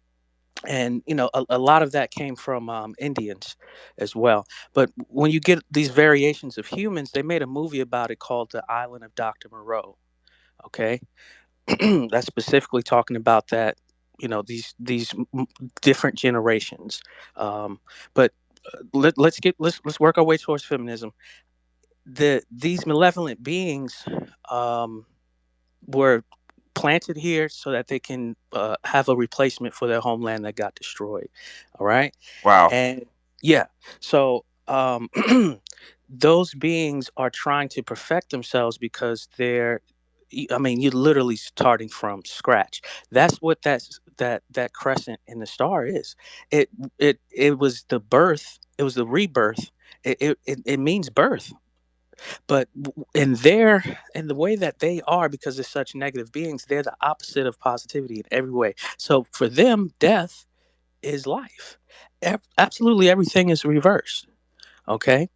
[SPEAKER 7] and a lot of that came from Indians as well. But when you get these variations of humans, they made a movie about it called The Island of Dr. Moreau. Okay, that's specifically talking about that. These different generations. But let's work our way towards feminism. These malevolent beings um, were planted here so that they can have a replacement for their homeland that got destroyed. All right,
[SPEAKER 1] Wow.
[SPEAKER 7] and yeah, so those beings are trying to perfect themselves because I mean, you're literally starting from scratch. That's what that crescent in the star is. It it was the birth. It was the rebirth. It means birth, but in the way that they are, because they're such negative beings, they're the opposite of positivity in every way. So for them, death is life. Absolutely everything is reversed. Okay,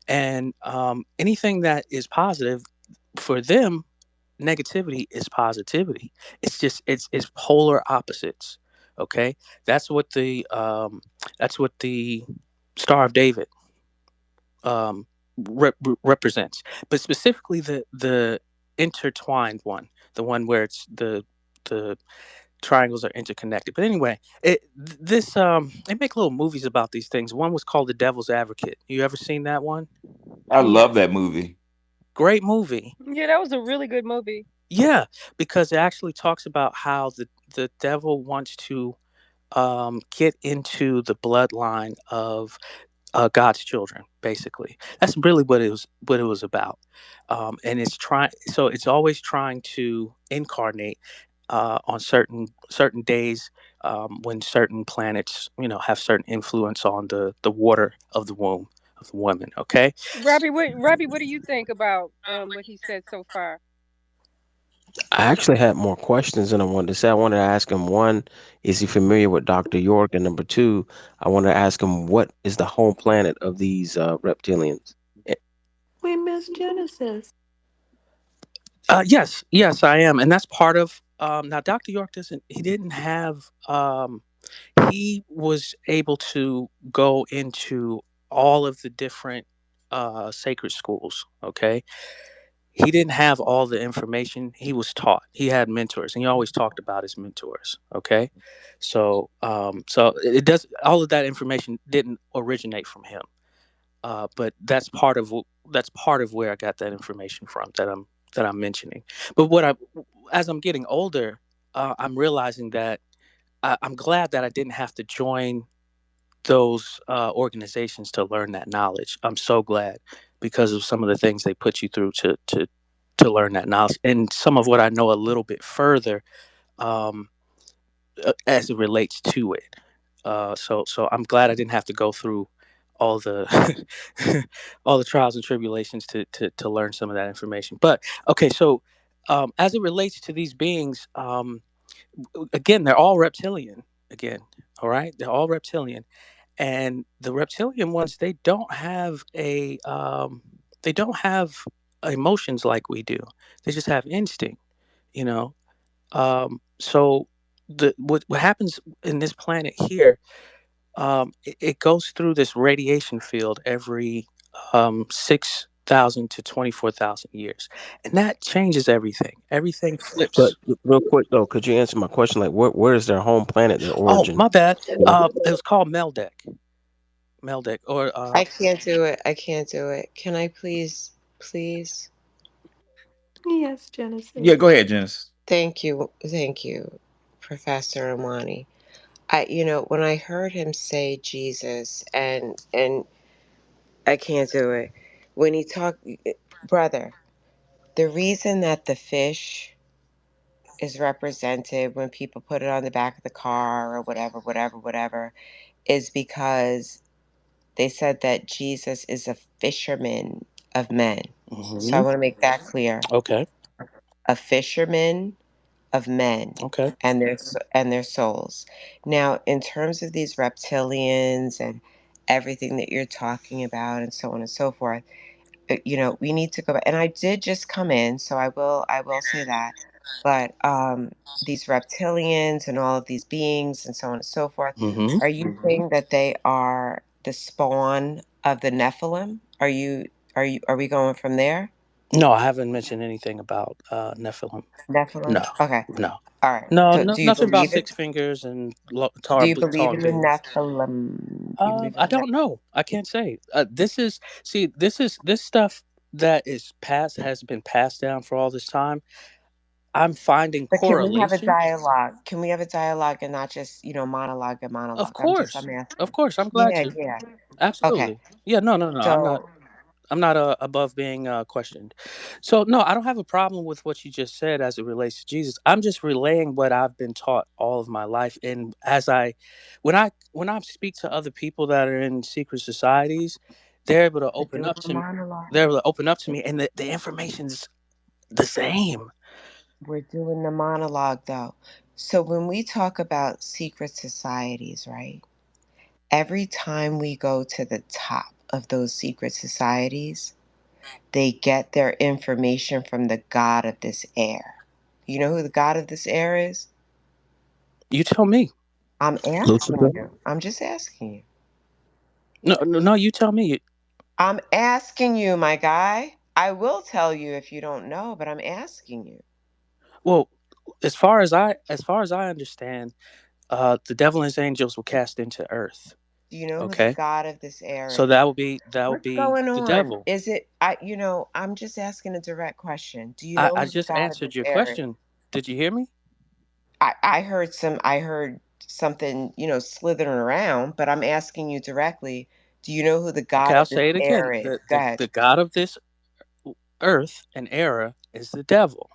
[SPEAKER 7] and anything that is positive for them, negativity is positivity. It's polar opposites. Okay, that's what the Star of David um, represents, but specifically the intertwined one, the one where it's the triangles are interconnected. But anyway, they make little movies about these things. One was called The Devil's Advocate. You ever seen that one?
[SPEAKER 1] I love
[SPEAKER 3] Yes.
[SPEAKER 1] that movie.
[SPEAKER 7] Great movie.
[SPEAKER 3] Yeah, that was a really good movie.
[SPEAKER 7] Yeah, because it actually talks about how the devil wants to get into the bloodline of God's children. Basically, that's really what it was about. And it's trying. So it's always trying to incarnate on certain days when certain planets, have certain influence on the water of the womb of the woman. Okay.
[SPEAKER 3] Robbie, what do you think about what he said so far?
[SPEAKER 8] I actually had more questions than I wanted to say. I wanted to ask him one, is he familiar with Dr. York? And number two, I wanted to ask him what is the home planet of these reptilians? Eh,
[SPEAKER 2] We miss Genesis.
[SPEAKER 7] Yes, yes, I am, and that's part of. Now, Dr. York doesn't. He didn't have. He was able to go into all of the different sacred schools. Okay, he didn't have all the information. He was taught. He had mentors, and he always talked about his mentors. Okay, so it does. All of that information didn't originate from him, but that's part of where I got that information from that I'm mentioning. But as I'm getting older, I'm realizing that I'm glad that I didn't have to join those organizations to learn that knowledge. I'm so glad because of some of the things they put you through to learn that knowledge, and some of what I know a little bit further um, as it relates to it. So I'm glad I didn't have to go through all the all the trials and tribulations to learn some of that information. But okay, so as it relates to these beings, again, they're all reptilian. Again, all right, they're all reptilian, and the reptilian ones they don't have emotions like we do. They just have instinct, you know. So what happens in this planet here, it goes through this radiation field every 6,000 to 24,000 years, and that changes everything. Everything
[SPEAKER 8] But
[SPEAKER 7] flips.
[SPEAKER 8] real quick though, could you answer my question? Like, where is their home planet, their
[SPEAKER 7] Oh,
[SPEAKER 8] origin?
[SPEAKER 7] my bad.
[SPEAKER 8] Yeah.
[SPEAKER 7] It was called Meldeck, or
[SPEAKER 9] I can't do it. I can't do it. Can I please, please?
[SPEAKER 2] Yes,
[SPEAKER 1] Yeah,
[SPEAKER 2] Genesis.
[SPEAKER 1] go ahead, Janice.
[SPEAKER 9] Thank you, Professor Amani. When I heard him say Jesus, and I can't do it. When he talked, brother, the reason that the fish is represented when people put it on the back of the car or whatever, whatever, whatever, is because they said that Jesus is a fisherman of men. So I
[SPEAKER 7] hmm
[SPEAKER 9] want to make that clear.
[SPEAKER 7] okay,
[SPEAKER 9] A fisherman of men
[SPEAKER 7] okay.
[SPEAKER 9] and their souls. Now, in terms of these reptilians and everything that you're talking about and so on and so forth, we need to go back. And I did just come in, so I will say that. But these reptilians and all of these beings and so on and so forth,
[SPEAKER 7] hmm
[SPEAKER 9] are you saying that they are the spawn of the Nephilim? Are we going from there?
[SPEAKER 7] No, I haven't mentioned anything about Nephilim.
[SPEAKER 9] Nephilim?
[SPEAKER 7] No,
[SPEAKER 9] Okay.
[SPEAKER 7] no,
[SPEAKER 9] All right.
[SPEAKER 7] no,
[SPEAKER 9] Do,
[SPEAKER 7] no,
[SPEAKER 9] do you
[SPEAKER 7] nothing about
[SPEAKER 9] believe it?
[SPEAKER 7] six fingers and
[SPEAKER 9] Do you believe
[SPEAKER 7] tall
[SPEAKER 9] in the
[SPEAKER 7] beings.
[SPEAKER 9] Nephilim? Do you believe in
[SPEAKER 7] I
[SPEAKER 9] the
[SPEAKER 7] don't know. I can't say. This stuff that is passed has been passed down for all this time. I'm finding
[SPEAKER 9] But can we have a
[SPEAKER 7] correlations.
[SPEAKER 9] dialogue? Can we have a dialogue and not just, monologue and
[SPEAKER 7] Of
[SPEAKER 9] monologue?
[SPEAKER 7] course,
[SPEAKER 9] I'm
[SPEAKER 7] of
[SPEAKER 9] asking.
[SPEAKER 7] course. I'm glad
[SPEAKER 9] Yeah,
[SPEAKER 7] to.
[SPEAKER 9] yeah. Okay.
[SPEAKER 7] Absolutely. Yeah. No. No. No. I'm not.
[SPEAKER 9] So
[SPEAKER 7] I'm not above being questioned. So no, I don't have a problem with what you just said as it relates to Jesus. I'm just relaying what I've been taught all of my life, and when I speak to other people that are in secret societies, they're able to
[SPEAKER 9] we're
[SPEAKER 7] open
[SPEAKER 9] doing
[SPEAKER 7] up
[SPEAKER 9] the
[SPEAKER 7] to me.
[SPEAKER 9] monologue.
[SPEAKER 7] They're able to open up to me, and the information's the same.
[SPEAKER 9] We're doing the monologue though. So when we talk about secret societies, right? Every time we go to the top of those secret societies, they get their information from the god of this air. You know who the god of this air is?
[SPEAKER 7] You tell me.
[SPEAKER 9] I'm asking
[SPEAKER 8] Lucifer?
[SPEAKER 9] you. I'm just asking you.
[SPEAKER 7] No, no, no. You tell me.
[SPEAKER 9] I'm asking you, my guy. I will tell you if you don't know, but I'm asking you.
[SPEAKER 7] Well, as far as I understand, the devil and his angels were cast into earth.
[SPEAKER 9] Do you know who the
[SPEAKER 7] Okay,
[SPEAKER 9] god of this air
[SPEAKER 7] so
[SPEAKER 9] is?
[SPEAKER 7] that would
[SPEAKER 9] What's
[SPEAKER 7] be
[SPEAKER 9] going
[SPEAKER 7] the
[SPEAKER 9] on?
[SPEAKER 7] devil.
[SPEAKER 9] Is it I'm just asking a direct question. Do you
[SPEAKER 7] I,
[SPEAKER 9] know
[SPEAKER 7] I
[SPEAKER 9] who the
[SPEAKER 7] just
[SPEAKER 9] god of
[SPEAKER 7] answered
[SPEAKER 9] this
[SPEAKER 7] your
[SPEAKER 9] air is?
[SPEAKER 7] question. Did you hear me?
[SPEAKER 9] I heard something, slithering around, but I'm asking you directly, do you know who the
[SPEAKER 7] Okay,
[SPEAKER 9] god
[SPEAKER 7] I'll
[SPEAKER 9] of this
[SPEAKER 7] say it again.
[SPEAKER 9] air is?
[SPEAKER 7] The
[SPEAKER 9] Go
[SPEAKER 7] the,
[SPEAKER 9] ahead.
[SPEAKER 7] the God of this earth and era is the devil.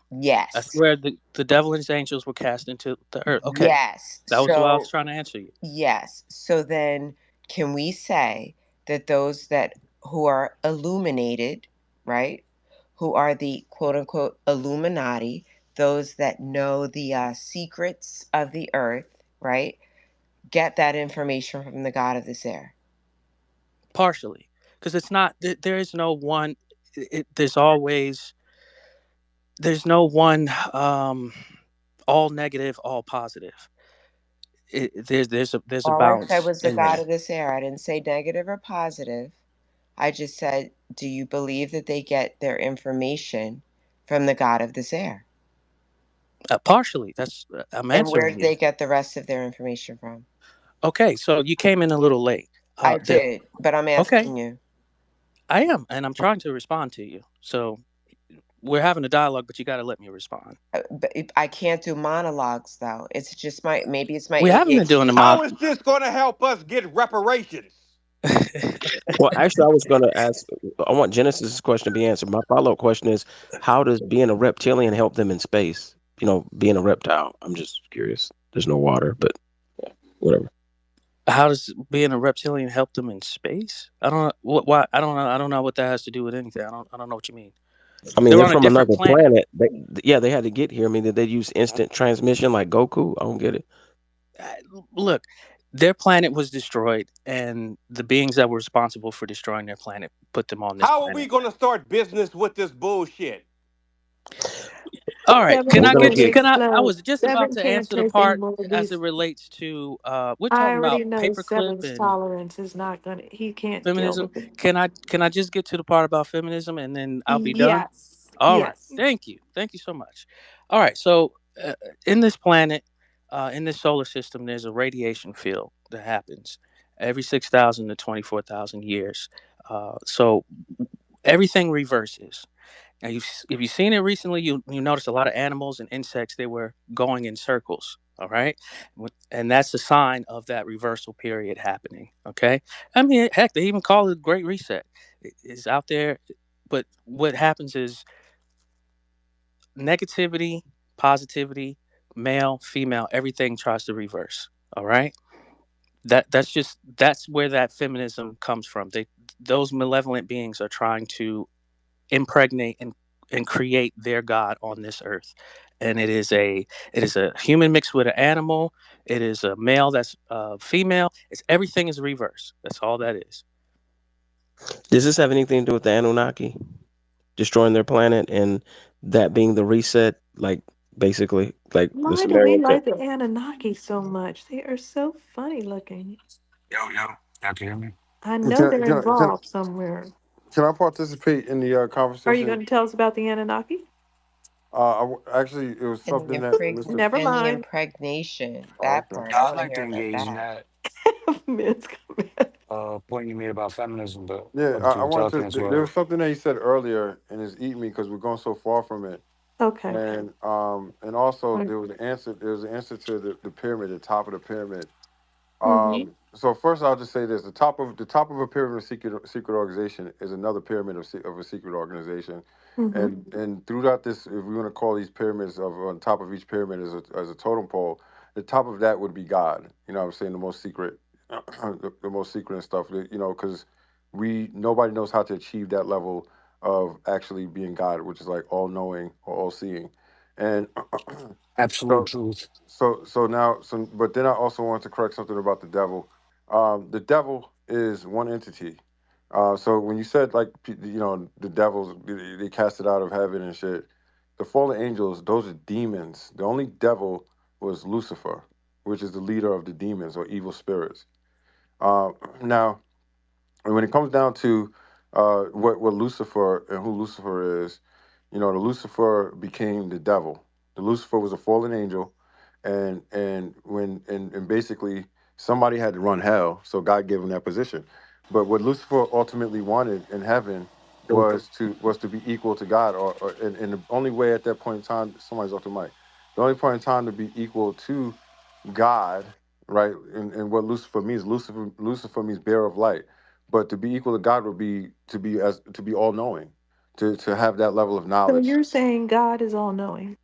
[SPEAKER 7] That's
[SPEAKER 9] Yes.
[SPEAKER 7] where the devil and his angels were cast into the earth. Okay,
[SPEAKER 9] Yes.
[SPEAKER 7] that was what I was
[SPEAKER 9] So
[SPEAKER 7] trying to answer you.
[SPEAKER 9] yes. So then can we say that those that who are illuminated, right? Who are the quote unquote Illuminati, those that know the secrets of the earth, right? Get that information from the god of this air.
[SPEAKER 7] Partially, because it's not. There is no one. There's no one. All negative, all positive. There's a
[SPEAKER 9] All I said
[SPEAKER 7] balance
[SPEAKER 9] was the
[SPEAKER 7] in
[SPEAKER 9] god
[SPEAKER 7] there.
[SPEAKER 9] of this air. I didn't say negative or positive. I just said, do you believe that they get their information from the god of this air?
[SPEAKER 7] Partially, that's I'm
[SPEAKER 9] And where
[SPEAKER 7] answering
[SPEAKER 9] did
[SPEAKER 7] you.
[SPEAKER 9] they get the rest of their information from?
[SPEAKER 7] Okay, so you came in a little late.
[SPEAKER 9] I
[SPEAKER 7] The
[SPEAKER 9] did, but I'm
[SPEAKER 7] Okay,
[SPEAKER 9] asking you.
[SPEAKER 7] I am, and I'm trying to respond to you. So we're having a dialogue, but you got to let me respond.
[SPEAKER 9] But I can't do monologues though. It's just maybe it's my
[SPEAKER 7] We haven't been doing the
[SPEAKER 9] ADHD.
[SPEAKER 4] How
[SPEAKER 7] mod.
[SPEAKER 4] is this going to help us get reparations?
[SPEAKER 8] Well, actually, I was going to ask. I want Genesis's question to be answered. My follow up question is, how does being a reptilian help them in space? Being a reptile. I'm just curious. There's no water, but yeah, whatever.
[SPEAKER 7] How does being a reptilian help them in space? I don't know what. Why? I don't know. I don't know what that has to do with anything. I don't know what you mean.
[SPEAKER 8] I mean,
[SPEAKER 7] They're
[SPEAKER 8] they're
[SPEAKER 7] on a
[SPEAKER 8] from
[SPEAKER 7] different
[SPEAKER 8] another
[SPEAKER 7] planet.
[SPEAKER 8] planet. Yeah, they had to get here. I mean, did they use instant transmission like Goku? I don't get it.
[SPEAKER 7] Look, their planet was destroyed, and the beings that were responsible for destroying their planet put them on this
[SPEAKER 4] How are we
[SPEAKER 7] planet.
[SPEAKER 4] going to start business with this bullshit?
[SPEAKER 7] All right.
[SPEAKER 2] Seven
[SPEAKER 7] Can
[SPEAKER 8] We're
[SPEAKER 7] I
[SPEAKER 8] gonna
[SPEAKER 2] can't
[SPEAKER 7] get?
[SPEAKER 8] get.
[SPEAKER 7] Can I? I
[SPEAKER 2] explode.
[SPEAKER 7] was just about
[SPEAKER 2] Seven
[SPEAKER 7] to
[SPEAKER 2] can't
[SPEAKER 7] answer the
[SPEAKER 2] take any
[SPEAKER 7] part
[SPEAKER 2] more of
[SPEAKER 7] as it
[SPEAKER 2] these.
[SPEAKER 7] relates to. We're
[SPEAKER 2] I
[SPEAKER 7] talking about
[SPEAKER 2] already know
[SPEAKER 7] paperclip
[SPEAKER 2] Seven's
[SPEAKER 7] and
[SPEAKER 2] tolerance is not gonna. He can't deal
[SPEAKER 7] feminism.
[SPEAKER 2] with it.
[SPEAKER 7] Can I just get to the part about feminism and then I'll be done?
[SPEAKER 2] Yes,
[SPEAKER 7] All right.
[SPEAKER 2] yes.
[SPEAKER 7] Thank you so much. All right. So in this planet, in this solar system, there's a radiation field that happens every 6,000 to 24,000 years. So everything reverses. Now, if you've seen it recently, you notice a lot of animals and insects. They were going in circles. All right, and that's a sign of that reversal period happening. Okay, I mean, heck, they even call it Great Reset. It's out there, but what happens is negativity, positivity, male, female, everything tries to reverse. All right, that's where that feminism comes from. Those malevolent beings are trying to impregnate and create their god on this earth, and it is a human mixed with an animal. It is a male that's female. It's everything is reverse. That's all that is.
[SPEAKER 8] Does this have anything to do with the Anunnaki destroying their planet and that being the reset? Like basically, like the
[SPEAKER 2] Why do we
[SPEAKER 8] scenario.
[SPEAKER 2] like the Anunnaki so much? They are so funny looking.
[SPEAKER 10] Yo, yo, y'all can hear me?
[SPEAKER 2] I
[SPEAKER 11] Can
[SPEAKER 2] know
[SPEAKER 11] I,
[SPEAKER 2] they're
[SPEAKER 11] can I, can
[SPEAKER 2] involved somewhere.
[SPEAKER 11] can I participate in the
[SPEAKER 2] Are you
[SPEAKER 11] conversation?
[SPEAKER 2] going to tell us about the Anunnaki?
[SPEAKER 11] Actually, it was
[SPEAKER 9] And
[SPEAKER 11] something that Mr.
[SPEAKER 2] Never
[SPEAKER 9] and the
[SPEAKER 2] mind.
[SPEAKER 9] impregnation.
[SPEAKER 11] Oh,
[SPEAKER 9] That
[SPEAKER 11] okay.
[SPEAKER 9] part. I
[SPEAKER 10] Yeah, I'd
[SPEAKER 9] want to
[SPEAKER 10] like to
[SPEAKER 9] hear about
[SPEAKER 10] engage in
[SPEAKER 9] that.
[SPEAKER 10] that
[SPEAKER 2] Men's comment.
[SPEAKER 10] point you made about feminism, but
[SPEAKER 11] Yeah,
[SPEAKER 10] other
[SPEAKER 11] I
[SPEAKER 10] people
[SPEAKER 11] wanted
[SPEAKER 10] talking as
[SPEAKER 11] to. There was
[SPEAKER 10] well.
[SPEAKER 11] something that he said earlier, and it's eating me because we're going so far from it.
[SPEAKER 2] Okay.
[SPEAKER 11] And also there was an answer. There was an answer to the pyramid, the top of the pyramid.
[SPEAKER 2] Mm-hmm.
[SPEAKER 11] So first, I'll just say this: the top of a pyramid of secret organization is another pyramid of a secret organization,
[SPEAKER 2] Mm-hmm.
[SPEAKER 11] and throughout this, if we want to call these pyramids of on top of each pyramid as a totem pole, the top of that would be God. You know, what I'm saying the most secret, the most secret and stuff. You know, because we nobody knows how to achieve that level of actually being God, which is like all knowing or all seeing, and
[SPEAKER 10] Absolute
[SPEAKER 11] so
[SPEAKER 10] truth.
[SPEAKER 11] but then I also want to correct something about the devil. The devil is one entity. So when you said like the devils they cast it out of heaven and shit, the fallen angels those are demons. The only devil was Lucifer, which is the leader of the demons or evil spirits. Now when it comes down to what Lucifer and who Lucifer is, the Lucifer became the devil. The Lucifer was a fallen angel, and basically somebody had to run hell, so God gave him that position. But what Lucifer ultimately wanted in heaven was to be equal to God, and the only way at that point in time, somebody's off the mic. The only point in time to be equal to God, right? And what Lucifer means, Lucifer means bearer of light. But to be equal to God would be to be all knowing, to have that level of
[SPEAKER 2] So
[SPEAKER 11] knowledge.
[SPEAKER 2] you're saying God is all knowing.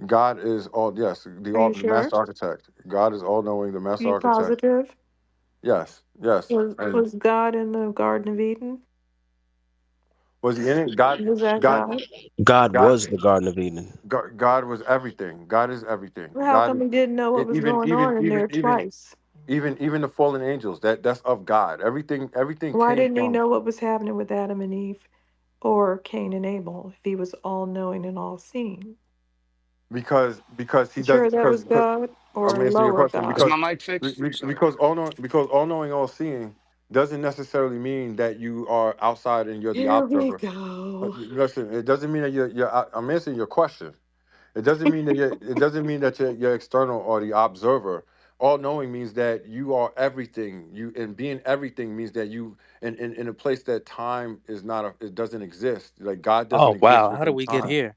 [SPEAKER 11] God is all, yes,
[SPEAKER 2] Are you
[SPEAKER 11] the
[SPEAKER 2] sure?
[SPEAKER 11] master architect. God is all knowing, the master
[SPEAKER 2] You
[SPEAKER 11] architect.
[SPEAKER 2] positive?
[SPEAKER 11] Yes, yes. And
[SPEAKER 2] Was God in the Garden of Eden?
[SPEAKER 11] was he in it? God,
[SPEAKER 2] Was that
[SPEAKER 11] God,
[SPEAKER 2] God?
[SPEAKER 8] God
[SPEAKER 11] God,
[SPEAKER 8] was the Garden of Eden.
[SPEAKER 11] God was everything. God is everything.
[SPEAKER 2] How
[SPEAKER 11] God
[SPEAKER 2] come
[SPEAKER 11] is
[SPEAKER 2] he didn't know what was
[SPEAKER 11] even
[SPEAKER 2] going on in there twice?
[SPEAKER 11] even the fallen angels. That's of God. Everything
[SPEAKER 2] Why
[SPEAKER 11] came
[SPEAKER 2] didn't he
[SPEAKER 11] from
[SPEAKER 2] know what was happening with Adam and Eve or Cain and Abel if he was all knowing and all seeing?
[SPEAKER 11] because he
[SPEAKER 2] You
[SPEAKER 11] does
[SPEAKER 2] sure that
[SPEAKER 11] because
[SPEAKER 2] was God
[SPEAKER 11] I'm
[SPEAKER 2] or a
[SPEAKER 11] answering your
[SPEAKER 2] lower
[SPEAKER 11] question
[SPEAKER 10] Is
[SPEAKER 2] God?
[SPEAKER 10] my mic fixed? Sorry.
[SPEAKER 11] because all knowing, all seeing doesn't necessarily mean that you are outside and you're the
[SPEAKER 2] Here we
[SPEAKER 11] observer.
[SPEAKER 2] go.
[SPEAKER 11] Listen, it doesn't mean that I'm answering your question. It doesn't mean that you're external or the observer. All knowing means that you are everything. You and being everything means that you in a place that time is not it doesn't exist. Like God doesn't
[SPEAKER 7] Oh
[SPEAKER 11] exist
[SPEAKER 7] wow, how did
[SPEAKER 11] within
[SPEAKER 7] we get
[SPEAKER 11] time.
[SPEAKER 7] here?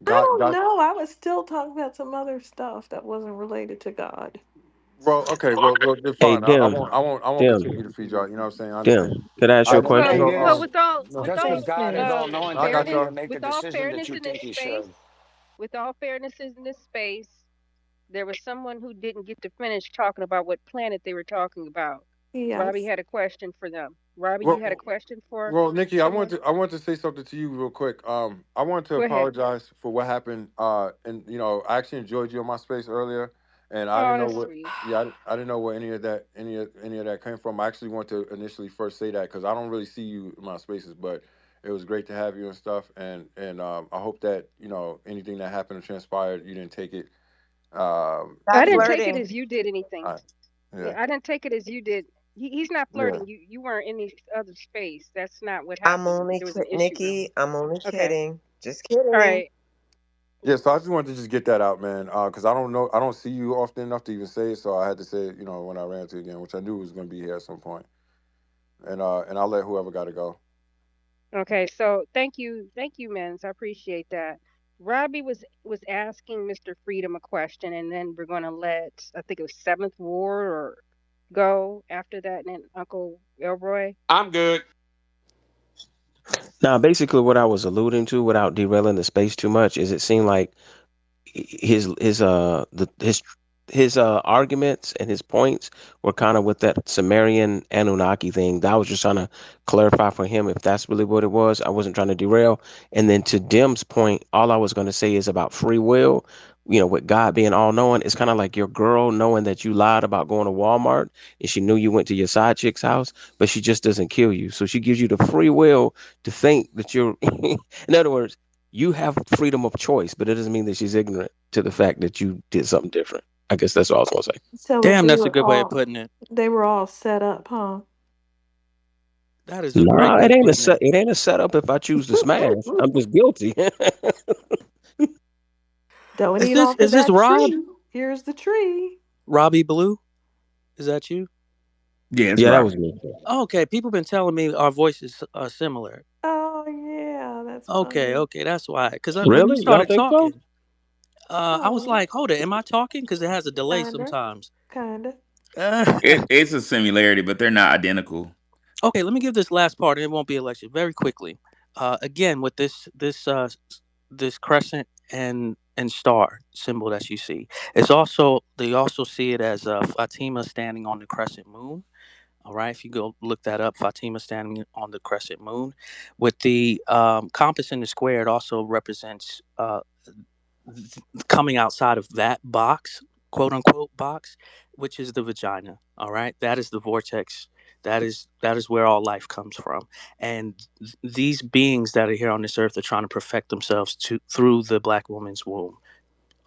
[SPEAKER 2] I don't
[SPEAKER 11] God.
[SPEAKER 2] know. I was still talking about some other stuff that wasn't related to God.
[SPEAKER 11] Well, okay. Well, then
[SPEAKER 8] Hey,
[SPEAKER 11] fine.
[SPEAKER 8] Dim,
[SPEAKER 11] I won't
[SPEAKER 8] Dim,
[SPEAKER 11] continue to feed y'all. You know what I'm saying? I understand.
[SPEAKER 8] Dim. Could I ask
[SPEAKER 11] All
[SPEAKER 8] you a
[SPEAKER 11] right.
[SPEAKER 10] The
[SPEAKER 3] So,
[SPEAKER 10] thing
[SPEAKER 8] question?
[SPEAKER 11] So,
[SPEAKER 3] so
[SPEAKER 10] is,
[SPEAKER 2] What
[SPEAKER 10] just because
[SPEAKER 2] they
[SPEAKER 10] God is all
[SPEAKER 2] say.
[SPEAKER 10] knowing
[SPEAKER 11] I
[SPEAKER 10] doesn't
[SPEAKER 11] got
[SPEAKER 10] mean
[SPEAKER 11] y'all.
[SPEAKER 10] to make the
[SPEAKER 3] with all
[SPEAKER 10] decision that
[SPEAKER 3] fairness
[SPEAKER 10] you
[SPEAKER 3] in this
[SPEAKER 10] think he
[SPEAKER 3] space,
[SPEAKER 10] should.
[SPEAKER 3] with all fairness in this space, there was someone who didn't get to finish talking about what planet they were talking about. Robbie
[SPEAKER 2] Yes.
[SPEAKER 3] had a question for them. Robbie, you had a
[SPEAKER 11] Well,
[SPEAKER 3] question for
[SPEAKER 11] well, Nikki,
[SPEAKER 3] someone?
[SPEAKER 11] I want to say something to you real quick. I want to
[SPEAKER 3] Go ahead.
[SPEAKER 11] apologize for what happened. And I actually enjoyed you in my space earlier, and I didn't
[SPEAKER 3] Oh,
[SPEAKER 11] know
[SPEAKER 3] that's
[SPEAKER 11] what.
[SPEAKER 3] sweet.
[SPEAKER 11] Yeah, I didn't know where any of that came from. I actually want to initially first say that because I don't really see you in my spaces, but it was great to have you and stuff. And I hope that anything that happened or transpired, you didn't take it.
[SPEAKER 3] I
[SPEAKER 9] Stop
[SPEAKER 3] didn't
[SPEAKER 11] And
[SPEAKER 3] take it
[SPEAKER 9] flirting.
[SPEAKER 3] as you did anything.
[SPEAKER 11] I, yeah,
[SPEAKER 3] Yeah, I didn't take it as you did. He's not
[SPEAKER 11] yeah.
[SPEAKER 3] flirting. You weren't in the other space. That's not what
[SPEAKER 9] I'm
[SPEAKER 3] happened.
[SPEAKER 9] only
[SPEAKER 3] There was an issue.
[SPEAKER 9] Nikki. I'm only
[SPEAKER 3] Okay.
[SPEAKER 9] kidding. Just
[SPEAKER 3] All
[SPEAKER 9] kidding.
[SPEAKER 3] right.
[SPEAKER 11] Yeah, so I just wanted to just get that out, man, because I don't know, I don't see you often enough to even say it, so I had to say it, when I ran to you again, which I knew was going to be here at some point, and I'll let whoever got to go.
[SPEAKER 3] Okay, so thank you, Men's. I appreciate that. Robbie was asking Mr. Freedom a question, and then we're gonna let I think it was Seventh Ward or go after that, and then Uncle Elroy.
[SPEAKER 4] I'm good.
[SPEAKER 8] Now, basically, what I was alluding to, without derailing the space too much, is it seemed like his arguments and his points were kind of with that Sumerian Anunnaki thing. That I was just trying to clarify for him if that's really what it was. I wasn't trying to derail. And then to Dim's point, all I was going to say is about free will. With God being all knowing, it's kind of like your girl knowing that you lied about going to Walmart and she knew you went to your side chick's house, but she just doesn't kill you. So she gives you the free will to think that you're, in other words, you have freedom of choice, but it doesn't mean that she's ignorant to the fact that you did something different. I guess that's all I was gonna say.
[SPEAKER 2] So
[SPEAKER 7] Damn, that's a good way of putting it.
[SPEAKER 2] they were all set up, huh?
[SPEAKER 7] That is a great
[SPEAKER 8] Nah,
[SPEAKER 7] way of putting it.
[SPEAKER 8] it ain't a setup if I choose to smash. I'm just guilty.
[SPEAKER 2] Don't
[SPEAKER 7] Is
[SPEAKER 2] eat
[SPEAKER 7] this
[SPEAKER 2] off of
[SPEAKER 7] is this
[SPEAKER 2] that
[SPEAKER 7] Rob
[SPEAKER 2] tree. Here's the tree.
[SPEAKER 7] Robbie Blue? Is that you?
[SPEAKER 1] Yeah, it's
[SPEAKER 8] Yeah, that
[SPEAKER 1] Robbie.
[SPEAKER 8] was me.
[SPEAKER 7] Okay, people been telling me our voices are similar.
[SPEAKER 2] Oh yeah, that's
[SPEAKER 7] Okay,
[SPEAKER 2] funny.
[SPEAKER 7] okay, that's why. Because when you
[SPEAKER 8] Really? Y'all
[SPEAKER 7] started
[SPEAKER 8] think so?
[SPEAKER 7] talking, I was
[SPEAKER 2] Oh,
[SPEAKER 7] like, hold it, am I talking? Because it has a delay
[SPEAKER 2] kinda,
[SPEAKER 7] sometimes.
[SPEAKER 2] kinda.
[SPEAKER 1] It's a similarity, but they're not identical.
[SPEAKER 7] Okay, let me give this last part, and it won't be a lecture. Very quickly, again with this crescent and star symbol that you see, it's also they also see it as Fatima standing on the crescent moon. All right, if you go look that up, Fatima standing on the crescent moon, with the compass in the square, it also represents coming outside of that box, quote unquote box, which is the vagina. All right, that is the vortex. That is where all life comes from, and these beings that are here on this earth are trying to perfect themselves to through the black woman's womb.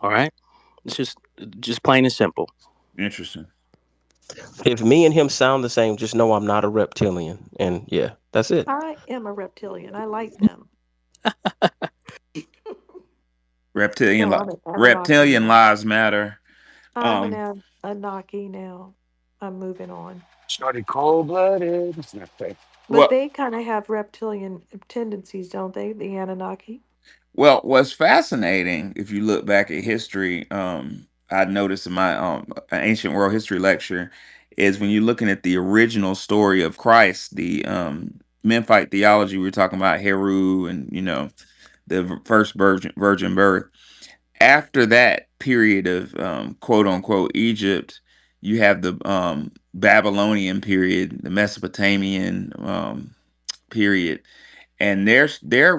[SPEAKER 7] All right, it's just plain and simple.
[SPEAKER 1] Interesting.
[SPEAKER 8] If me and him sound the same, just know I'm not a reptilian. And yeah, that's it.
[SPEAKER 2] I am a reptilian. I like them.
[SPEAKER 1] Reptilian
[SPEAKER 2] No,
[SPEAKER 1] li-
[SPEAKER 2] I'm an Anunnaki
[SPEAKER 1] reptilian
[SPEAKER 2] now.
[SPEAKER 1] lives matter.
[SPEAKER 2] I'm an
[SPEAKER 1] Um,
[SPEAKER 2] Anunnaki now. I'm moving on.
[SPEAKER 10] Started cold blooded.
[SPEAKER 2] But
[SPEAKER 1] well,
[SPEAKER 2] they kind of have reptilian tendencies, don't they? The Anunnaki.
[SPEAKER 1] what's fascinating, if you look back at history, I noticed in my ancient world history lecture, is when you're looking at the original story of Christ, the Memphite theology we were talking about, Heru, and the first virgin birth. After that period of quote unquote Egypt, you have the Babylonian period, the Mesopotamian period, and their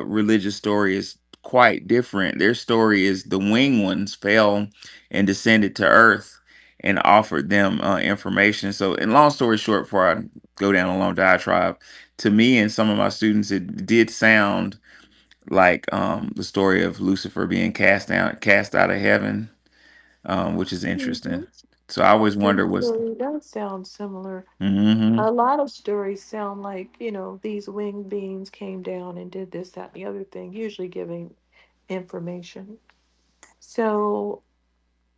[SPEAKER 1] religious story is quite different. Their story is the winged ones fell and descended to earth and offered them information. So, in long story short, before I go down a long diatribe, to me and some of my students, it did sound like the story of Lucifer being cast out of heaven, which is
[SPEAKER 2] Hmm.
[SPEAKER 1] interesting. So I always
[SPEAKER 2] Your
[SPEAKER 1] wonder what's.
[SPEAKER 2] story does sound similar.
[SPEAKER 1] Hmm.
[SPEAKER 2] A lot of stories sound like, these winged beings came down and did this, that, and the other thing, usually giving information. So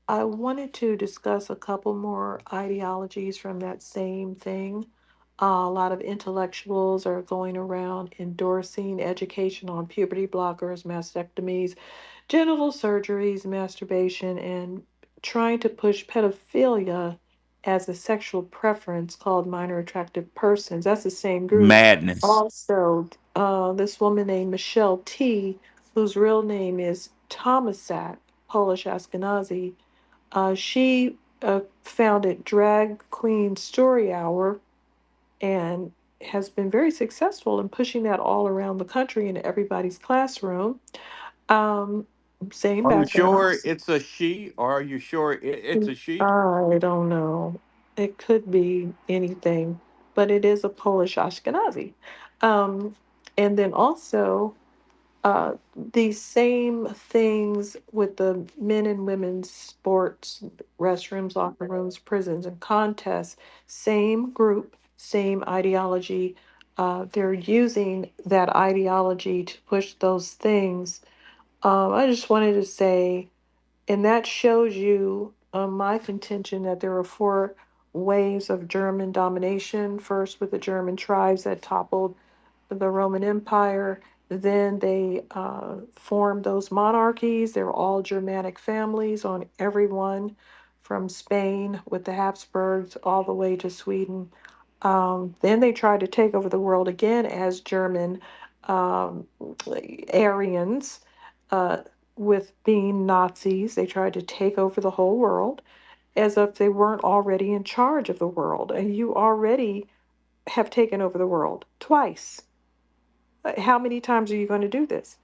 [SPEAKER 2] I wanted to discuss a couple more ideologies from that same thing. A lot of intellectuals are going around endorsing education on puberty blockers, mastectomies, genital surgeries, masturbation, and trying to push pedophilia as a sexual preference called minor attractive persons. That's the same group.
[SPEAKER 1] Madness.
[SPEAKER 2] Also, this woman named Michelle T, whose real name is Tomasak, Polish Ashkenazi, she founded Drag Queen Story Hour and has been very successful in pushing that all around the country in everybody's classroom. Um, Same
[SPEAKER 4] Are you
[SPEAKER 2] background.
[SPEAKER 4] sure it's a she, or are you sure it's a she?
[SPEAKER 2] I don't know. It could be anything, but it is a Polish Ashkenazi. Um, and then also, these same things with the men and women's sports, restrooms, locker rooms, prisons, and contests, same group, same ideology. They're using that ideology to push those things. I just wanted to say, and that shows you my contention that there are four waves of German domination. First, with the German tribes that toppled the Roman Empire. Then they formed those monarchies. They're all Germanic families on everyone from Spain with the Habsburgs all the way to Sweden. Then they tried to take over the world again as German um, Aryans uh, with being Nazis. They tried to take over the whole world as if they weren't already in charge of the world. And you already have taken over the world twice. How many times are you going to do this?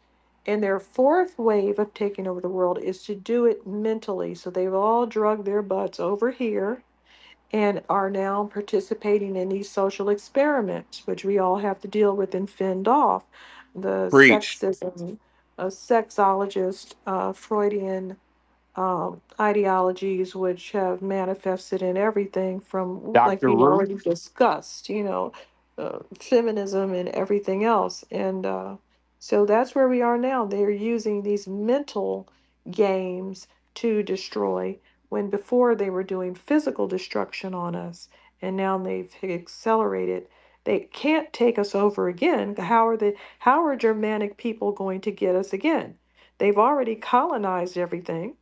[SPEAKER 2] And their fourth wave of taking over the world is to do it mentally. So they've all drugged their butts over here and are now participating in these social experiments, which we all have to deal with and fend off. The
[SPEAKER 1] Preach.
[SPEAKER 2] sexism, a sexologist, Freudian ideologies which have manifested in everything from, like
[SPEAKER 4] Dr.
[SPEAKER 2] we
[SPEAKER 4] Ruth?
[SPEAKER 2] already discussed, feminism and everything else. And so that's where we are now. They're using these mental games to destroy, when before they were doing physical destruction on us, and now they've accelerated. They can't take us over again. How are Germanic people going to get us again? They've already colonized everything,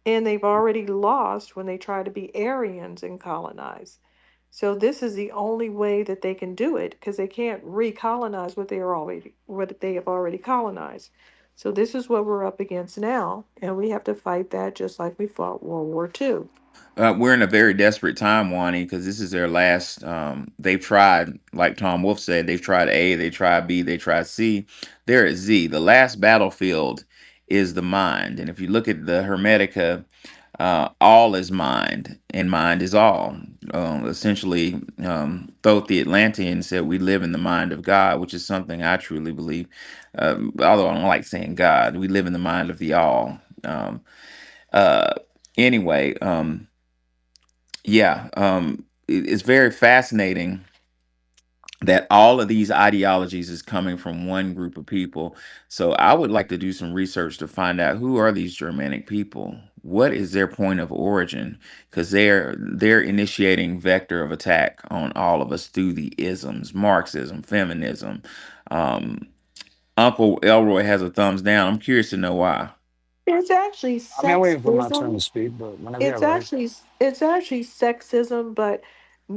[SPEAKER 2] and they've already lost when they try to be Aryans and colonize. So this is the only way that they can do it, because they can't recolonize what they have already colonized. So this is what we're up against now, and we have to fight that just like we fought World War II.
[SPEAKER 1] We're in a very desperate time, Wani, because this is their last. They've tried, like Tom Wolfe said, they've tried A, they tried B, they tried C. They're at Z. The last battlefield is the mind. And if you look at the Hermetica, all is mind, and mind is all. Essentially, Thoth the Atlantean said we live in the mind of God, which is something I truly believe. Although I don't like saying God, we live in the mind of the all. Uh, anyway. Yeah, it's very fascinating that all of these ideologies is coming from one group of people. So I would like to do some research to find out who are these Germanic people? What is their point of origin? Because they're initiating vector of attack on all of us through the isms, Marxism, feminism. Um, Uncle Elroy has a thumbs down. I'm curious to know why.
[SPEAKER 2] It's actually
[SPEAKER 10] I mean, I'm waiting for my turn
[SPEAKER 2] sexism.
[SPEAKER 10] to speak, but whenever you're
[SPEAKER 2] It's
[SPEAKER 10] ready.
[SPEAKER 2] actually it's actually sexism, but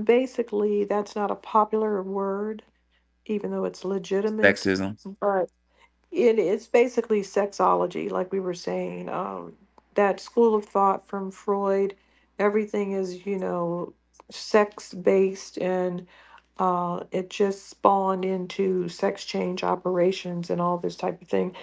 [SPEAKER 2] basically that's not a popular word, even though it's legitimate.
[SPEAKER 1] Sexism.
[SPEAKER 2] But it's basically sexology, like we were saying. That school of thought from Freud, everything is, sex based, and it just spawned into sex change operations and all this type of thing.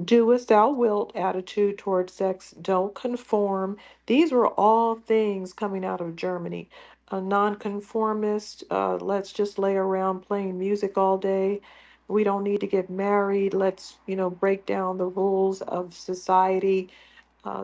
[SPEAKER 2] Do as thou wilt attitude towards sex, don't conform. These were all things coming out of Germany. A nonconformist, let's just lay around playing music all day. We don't need to get married. Let's, break down the rules of society,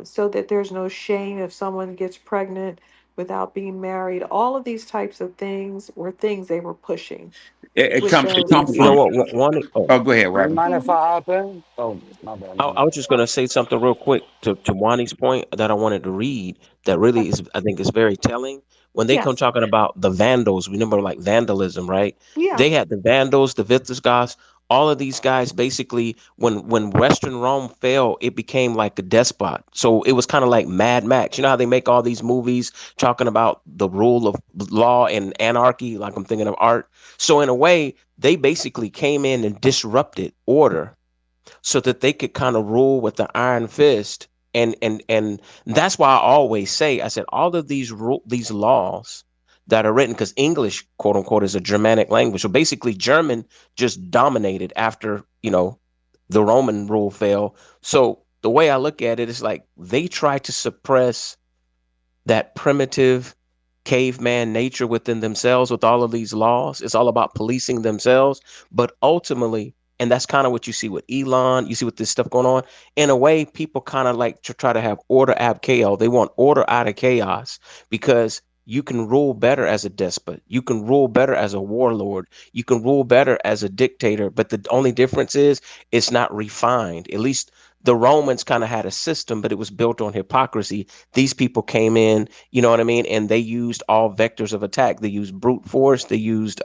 [SPEAKER 2] so that there's no shame if someone gets pregnant without being married. All of these types of things were things they were pushing
[SPEAKER 1] It
[SPEAKER 2] with
[SPEAKER 1] comes. It
[SPEAKER 2] those
[SPEAKER 1] comes
[SPEAKER 8] You know
[SPEAKER 1] from.
[SPEAKER 8] what?
[SPEAKER 2] ideas.
[SPEAKER 8] One. Oh,
[SPEAKER 1] Oh, go ahead,
[SPEAKER 10] You
[SPEAKER 1] Robin.
[SPEAKER 10] mind if
[SPEAKER 2] Hmm.
[SPEAKER 10] I hop in? Oh, my bad, my
[SPEAKER 8] I
[SPEAKER 10] bad.
[SPEAKER 8] was just going to say something real quick to Wani's point that I wanted to read that really is, I think, is very telling. When they come
[SPEAKER 2] Yes.
[SPEAKER 8] talking about the Vandals, remember like vandalism, right?
[SPEAKER 2] Yeah.
[SPEAKER 8] They had the Vandals, the Visigoths, all of these guys basically when Western Rome fell, it became like a despot. So it was kind of like Mad Max. You know how they make all these movies talking about the rule of law and anarchy, like I'm thinking of art. So in a way, they basically came in and disrupted order so that they could kind of rule with the iron fist. And that's why I always say, I said, all of these laws that are written, because English, quote unquote, is a Germanic language. So basically German just dominated after, the Roman rule fell. So the way I look at it is like they try to suppress that primitive caveman nature within themselves with all of these laws. It's all about policing themselves. But ultimately, and that's kind of what you see with Elon, you see with this stuff going on. In a way, people kind of like to try to have order ab chaos. They want order out of chaos because you can rule better as a despot. You can rule better as a warlord. You can rule better as a dictator. But the only difference is it's not refined. At least the Romans kind of had a system, but it was built on hypocrisy. These people came in, you know what I mean, and they used all vectors of attack. They used brute force. They used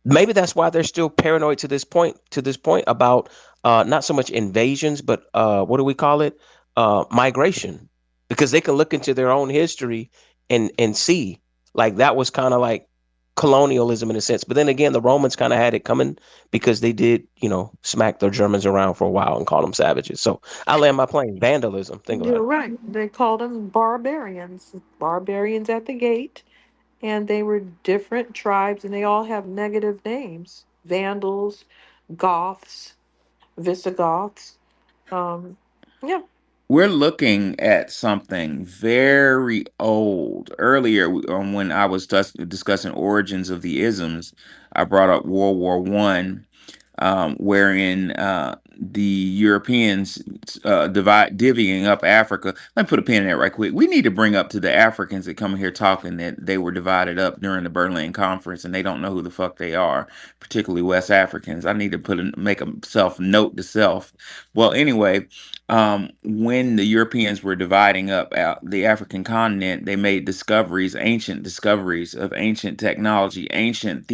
[SPEAKER 8] maybe that's why they're still paranoid to this point about not so much invasions, but what do we call it, migration, because they can look into their own history and see like that was kind of like colonialism in a sense. But then again, the Romans kind of had it coming because they did, smack their Germans around for a while and call them savages. So I land my plane. Vandalism, think about
[SPEAKER 2] You're
[SPEAKER 8] it.
[SPEAKER 2] right. They called them barbarians. Barbarians at the gate. And they were different tribes, and they all have negative names: Vandals, Goths, Visigoths. Um, yeah.
[SPEAKER 1] We're looking at something very old. Earlier, when I was discussing origins of the isms, I brought up World War I, wherein the Europeans divvying up Africa. Let me put a pin in that right quick. We need to bring up to the Africans that come here talking that they were divided up during the Berlin Conference and they don't know who the fuck they are, particularly West Africans. I need to make a self note to self. Well, anyway, when the Europeans were dividing up out the African continent, they made discoveries, ancient discoveries of ancient technology, ancient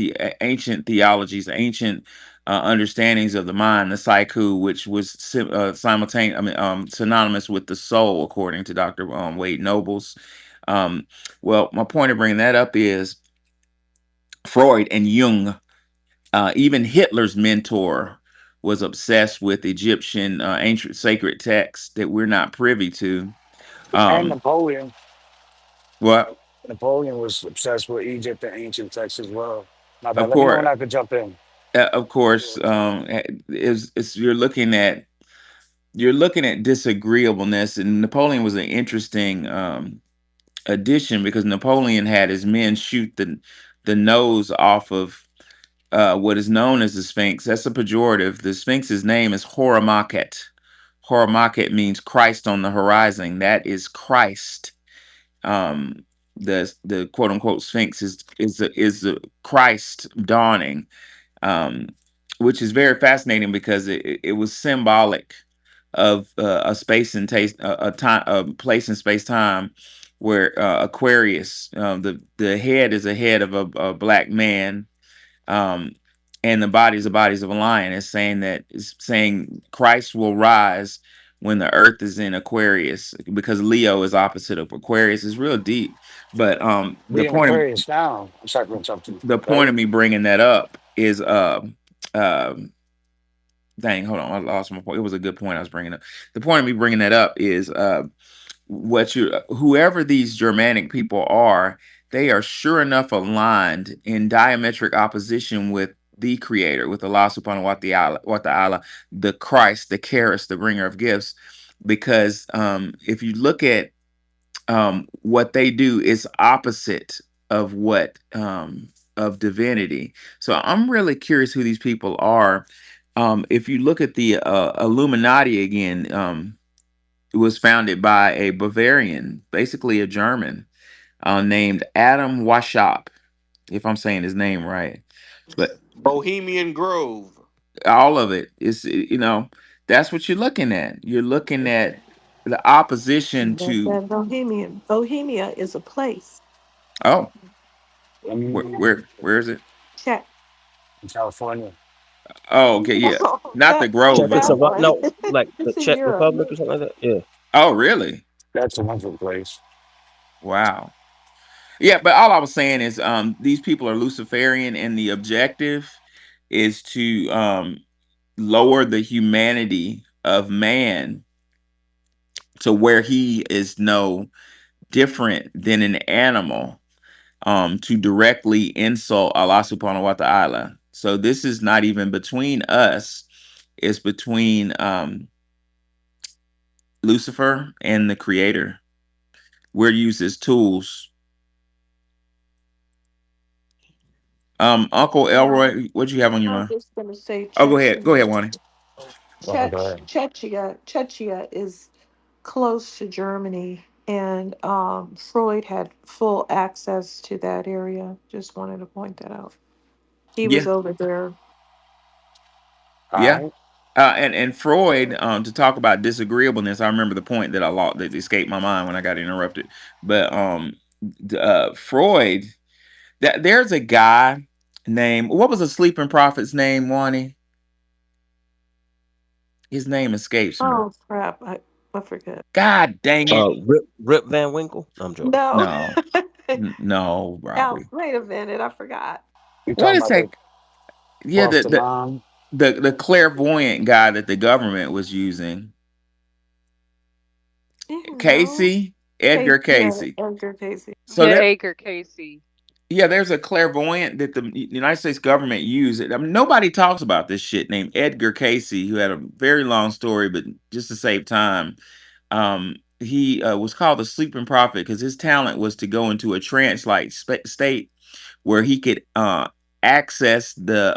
[SPEAKER 1] theologies, ancient understandings of the mind, the psyche, which was simultaneous, synonymous with the soul, according to Dr. Wade Nobles. Um, well, my point of bringing that up is Freud and Jung, even Hitler's mentor, was obsessed with Egyptian ancient sacred texts that we're not privy to.
[SPEAKER 10] And
[SPEAKER 1] Um,
[SPEAKER 10] Napoleon.
[SPEAKER 1] what?
[SPEAKER 10] Napoleon was obsessed with Egypt and ancient texts as well. My bad.
[SPEAKER 1] Of
[SPEAKER 10] Let me know
[SPEAKER 1] course,
[SPEAKER 10] when I could jump in.
[SPEAKER 1] of course, is you're looking at disagreeableness, and Napoleon was an interesting addition because Napoleon had his men shoot the nose off of what is known as the Sphinx. That's a pejorative. The Sphinx's name is Horamakhet. Horamakhet means Christ on the horizon. That is Christ. Um, the quote unquote Sphinx is the Christ dawning, um, which is very fascinating because it was symbolic of a space and taste, a time, a place in space time where Aquarius, the head is a head of a black man, um, and the bodies are bodies of a lion. It's saying Christ will rise when the Earth is in Aquarius because Leo is opposite of Aquarius. It's real deep, but
[SPEAKER 10] We in Aquarius now. I'm sorry for interrupting.
[SPEAKER 1] the
[SPEAKER 10] Right?
[SPEAKER 1] point of me bringing that up is um dang, hold on, I lost my point. It was a good point I was bringing up. The point of me bringing that up is what you whoever these Germanic people are, they are sure enough aligned in diametric opposition with the Creator, with Allah Subhanahu wa Taala, the Christ, the Charis, the bringer of gifts. Because if you look at what they do, is opposite of what of divinity. So I'm really curious who these people are. If you look at the Illuminati again, it was founded by a Bavarian, basically a German, named Adam Weishaupt, if I'm saying his name right. But
[SPEAKER 4] Bohemian Grove.
[SPEAKER 1] all of it is, that's what you're looking at. You're looking at the opposition
[SPEAKER 2] That's
[SPEAKER 1] to,
[SPEAKER 2] that Bohemian. Bohemia is a place.
[SPEAKER 1] oh,
[SPEAKER 10] I'm
[SPEAKER 1] where is it?
[SPEAKER 2] Check.
[SPEAKER 10] in California.
[SPEAKER 1] Oh, okay, yeah,
[SPEAKER 2] No,
[SPEAKER 1] not the Grove, but the,
[SPEAKER 2] that way.
[SPEAKER 8] No, like the
[SPEAKER 2] It's in
[SPEAKER 8] Czech
[SPEAKER 2] Europe.
[SPEAKER 8] Republic or something like that. Yeah.
[SPEAKER 1] oh, really?
[SPEAKER 10] That's a wonderful place.
[SPEAKER 1] Wow. Yeah, but all I was saying is, these people are Luciferian, and the objective is to lower the humanity of man to where he is no different than an animal, to directly insult Allah subhanahu wa ta'ala. So this is not even between us, it's between Lucifer and the creator. We're used as tools. Uncle
[SPEAKER 2] Yeah,
[SPEAKER 1] Elroy, what do you have on your
[SPEAKER 2] I'm
[SPEAKER 1] mind?
[SPEAKER 2] just gonna say
[SPEAKER 1] Oh, go ahead. Go
[SPEAKER 2] Chechnya.
[SPEAKER 1] ahead, Wani.
[SPEAKER 10] Oh, go ahead.
[SPEAKER 2] Chechnya is close to Germany, and Freud had full access to that area. Just wanted to point that out. He was
[SPEAKER 1] Yeah,
[SPEAKER 2] over there.
[SPEAKER 10] All
[SPEAKER 1] yeah.
[SPEAKER 10] right.
[SPEAKER 1] And Freud, to talk about disagreeableness, I remember the point that I lost that escaped my mind when I got interrupted. But Freud, that there's a guy named, what was the sleeping prophet's name, Wani? His name escapes me.
[SPEAKER 2] Oh crap! I forget.
[SPEAKER 1] God dang it.
[SPEAKER 8] Rip Van Winkle. No, I'm joking.
[SPEAKER 2] No.
[SPEAKER 1] No. No,
[SPEAKER 2] Now
[SPEAKER 1] Robbie.
[SPEAKER 2] wait a minute. I forgot.
[SPEAKER 10] You
[SPEAKER 1] What
[SPEAKER 10] talking
[SPEAKER 1] is
[SPEAKER 10] about the
[SPEAKER 1] that? Yeah,
[SPEAKER 10] cross the line?
[SPEAKER 1] the clairvoyant guy that the government was using.
[SPEAKER 2] You know,
[SPEAKER 1] Casey, Edgar
[SPEAKER 2] Casey. Yeah,
[SPEAKER 1] Casey.
[SPEAKER 2] Edgar Casey.
[SPEAKER 1] So
[SPEAKER 3] Yeah,
[SPEAKER 1] there,
[SPEAKER 3] Edgar Casey.
[SPEAKER 1] yeah, there's a clairvoyant that the United States government used. I mean, nobody talks about this shit named Edgar Casey, who had a very long story, but just to save time, he was called the sleeping prophet because his talent was to go into a trance-like state where he could access the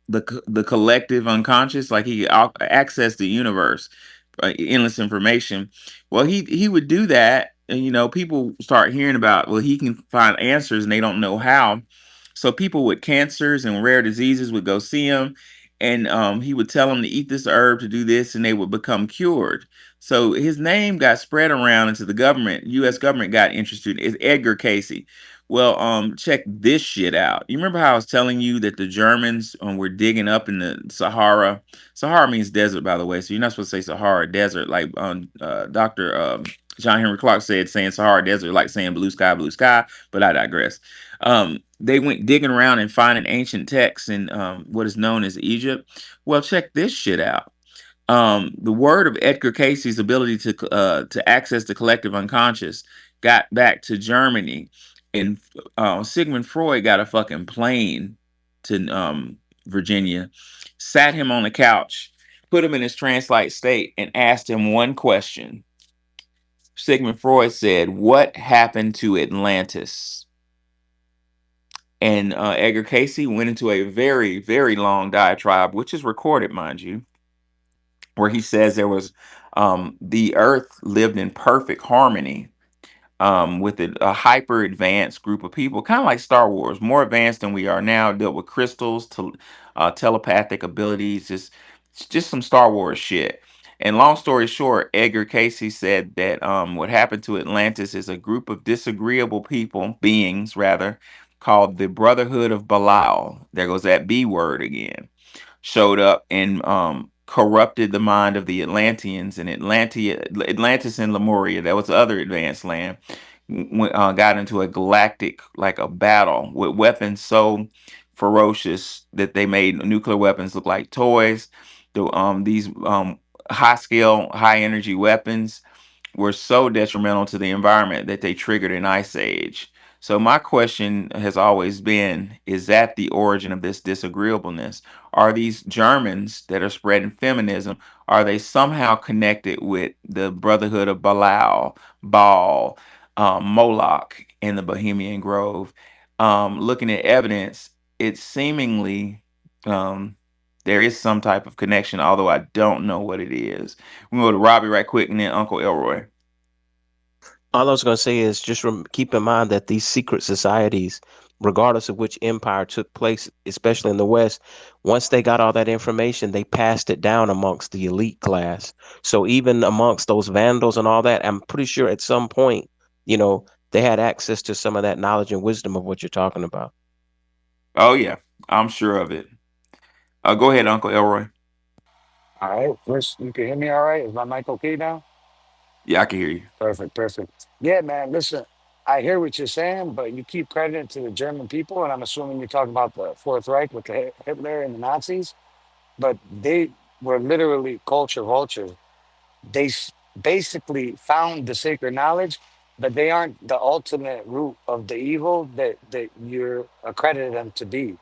[SPEAKER 1] the collective unconscious, like he could access the universe, endless information. Well, he would do that, and people start hearing about, well, he can find answers and they don't know how. So people with cancers and rare diseases would go see him, and he would tell them to eat this herb, to do this, and they would become cured. So his name got spread around into the government. U.S. government got interested. It's Edgar Casey. Well, check this shit out. You remember how I was telling you that the Germans were digging up in the Sahara? Sahara means desert, by the way. So you're not supposed to say Sahara desert, like Dr. John Henry Clark said, saying Sahara desert, like saying blue sky, blue sky. But I digress. They went digging around and finding ancient texts in what is known as Egypt. Well, check this shit out. The word of Edgar Casey's ability to access the collective unconscious got back to Germany, and Sigmund Freud got a fucking plane to Virginia, sat him on the couch, put him in his trance-like state, and asked him one question. Sigmund Freud said, "What happened to Atlantis?" And Edgar Casey went into a very, very long diatribe, which is recorded, mind you, where he says there was the earth lived in perfect harmony with a hyper advanced group of people, kind of like Star Wars, more advanced than we are now, dealt with crystals, telepathic abilities, just some Star Wars shit. And long story short, Edgar Casey said that what happened to Atlantis is a group of disagreeable people, beings rather, called the Brotherhood of Belial. There goes that B word again, showed up and corrupted the mind of the Atlanteans and Atlantis and Lemuria. That was the other advanced land. Got into a galactic like a battle with weapons so ferocious that they made nuclear weapons look like toys. These high scale, high energy weapons were so detrimental to the environment that they triggered an ice age. So my question has always been, is that the origin of this disagreeableness? Are these Germans that are spreading feminism, are they somehow connected with the Brotherhood of Belial, Baal, Moloch in the Bohemian Grove? Looking at evidence, it seemingly there is some type of connection, although I don't know what it is. We can go to Robbie right quick and then Uncle Elroy.
[SPEAKER 8] All I was going to say is just keep in mind that these secret societies, regardless of which empire took place, especially in the West, once they got all that information, they passed it down amongst the elite class. So even amongst those vandals and all that, I'm pretty sure at some point, you know, they had access to some of that knowledge and wisdom of what you're talking about.
[SPEAKER 1] Oh yeah, I'm sure of it. Go ahead, Uncle Elroy.
[SPEAKER 10] All right. First, you can hear me all right? Is my mic okay now?
[SPEAKER 1] Yeah, I can hear you.
[SPEAKER 10] Perfect, perfect. Yeah, man, listen, I hear what you're saying, but you keep credit to the German people, and I'm assuming you're talking about the Fourth Reich with the Hitler and the Nazis, but they were literally culture vultures. They basically found the sacred knowledge, but they aren't the ultimate root of the evil that you're accredited them to be.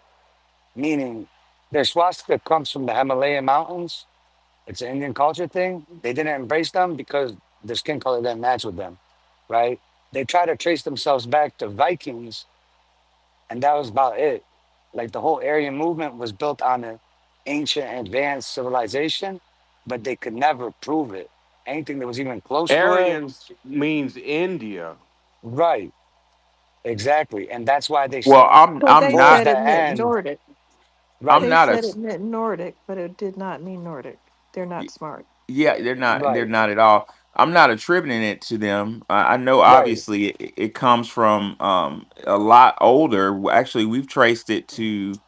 [SPEAKER 10] Meaning, their swastika comes from the Himalayan mountains. It's an Indian culture thing. They didn't embrace them because their skin color didn't match with them, right? They try to trace themselves back to Vikings, and that was about it. Like the whole Aryan movement was built on an ancient, advanced civilization, but they could never prove it. Anything that was even close to it,
[SPEAKER 4] Aryans means India.
[SPEAKER 10] right? Exactly, and that's why they
[SPEAKER 1] Well,
[SPEAKER 10] said
[SPEAKER 2] Well,
[SPEAKER 1] I'm
[SPEAKER 2] they
[SPEAKER 10] towards
[SPEAKER 1] not
[SPEAKER 2] said
[SPEAKER 10] the
[SPEAKER 2] it meant
[SPEAKER 10] end,
[SPEAKER 2] Nordic.
[SPEAKER 1] I'm
[SPEAKER 10] right,
[SPEAKER 2] They
[SPEAKER 1] not a
[SPEAKER 2] said it meant Nordic, but it did not mean Nordic. They're not smart.
[SPEAKER 1] yeah, they're
[SPEAKER 10] right,
[SPEAKER 1] not at all. I'm not attributing it to them. I know
[SPEAKER 10] right.
[SPEAKER 1] obviously it comes from a lot older. Actually, we've traced it to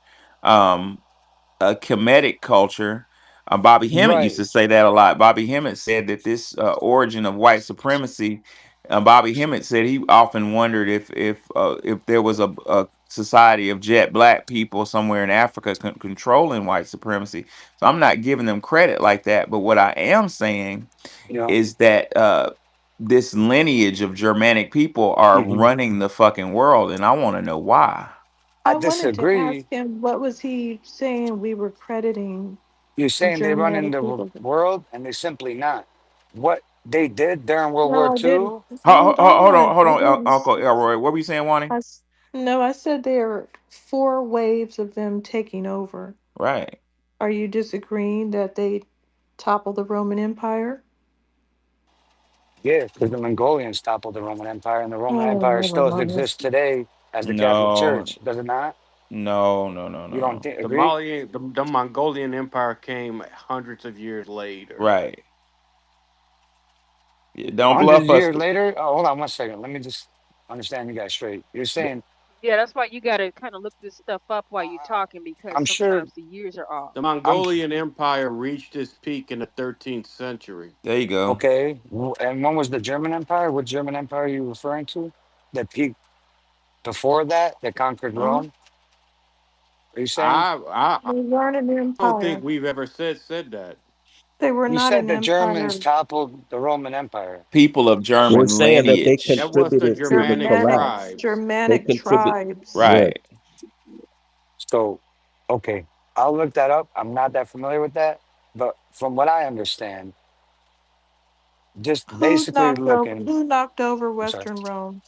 [SPEAKER 1] um a Kemetic culture. Bobby Hemmett used
[SPEAKER 10] Right.
[SPEAKER 1] to say that a lot. Bobby Hemmett said that this origin of white supremacy. Bobby Hemmett said he often wondered if there was a society of jet black people somewhere in Africa controlling white supremacy. So I'm not giving them credit like that. But what I am saying
[SPEAKER 10] You know,
[SPEAKER 1] is that this lineage of Germanic people are
[SPEAKER 10] mhm.
[SPEAKER 1] running the fucking world, and I want to know why.
[SPEAKER 10] I
[SPEAKER 2] I wanted to ask
[SPEAKER 10] disagree.
[SPEAKER 2] him what was he saying we were crediting
[SPEAKER 10] You're saying they run in
[SPEAKER 2] Germanic
[SPEAKER 10] the
[SPEAKER 2] people.
[SPEAKER 10] world, and they simply not. What they did during World War
[SPEAKER 2] No, I didn't.
[SPEAKER 10] II,
[SPEAKER 2] Hold on.
[SPEAKER 1] Hold
[SPEAKER 2] I
[SPEAKER 1] on,
[SPEAKER 2] didn't.
[SPEAKER 1] Uncle Elroy. What were you saying, Wani?
[SPEAKER 2] No, I said there are four waves of them taking over.
[SPEAKER 1] Right.
[SPEAKER 2] Are you disagreeing that they toppled the Roman Empire?
[SPEAKER 10] yeah, because the Mongolians toppled the Roman Empire, and the Roman
[SPEAKER 2] Oh,
[SPEAKER 10] Empire
[SPEAKER 2] never
[SPEAKER 10] still
[SPEAKER 2] mind.
[SPEAKER 10] exists today as the Catholic
[SPEAKER 1] No,
[SPEAKER 10] Church. Does it not? You don't
[SPEAKER 1] no.
[SPEAKER 10] agree?
[SPEAKER 4] The Mongolian Empire came hundreds of years later.
[SPEAKER 1] Right. Yeah, don't
[SPEAKER 10] Hundreds
[SPEAKER 1] bluff
[SPEAKER 10] of
[SPEAKER 1] us.
[SPEAKER 10] years later. Oh, hold on one second. Let me just understand you guys straight. You're saying,
[SPEAKER 3] Yeah, that's why you got to kind of look this stuff up while you're talking because
[SPEAKER 10] I'm sure.
[SPEAKER 3] sometimes the years are off.
[SPEAKER 4] The
[SPEAKER 10] I'm
[SPEAKER 4] Mongolian Empire reached its peak in the 13th century.
[SPEAKER 1] There you go.
[SPEAKER 10] okay. And when was the German Empire? What German Empire are you referring to? That peak before that, that conquered
[SPEAKER 2] Huh?
[SPEAKER 10] Rome? Are you saying?
[SPEAKER 4] I
[SPEAKER 2] They weren't an
[SPEAKER 4] don't think
[SPEAKER 2] empire.
[SPEAKER 4] we've ever said that.
[SPEAKER 2] They were
[SPEAKER 10] You
[SPEAKER 2] not
[SPEAKER 10] said
[SPEAKER 2] an
[SPEAKER 10] the Germans
[SPEAKER 2] empire.
[SPEAKER 10] toppled the Roman Empire.
[SPEAKER 1] People of
[SPEAKER 8] We're
[SPEAKER 1] German
[SPEAKER 8] saying that they
[SPEAKER 1] lineage.
[SPEAKER 4] That was the
[SPEAKER 8] contributed to the
[SPEAKER 4] Germanic
[SPEAKER 8] collapse.
[SPEAKER 2] Germanics.
[SPEAKER 4] tribes.
[SPEAKER 8] They
[SPEAKER 2] Germanic
[SPEAKER 8] contribute.
[SPEAKER 2] tribes.
[SPEAKER 8] Yeah.
[SPEAKER 1] Right.
[SPEAKER 10] So, okay, I'll look that up. I'm not that familiar with that. But from what I understand, just basically looking,
[SPEAKER 2] Who knocked over
[SPEAKER 10] I'm sorry,
[SPEAKER 2] Western Rome?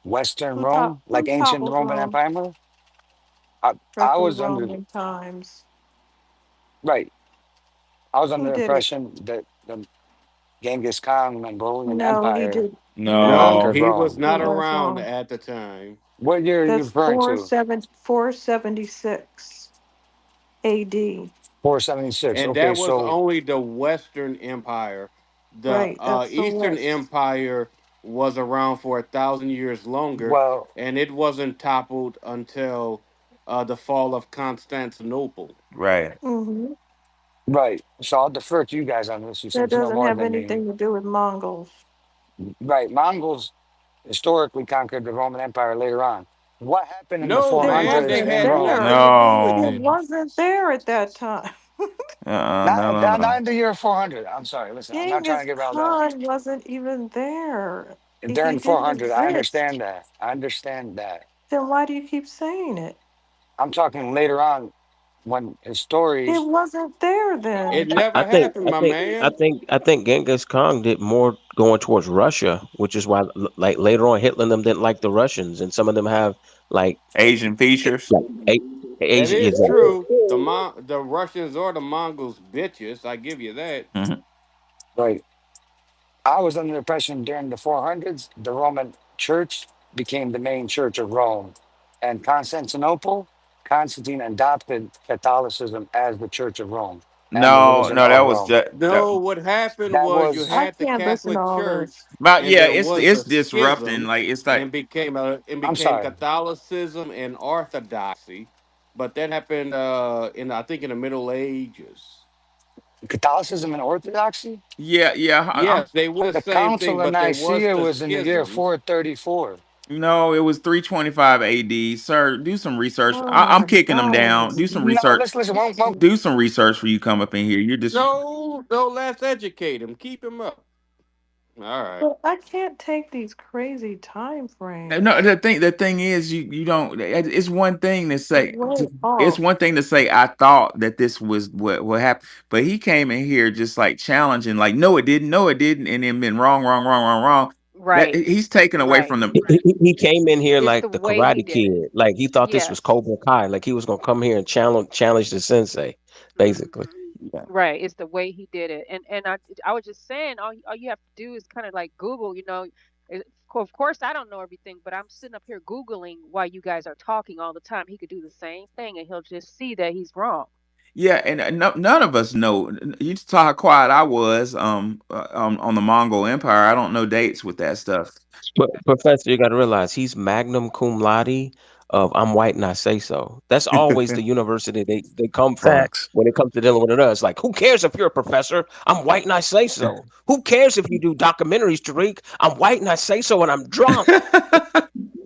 [SPEAKER 10] Western Rome, like
[SPEAKER 2] Who
[SPEAKER 10] ancient
[SPEAKER 2] toppled
[SPEAKER 10] Roman
[SPEAKER 2] Rome?
[SPEAKER 10] Empire, I was under,
[SPEAKER 2] Greco-Roman times.
[SPEAKER 10] right, I was under
[SPEAKER 2] Who
[SPEAKER 10] the
[SPEAKER 2] did it?
[SPEAKER 10] impression that Genghis Khan, Mongolian
[SPEAKER 2] No, he
[SPEAKER 10] Empire,
[SPEAKER 2] did. No,
[SPEAKER 4] No,
[SPEAKER 10] conquered
[SPEAKER 1] No.
[SPEAKER 4] he was
[SPEAKER 10] Rome.
[SPEAKER 4] not
[SPEAKER 2] no, that's
[SPEAKER 4] around
[SPEAKER 2] wrong.
[SPEAKER 4] at the time.
[SPEAKER 10] What year are you
[SPEAKER 2] That's
[SPEAKER 10] referring to?
[SPEAKER 2] 476 AD.
[SPEAKER 10] 476.
[SPEAKER 4] And
[SPEAKER 10] Okay,
[SPEAKER 4] that was
[SPEAKER 10] so
[SPEAKER 4] only the Western Empire. The
[SPEAKER 2] Right, that's the
[SPEAKER 4] Eastern
[SPEAKER 2] West.
[SPEAKER 4] Empire was around for 1,000 years longer,
[SPEAKER 10] well,
[SPEAKER 4] and it wasn't toppled until the fall of Constantinople.
[SPEAKER 1] Right.
[SPEAKER 2] Hmm.
[SPEAKER 10] right. So I'll defer to you guys on this. You seem
[SPEAKER 2] That
[SPEAKER 10] to know
[SPEAKER 2] doesn't
[SPEAKER 10] more
[SPEAKER 2] have
[SPEAKER 10] than me.
[SPEAKER 2] anything to do with Mongols.
[SPEAKER 10] Right. Mongols historically conquered the Roman Empire later on. What happened in the
[SPEAKER 4] No,
[SPEAKER 2] It
[SPEAKER 4] man,
[SPEAKER 10] 400s
[SPEAKER 4] they
[SPEAKER 2] wasn't
[SPEAKER 10] in
[SPEAKER 4] had
[SPEAKER 10] Rome?
[SPEAKER 4] nothing
[SPEAKER 2] there.
[SPEAKER 4] to do with
[SPEAKER 2] It
[SPEAKER 1] No.
[SPEAKER 4] it.
[SPEAKER 2] wasn't there at that time.
[SPEAKER 1] No, no,
[SPEAKER 10] Not
[SPEAKER 1] no.
[SPEAKER 10] in the year 400. I'm sorry. Listen, I'm not trying to
[SPEAKER 2] Genghis
[SPEAKER 10] get riled up.
[SPEAKER 2] Khan wasn't even there. He
[SPEAKER 10] During
[SPEAKER 2] didn't
[SPEAKER 10] 400, I
[SPEAKER 2] exist.
[SPEAKER 10] understand that. I understand that.
[SPEAKER 2] Then why do you keep saying it?
[SPEAKER 10] I'm talking later on when his
[SPEAKER 2] It
[SPEAKER 10] stories.
[SPEAKER 2] wasn't there
[SPEAKER 4] It
[SPEAKER 2] then.
[SPEAKER 4] never
[SPEAKER 8] I think
[SPEAKER 4] happened,
[SPEAKER 8] I
[SPEAKER 4] my
[SPEAKER 8] think I
[SPEAKER 4] man.
[SPEAKER 8] think I think Genghis Khan did more going towards Russia, which is why like later on Hitler and them didn't like the Russians, and some of them have like
[SPEAKER 1] Asian features.
[SPEAKER 8] like
[SPEAKER 4] That
[SPEAKER 8] Asian.
[SPEAKER 4] is
[SPEAKER 8] Exactly.
[SPEAKER 4] true. The Russians or the Mongols bitches. I give you that.
[SPEAKER 1] Mhm.
[SPEAKER 10] Right. I was under the impression during the 400s, the Roman Church became the main church of Rome. And Constantinople, Constantine adopted Catholicism as the Church of Rome and the
[SPEAKER 1] No,
[SPEAKER 10] religion
[SPEAKER 1] no,
[SPEAKER 10] of
[SPEAKER 1] that was
[SPEAKER 10] Rome.
[SPEAKER 1] just that.
[SPEAKER 4] No, what happened
[SPEAKER 10] That
[SPEAKER 4] was you
[SPEAKER 10] was
[SPEAKER 2] I
[SPEAKER 4] had the
[SPEAKER 2] can't listen to
[SPEAKER 4] Catholic
[SPEAKER 2] all this.
[SPEAKER 4] Church,
[SPEAKER 1] But
[SPEAKER 4] and
[SPEAKER 1] yeah,
[SPEAKER 4] there was
[SPEAKER 1] it's
[SPEAKER 4] a
[SPEAKER 1] disrupting.
[SPEAKER 4] schism,
[SPEAKER 1] Like it's
[SPEAKER 4] and
[SPEAKER 1] like
[SPEAKER 10] I'm
[SPEAKER 4] became
[SPEAKER 10] sorry,
[SPEAKER 4] Catholicism and Orthodoxy. But that happened in I think in the Middle Ages.
[SPEAKER 10] Catholicism and Orthodoxy?
[SPEAKER 1] yeah, yeah.
[SPEAKER 4] Yes, they were the
[SPEAKER 10] The
[SPEAKER 4] same
[SPEAKER 10] Council
[SPEAKER 4] thing,
[SPEAKER 10] of
[SPEAKER 4] but there was
[SPEAKER 10] Nicaea
[SPEAKER 4] the
[SPEAKER 10] was in the year
[SPEAKER 4] schisms.
[SPEAKER 10] 434.
[SPEAKER 1] No, it was 325 AD. Sir, do some research.
[SPEAKER 2] Oh
[SPEAKER 1] I'm
[SPEAKER 2] my
[SPEAKER 1] kicking them down.
[SPEAKER 2] gosh.
[SPEAKER 1] Do some
[SPEAKER 10] No,
[SPEAKER 1] research.
[SPEAKER 10] listen,
[SPEAKER 1] Do some research for you come up in here. You're just
[SPEAKER 4] No, no, let's educate him. Keep him up. All right.
[SPEAKER 2] But I can't take these crazy time
[SPEAKER 1] no.
[SPEAKER 2] frames.
[SPEAKER 1] The thing is, you don't. It's one thing to
[SPEAKER 2] It's
[SPEAKER 1] say.
[SPEAKER 2] way
[SPEAKER 1] It's
[SPEAKER 2] off.
[SPEAKER 1] one thing to say I thought that this was what happened, but he came in here just like challenging, like no, it didn't, no, it didn't, and then been wrong, wrong, wrong, wrong, wrong. That
[SPEAKER 3] Right.
[SPEAKER 1] he's taken away
[SPEAKER 3] Right.
[SPEAKER 1] from the.
[SPEAKER 8] He came in here
[SPEAKER 3] It's the
[SPEAKER 8] like the
[SPEAKER 3] way he
[SPEAKER 8] Karate
[SPEAKER 3] did it.
[SPEAKER 8] Kid, like he thought this was
[SPEAKER 3] Yes.
[SPEAKER 8] Cobra Kai, like he was gonna come here and challenge the sensei,
[SPEAKER 3] Hmm.
[SPEAKER 8] basically.
[SPEAKER 3] Right. It's the way he did it. And I was just saying all you have to do is kind of like Google, of course I don't know everything, but I'm sitting up here Googling why you guys are talking all the time. He could do the same thing and he'll just see that he's wrong.
[SPEAKER 1] Yeah, and no, none of us know. You saw how quiet I was on the Mongol Empire. I don't know dates with that stuff.
[SPEAKER 8] But Professor, you got to realize he's Magnum cum laude of "I'm white and I say so." That's always the university they come from
[SPEAKER 7] Facts.
[SPEAKER 8] when it comes to dealing with us. Like, who cares if you're a professor? I'm white and I say so. Who cares if you do documentaries, Tariq? I'm white and I say so, and I'm drunk.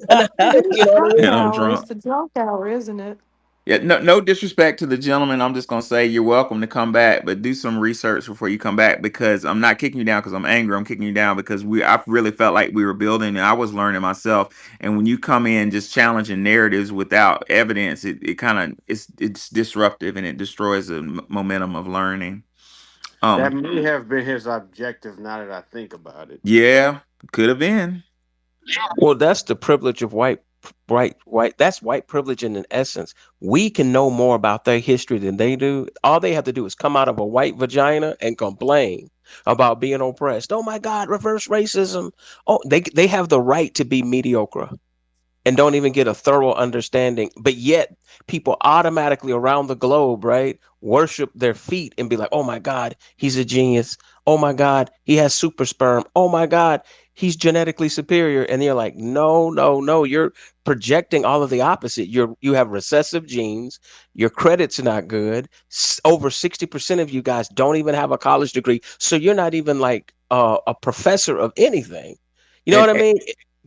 [SPEAKER 8] And
[SPEAKER 2] It is
[SPEAKER 8] you know what I
[SPEAKER 2] drunk
[SPEAKER 8] mean?
[SPEAKER 1] And I'm
[SPEAKER 2] hour. It's
[SPEAKER 1] drunk.
[SPEAKER 2] the drunk hour, isn't it?
[SPEAKER 1] Yeah, no disrespect to the gentleman. I'm just gonna say you're welcome to come back, but do some research before you come back because I'm not kicking you down because I'm angry. I'm kicking you down because I really felt like we were building and I was learning myself. And when you come in just challenging narratives without evidence, it kind of it's disruptive and it destroys the momentum of learning.
[SPEAKER 4] That
[SPEAKER 1] Um,
[SPEAKER 4] may have been his objective now that I think about it.
[SPEAKER 1] yeah, could have been.
[SPEAKER 8] Well, that's the privilege of white. That's white privilege in an essence. We can know more about their history than they do. All they have to do is come out of a white vagina and complain about being oppressed. Oh my God, reverse racism. Oh, they have the right to be mediocre and don't even get a thorough understanding. But yet, people automatically around the globe, right, worship their feet and be like, oh my God, he's a genius. Oh my God, he has super sperm. Oh my God, he's genetically superior. And you're like, no, no, no. You're projecting all of the opposite. You have recessive genes. Your credit's not good. Over 60% of you guys don't even have a college degree. So you're not even like a professor of anything. You know what
[SPEAKER 1] And
[SPEAKER 8] I mean?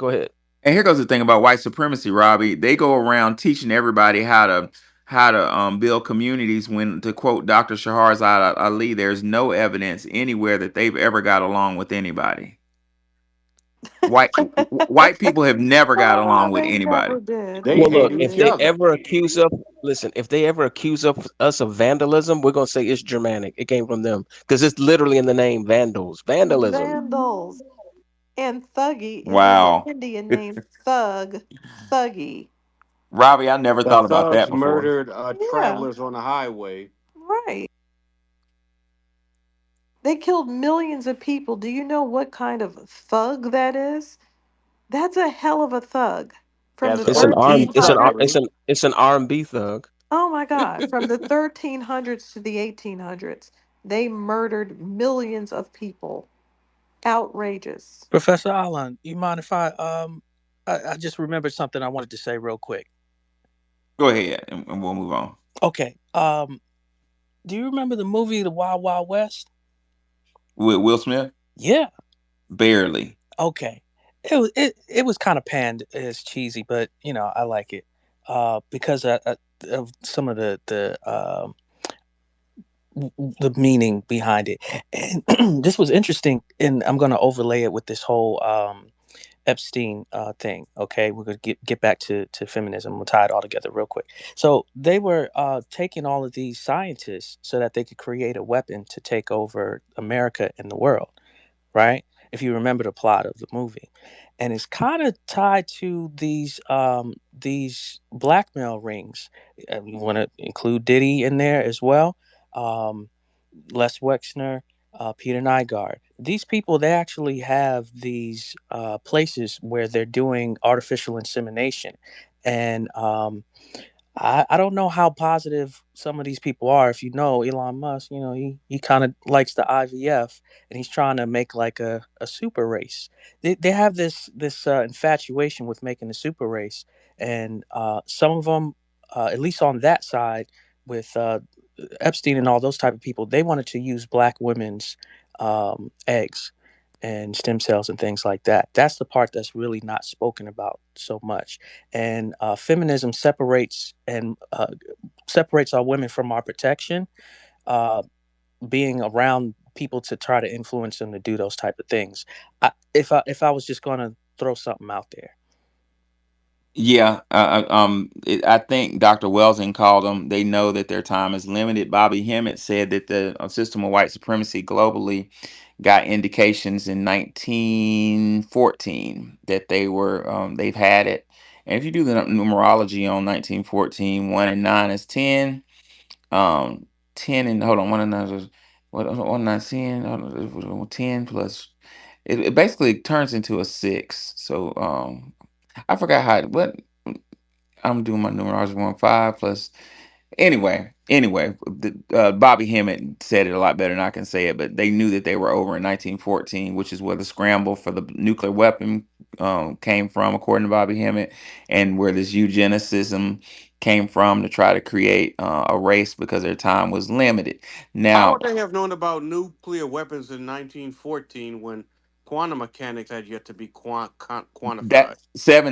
[SPEAKER 8] Go ahead.
[SPEAKER 1] And here goes the thing about white supremacy, Robbie. They go around teaching everybody how to build communities. When, to quote Dr. Shahrazad Ali, there's no evidence anywhere that they've ever got along with anybody. White people have never got
[SPEAKER 2] Oh,
[SPEAKER 1] along with
[SPEAKER 2] they
[SPEAKER 1] anybody.
[SPEAKER 2] never did.
[SPEAKER 4] They
[SPEAKER 2] They
[SPEAKER 8] Well, look,
[SPEAKER 4] hate
[SPEAKER 2] never
[SPEAKER 8] if
[SPEAKER 4] each
[SPEAKER 8] they
[SPEAKER 2] did.
[SPEAKER 4] other.
[SPEAKER 8] ever accuse of, listen, if they ever accuse of us of vandalism, we're gonna say it's Germanic. It came from them because it's literally in the name vandals, vandalism.
[SPEAKER 2] Vandals. And Thuggy is in the
[SPEAKER 1] Wow,
[SPEAKER 2] Indian name Thug. Thuggy.
[SPEAKER 1] Robbie, I never
[SPEAKER 4] The
[SPEAKER 1] thought about that
[SPEAKER 4] thugs
[SPEAKER 1] before.
[SPEAKER 4] murdered
[SPEAKER 2] Yeah,
[SPEAKER 4] travelers on the highway.
[SPEAKER 2] right. They killed millions of people. Do you know what kind of thug that is? That's a hell of a thug. From the
[SPEAKER 4] That's
[SPEAKER 8] It's an arm.
[SPEAKER 4] OD
[SPEAKER 8] It's an
[SPEAKER 2] 1300s.
[SPEAKER 4] thuggery.
[SPEAKER 8] it's an R&B thug.
[SPEAKER 2] Oh my God. From the 1300s to the 1800s, they murdered millions of people. Outrageous.
[SPEAKER 7] Professor Allen, you mind if I just remembered something I wanted to say real quick.
[SPEAKER 1] Go ahead, and we'll move on.
[SPEAKER 7] Okay. Do you remember the movie The Wild Wild West?
[SPEAKER 1] With Will Smith,
[SPEAKER 7] Yeah.
[SPEAKER 1] barely.
[SPEAKER 7] Okay. It was kind of panned as cheesy, but I like it because of some of the meaning behind it. And this was interesting, and I'm going to overlay it with this whole Epstein thing. Okay, we're going to get back to feminism. We'll tie it all together real quick. So they were taking all of these scientists so that they could create a weapon to take over America and the world, right? If you remember the plot of the movie, and it's kind of tied to these blackmail rings. You want to include Diddy in there as well. Um, Les Wexner, Peter Nygaard. These people, they actually have these places where they're doing artificial insemination, and I don't know how positive some of these people are. If you know Elon Musk, he kind of likes the IVF, and he's trying to make like a super race. They have this infatuation with making a super race, and some of them, at least on that side, with Epstein and all those type of people, they wanted to use black women's eggs and stem cells and things like that. That's the part that's really not spoken about so much. And feminism separates our women from our protection, uh, being around people to try to influence them to do those type of things. If I was just going to throw something out there.
[SPEAKER 1] Yeah, I think Dr. Welsing called them. They know that their time is limited. Bobby Hemmett said that the system of white supremacy globally got indications in 1914 that they've had it. And if you do the numerology on 1914, 1 and 9 is 10. Um, 10 and hold on, 1 and 9 is what? 1 and 9 is 10. Hold on, 10 plus. It basically turns into a six. So I forgot what I'm doing my numerology 1 5 plus. Anyway, Bobby Hemmett said it a lot better than I can say it, but they knew that they were over in 1914, which is where the scramble for the nuclear weapon came from, according to Bobby Hemmett, and where this eugenicism came from to try to create a race because their time was limited.
[SPEAKER 4] How
[SPEAKER 1] Now,
[SPEAKER 4] would they have known about nuclear weapons in 1914 when quantum mechanics had yet to be quantified?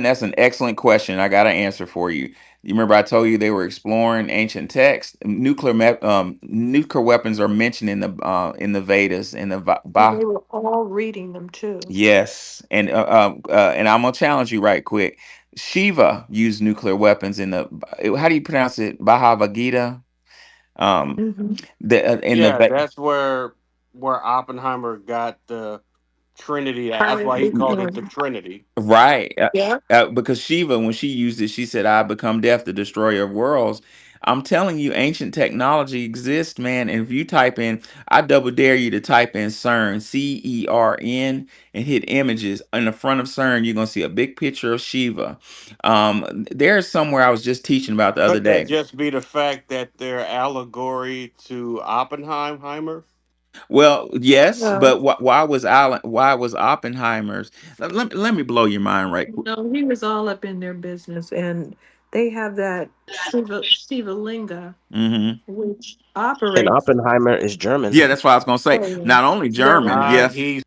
[SPEAKER 1] that's an excellent question. I got an answer for you. You remember I told you they were exploring ancient texts. Nuclear weapons are mentioned in the Vedas in the
[SPEAKER 2] And they were all reading them too.
[SPEAKER 1] yes, and I'm gonna challenge you right quick. Shiva used nuclear weapons in the how do you pronounce it? Bhagavad Gita. Um,
[SPEAKER 2] Hmm.
[SPEAKER 1] in the
[SPEAKER 4] Yeah, that's where Oppenheimer got the Trinity. That's why he called it the Trinity.
[SPEAKER 1] Right.
[SPEAKER 2] Yeah.
[SPEAKER 1] Because Shiva, when she used it, she said, I become death, the destroyer of worlds. I'm telling you, ancient technology exists, man. And if you type in, I double dare you to type in CERN, CERN, and hit images. In the front of CERN, you're going to see a big picture of Shiva. There's somewhere I was just teaching about the other
[SPEAKER 4] Could that
[SPEAKER 1] day.
[SPEAKER 4] just be the fact that they're allegory to Oppenheimer?
[SPEAKER 1] Well, yes,
[SPEAKER 2] No,
[SPEAKER 1] but why was Oppenheimer's? Let me blow your mind right quick.
[SPEAKER 2] no, he was all up in their business, and they have that Shiva Linga,
[SPEAKER 1] Hmm.
[SPEAKER 2] which
[SPEAKER 8] And
[SPEAKER 2] operates.
[SPEAKER 8] Oppenheimer is German.
[SPEAKER 1] Yeah, that's what I was going to say.
[SPEAKER 2] Oh, yeah.
[SPEAKER 1] Not only
[SPEAKER 2] That
[SPEAKER 1] German,
[SPEAKER 2] one.
[SPEAKER 1] yes.
[SPEAKER 4] He's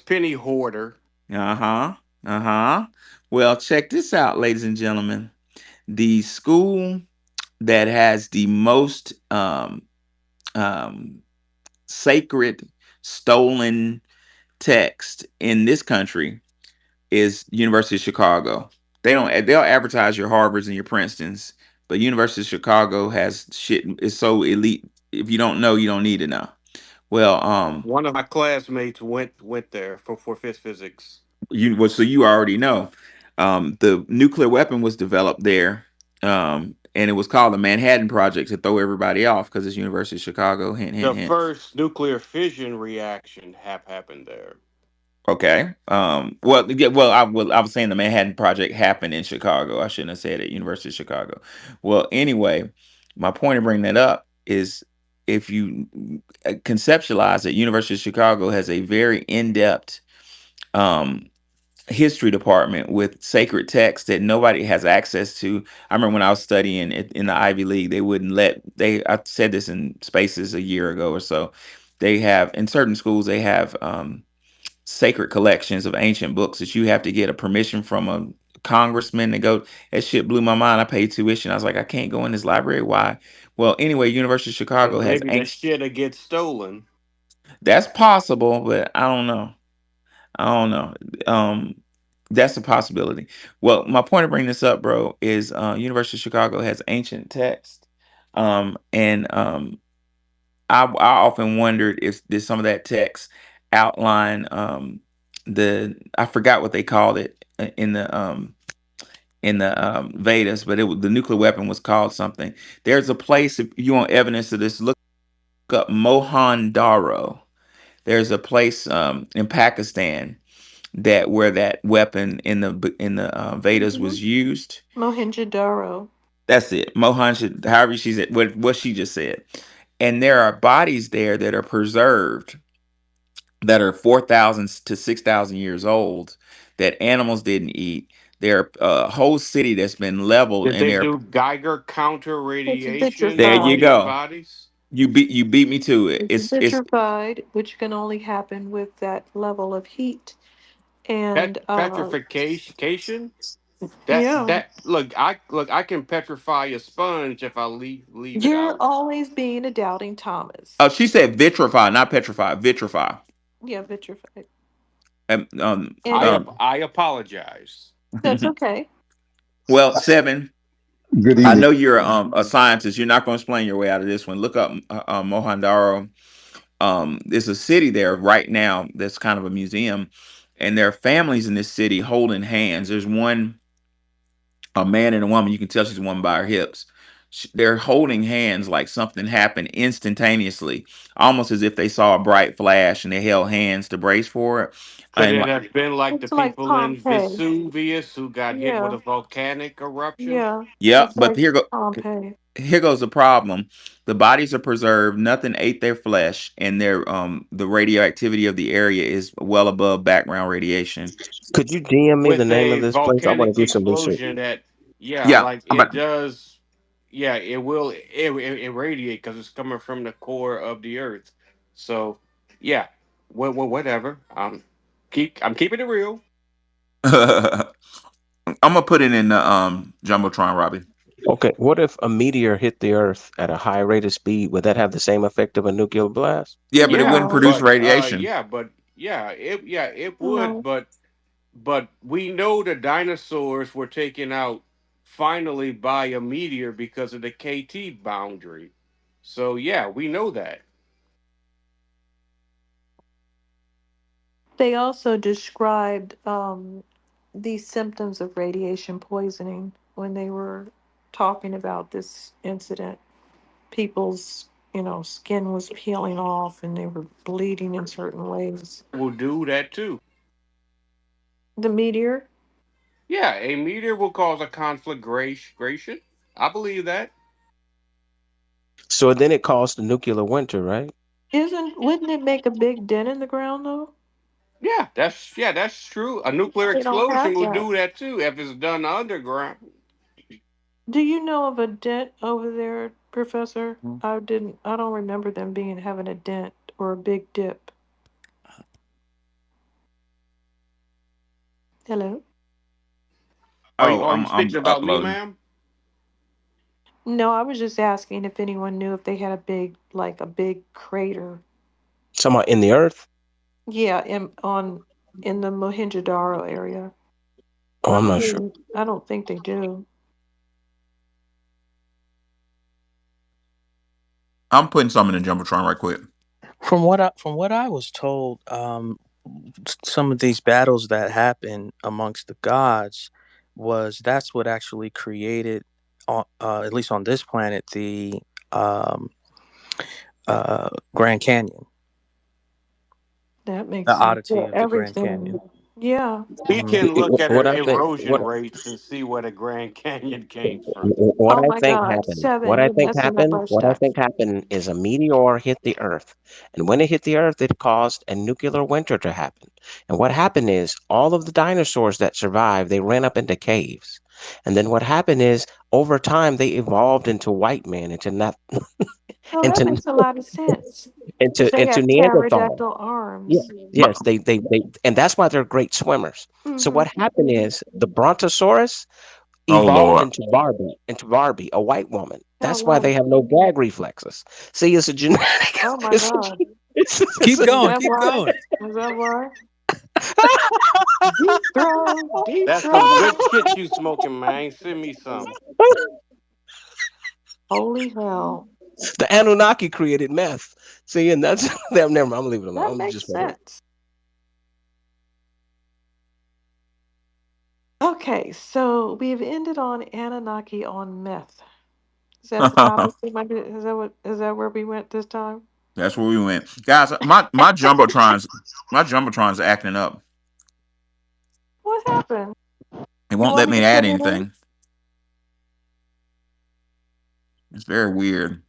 [SPEAKER 4] penny hoarder.
[SPEAKER 1] Uh-huh. Uh-huh. Well, check this out, ladies and gentlemen. The school that has the most um sacred stolen text in this country is University of Chicago. They'll advertise your Harvards and your Princetons, but University of Chicago has shit is so elite. If you don't know, you don't need to know. Well,
[SPEAKER 4] One of my classmates went there for physics.
[SPEAKER 1] so you already know the nuclear weapon was developed there and it was called the Manhattan Project to throw everybody off because it's University of Chicago. Hint, hint,
[SPEAKER 4] The
[SPEAKER 1] hint.
[SPEAKER 4] first nuclear fission reaction happened there.
[SPEAKER 1] Okay. Well, yeah, well, I was saying the Manhattan Project happened in Chicago. I shouldn't have said it. University of Chicago. Well, anyway, my point of bringing that up is if you conceptualize that University of Chicago has a very in-depth um history department with sacred texts that nobody has access to. I remember when I was studying in the Ivy League, they wouldn't let they. I said this in Spaces a year ago or so. They have in certain schools they have sacred collections of ancient books that you have to get a permission from a congressman to go. That shit blew my mind. I paid tuition. I was like, I can't go in this library. Why? Well, anyway, University of
[SPEAKER 4] Because
[SPEAKER 1] Chicago has
[SPEAKER 4] maybe the
[SPEAKER 1] ancient.
[SPEAKER 4] shit'll get stolen.
[SPEAKER 1] That's possible, but I don't know. I don't know. Um, that's a possibility. Well, my point of bringing this up, bro, is University of Chicago has ancient text, and I often wondered if did some of that text outline the I forgot what they called it in the Vedas, but the nuclear weapon was called something. There's a place if you want evidence of this, look up Mohenjo-Daro. There's a place in Pakistan that where that weapon in the Vedas
[SPEAKER 2] Hmm.
[SPEAKER 1] was used.
[SPEAKER 2] Mohenjo-Daro.
[SPEAKER 1] That's it. Mohan, however she said what she just said. And there are bodies there that are preserved that are 4,000 to 6,000 years old that animals didn't eat. There are a whole city that's been leveled,
[SPEAKER 4] Did
[SPEAKER 1] and
[SPEAKER 4] they
[SPEAKER 1] there.
[SPEAKER 4] do Geiger counter
[SPEAKER 2] It's
[SPEAKER 4] radiation
[SPEAKER 1] There you
[SPEAKER 4] on
[SPEAKER 2] vitrified.
[SPEAKER 4] these
[SPEAKER 1] go.
[SPEAKER 4] bodies?
[SPEAKER 1] You beat me to it.
[SPEAKER 2] It's
[SPEAKER 1] It's
[SPEAKER 2] vitrified, which can only happen with that level of heat. And
[SPEAKER 4] Petrification? That
[SPEAKER 2] yeah,
[SPEAKER 4] that look, I can petrify a sponge if I leave it
[SPEAKER 2] you're
[SPEAKER 4] out.
[SPEAKER 2] always being a doubting Thomas.
[SPEAKER 1] oh, she said vitrify, not petrify. Vitrify.
[SPEAKER 2] Yeah, vitrified.
[SPEAKER 1] Um, um,
[SPEAKER 2] And
[SPEAKER 4] I apologize.
[SPEAKER 2] that's okay.
[SPEAKER 1] well, seven.
[SPEAKER 12] Good
[SPEAKER 1] I know
[SPEAKER 12] evening.
[SPEAKER 1] you're a scientist. You're not going to explain your way out of this one. Look up Mohandaro. There's a city there right now that's kind of a museum, and there are families in this city holding hands. There's one, a man and a woman. You can tell she's a woman by her hips. They're holding hands like something happened instantaneously, almost as if they saw a bright flash and they held hands to brace for it.
[SPEAKER 4] Could
[SPEAKER 1] And
[SPEAKER 4] it
[SPEAKER 1] like,
[SPEAKER 4] have been like the
[SPEAKER 2] It's like
[SPEAKER 4] people in
[SPEAKER 2] Pompeii.
[SPEAKER 4] Vesuvius who got hit with
[SPEAKER 2] Yeah,
[SPEAKER 4] a volcanic eruption?
[SPEAKER 2] yeah.
[SPEAKER 1] yeah,
[SPEAKER 2] It's
[SPEAKER 1] but
[SPEAKER 2] like Pompeii.
[SPEAKER 1] here goes the problem. The bodies are preserved, nothing ate their flesh, and the radioactivity of the area is well above background radiation.
[SPEAKER 8] Could you DM me the
[SPEAKER 4] With
[SPEAKER 8] name of
[SPEAKER 4] a
[SPEAKER 8] this place? I want
[SPEAKER 4] volcanic
[SPEAKER 8] to do some research.
[SPEAKER 4] explosion that, yeah,
[SPEAKER 1] Yeah,
[SPEAKER 4] like
[SPEAKER 1] but
[SPEAKER 4] it does. Yeah, it irradiate because it's coming from the core of the earth. So, yeah, whatever. I'm keeping it real.
[SPEAKER 1] I'm gonna put it in the jumbotron, Robbie.
[SPEAKER 8] Okay, what if a meteor hit the Earth at a high rate of speed? Would that have the same effect of a nuclear blast?
[SPEAKER 1] Yeah, but it
[SPEAKER 4] Yeah,
[SPEAKER 1] wouldn't
[SPEAKER 2] No,
[SPEAKER 1] produce
[SPEAKER 4] but
[SPEAKER 1] radiation.
[SPEAKER 4] it would,
[SPEAKER 2] no.
[SPEAKER 4] but we know the dinosaurs were taken out finally by a meteor because of the KT boundary. So yeah, we know that.
[SPEAKER 2] They also described these symptoms of radiation poisoning when they were talking about this incident. People's, skin was peeling off and they were bleeding in certain ways.
[SPEAKER 4] Will do that too.
[SPEAKER 2] The meteor
[SPEAKER 4] Yeah, a meteor will cause a conflagration. I believe that.
[SPEAKER 8] So then it caused the nuclear winter, right?
[SPEAKER 2] wouldn't it make a big dent in the ground though?
[SPEAKER 4] That's true. A nuclear
[SPEAKER 2] They don't
[SPEAKER 4] explosion
[SPEAKER 2] have
[SPEAKER 4] will
[SPEAKER 2] that.
[SPEAKER 4] do that too if it's done underground.
[SPEAKER 2] Do you know of a dent over there, Professor? I don't remember them being having a dent or a big dip. Hello?
[SPEAKER 1] Oh,
[SPEAKER 4] Are you
[SPEAKER 1] I'm
[SPEAKER 4] speaking about me,
[SPEAKER 1] uploading.
[SPEAKER 4] ma'am?
[SPEAKER 2] No, I was just asking if anyone knew if they had a big crater.
[SPEAKER 8] Somehow in the Earth?
[SPEAKER 2] Yeah, in the Mohenjo-Daro area.
[SPEAKER 8] Oh, I'm not sure.
[SPEAKER 2] Probably, I don't think they do.
[SPEAKER 1] I'm putting some in the jumbotron right quick.
[SPEAKER 7] From what I was told, some of these battles that happen amongst the gods was that's what actually created at least on this planet, the um, Grand Canyon,
[SPEAKER 2] That makes
[SPEAKER 7] the
[SPEAKER 2] sense.
[SPEAKER 7] oddity
[SPEAKER 2] Yeah,
[SPEAKER 7] of the Grand Canyon.
[SPEAKER 2] everything. Yeah.
[SPEAKER 4] We
[SPEAKER 7] Mhm.
[SPEAKER 4] can look at
[SPEAKER 8] What I think,
[SPEAKER 4] erosion rates and see where the Grand Canyon came from.
[SPEAKER 8] what
[SPEAKER 2] Oh
[SPEAKER 8] I
[SPEAKER 2] my
[SPEAKER 8] think
[SPEAKER 2] God,
[SPEAKER 8] happened,
[SPEAKER 2] Seven, you're messing up our
[SPEAKER 8] what I
[SPEAKER 2] stuff.
[SPEAKER 8] think happened is a meteor hit the Earth, and when it hit the Earth, it caused a nuclear winter to happen. And what happened is all of the dinosaurs that survived, they ran up into caves, and then what happened is over time they evolved into white men, into not
[SPEAKER 2] Oh, that
[SPEAKER 8] into
[SPEAKER 2] makes a lot of sense. Because they
[SPEAKER 8] into
[SPEAKER 2] have
[SPEAKER 8] Neanderthal.
[SPEAKER 2] pterodactyl
[SPEAKER 8] Yeah,
[SPEAKER 2] arms.
[SPEAKER 1] But
[SPEAKER 8] yes, they, and that's why they're great swimmers. So
[SPEAKER 2] Mm-hmm.
[SPEAKER 8] what happened is the Brontosaurus
[SPEAKER 1] oh
[SPEAKER 8] evolved
[SPEAKER 1] Lord,
[SPEAKER 8] into Barbie, a white woman.
[SPEAKER 2] Oh,
[SPEAKER 8] That's why they
[SPEAKER 2] Lord.
[SPEAKER 8] have no gag reflexes. See, it's a genetic.
[SPEAKER 2] Oh, my
[SPEAKER 8] It's a,
[SPEAKER 2] God.
[SPEAKER 8] it's
[SPEAKER 7] Keep
[SPEAKER 8] a,
[SPEAKER 2] Is
[SPEAKER 7] going,
[SPEAKER 2] that
[SPEAKER 7] keep
[SPEAKER 2] why?
[SPEAKER 7] going.
[SPEAKER 2] Is that why? Deep throat, deep
[SPEAKER 4] That's some
[SPEAKER 2] throat.
[SPEAKER 4] good shit you smoking, man. Send me some.
[SPEAKER 2] Holy hell.
[SPEAKER 8] the Anunnaki created meth. See, and that's never mind. I'm leaving it alone.
[SPEAKER 2] That
[SPEAKER 8] I'm
[SPEAKER 2] makes
[SPEAKER 8] just fucking.
[SPEAKER 2] sense. Okay, so we've ended on Anunnaki on meth. Is that the topic? Is that what? Is that where we went this time?
[SPEAKER 1] that's where we went, guys. My jumbotrons are acting up.
[SPEAKER 2] What happened?
[SPEAKER 1] It
[SPEAKER 2] You
[SPEAKER 1] won't
[SPEAKER 2] want
[SPEAKER 1] let
[SPEAKER 2] me
[SPEAKER 1] me
[SPEAKER 2] to
[SPEAKER 1] add
[SPEAKER 2] put it in?
[SPEAKER 1] anything. It's very weird.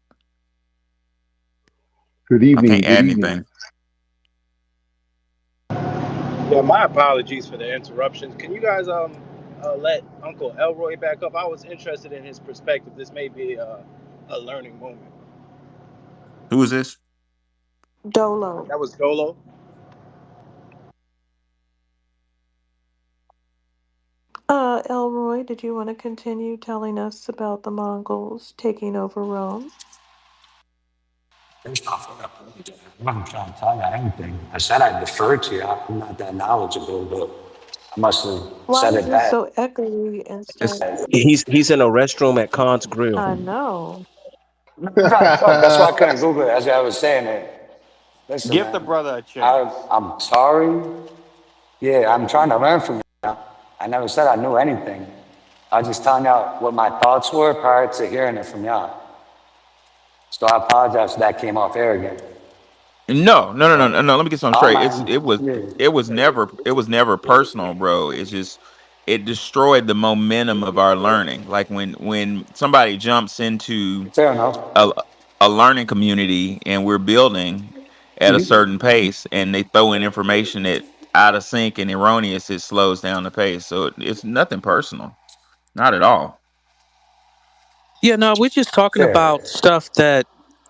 [SPEAKER 12] Good
[SPEAKER 1] I can't
[SPEAKER 12] evening. Good
[SPEAKER 1] add
[SPEAKER 12] evening.
[SPEAKER 1] anything.
[SPEAKER 13] Yeah, my apologies for the interruptions. Can you guys let Uncle Elroy back up? I was interested in his perspective. This may be a learning moment.
[SPEAKER 1] Who is this?
[SPEAKER 2] Dolo.
[SPEAKER 13] That was Dolo.
[SPEAKER 2] Elroy, did you want to continue telling us about the Mongols taking over Rome?
[SPEAKER 10] First off, I wasn't trying to tell you anything. I said I deferred to you. I'm not that knowledgeable, but I must have
[SPEAKER 2] Why
[SPEAKER 10] said
[SPEAKER 2] is
[SPEAKER 10] it
[SPEAKER 2] it
[SPEAKER 10] bad.
[SPEAKER 2] so echoey and
[SPEAKER 1] It's
[SPEAKER 2] stuff?
[SPEAKER 8] He's in a restroom at Khan's Grill.
[SPEAKER 2] I know.
[SPEAKER 10] I'm trying to talk. That's why I couldn't Google it as I was saying it. Listen,
[SPEAKER 4] Give the
[SPEAKER 10] man,
[SPEAKER 4] brother a chance.
[SPEAKER 10] I'm sorry. Yeah, I'm trying to learn from you. I never said I knew anything. I was just telling y'all what my thoughts were prior to hearing it from y'all. So I apologize if that came off arrogant.
[SPEAKER 1] no, no, no, no, no,
[SPEAKER 10] But
[SPEAKER 1] no. Let me get something
[SPEAKER 10] all
[SPEAKER 1] straight.
[SPEAKER 10] mine, yeah.
[SPEAKER 1] It was never personal, bro. It's just it destroyed the momentum of our learning. Like when somebody jumps into
[SPEAKER 10] Fair enough.
[SPEAKER 1] a a learning community and we're building at a certain pace, and they throw in information that out of sync and erroneous, it slows down the pace. So it's nothing personal, not at all.
[SPEAKER 7] Yeah, no, we're just talking
[SPEAKER 10] Fair.
[SPEAKER 7] about stuff that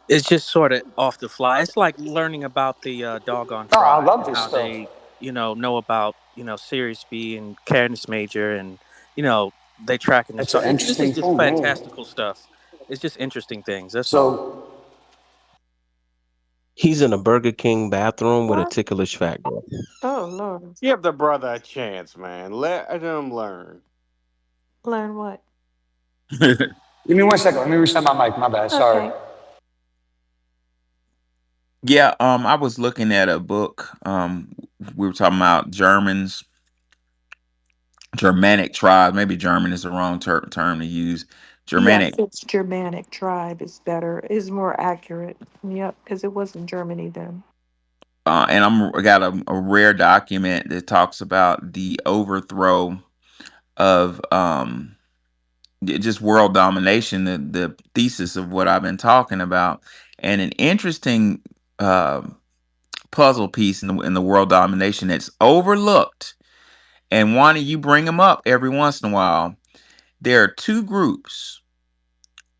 [SPEAKER 7] is just sort of off the fly. It's like learning about the doggone
[SPEAKER 10] No, I
[SPEAKER 7] tribe
[SPEAKER 10] love
[SPEAKER 7] and
[SPEAKER 10] this
[SPEAKER 7] how
[SPEAKER 10] stuff.
[SPEAKER 7] they, know about, Sirius B and Canis Major and, you know, they tracking the
[SPEAKER 10] It's
[SPEAKER 7] star.
[SPEAKER 10] an
[SPEAKER 7] This is
[SPEAKER 10] interesting
[SPEAKER 7] just
[SPEAKER 10] thing, yeah.
[SPEAKER 7] fantastical stuff. It's just interesting things. That's all.
[SPEAKER 10] So
[SPEAKER 8] He's in a Burger King bathroom with a
[SPEAKER 2] What?
[SPEAKER 8] ticklish fat girl.
[SPEAKER 2] Oh, Lord.
[SPEAKER 4] Give the brother a chance, man. Let him learn.
[SPEAKER 2] Learn what?
[SPEAKER 10] give me 1 second. Let me reset my mic. My bad. Sorry.
[SPEAKER 2] Okay.
[SPEAKER 1] Yeah, I was looking at a book. We were talking about Germanic tribes. Maybe German is the wrong term to use.
[SPEAKER 2] Yes,
[SPEAKER 1] Germanic,
[SPEAKER 2] it's Germanic tribe is better, is more accurate. Yep, because it wasn't Germany then.
[SPEAKER 1] and I got a rare document that talks about the overthrow of just world domination. The thesis of what I've been talking about, and an interesting uh, puzzle piece in the world domination that's overlooked. And Wani, you bring them up every once in a while. There are two groups.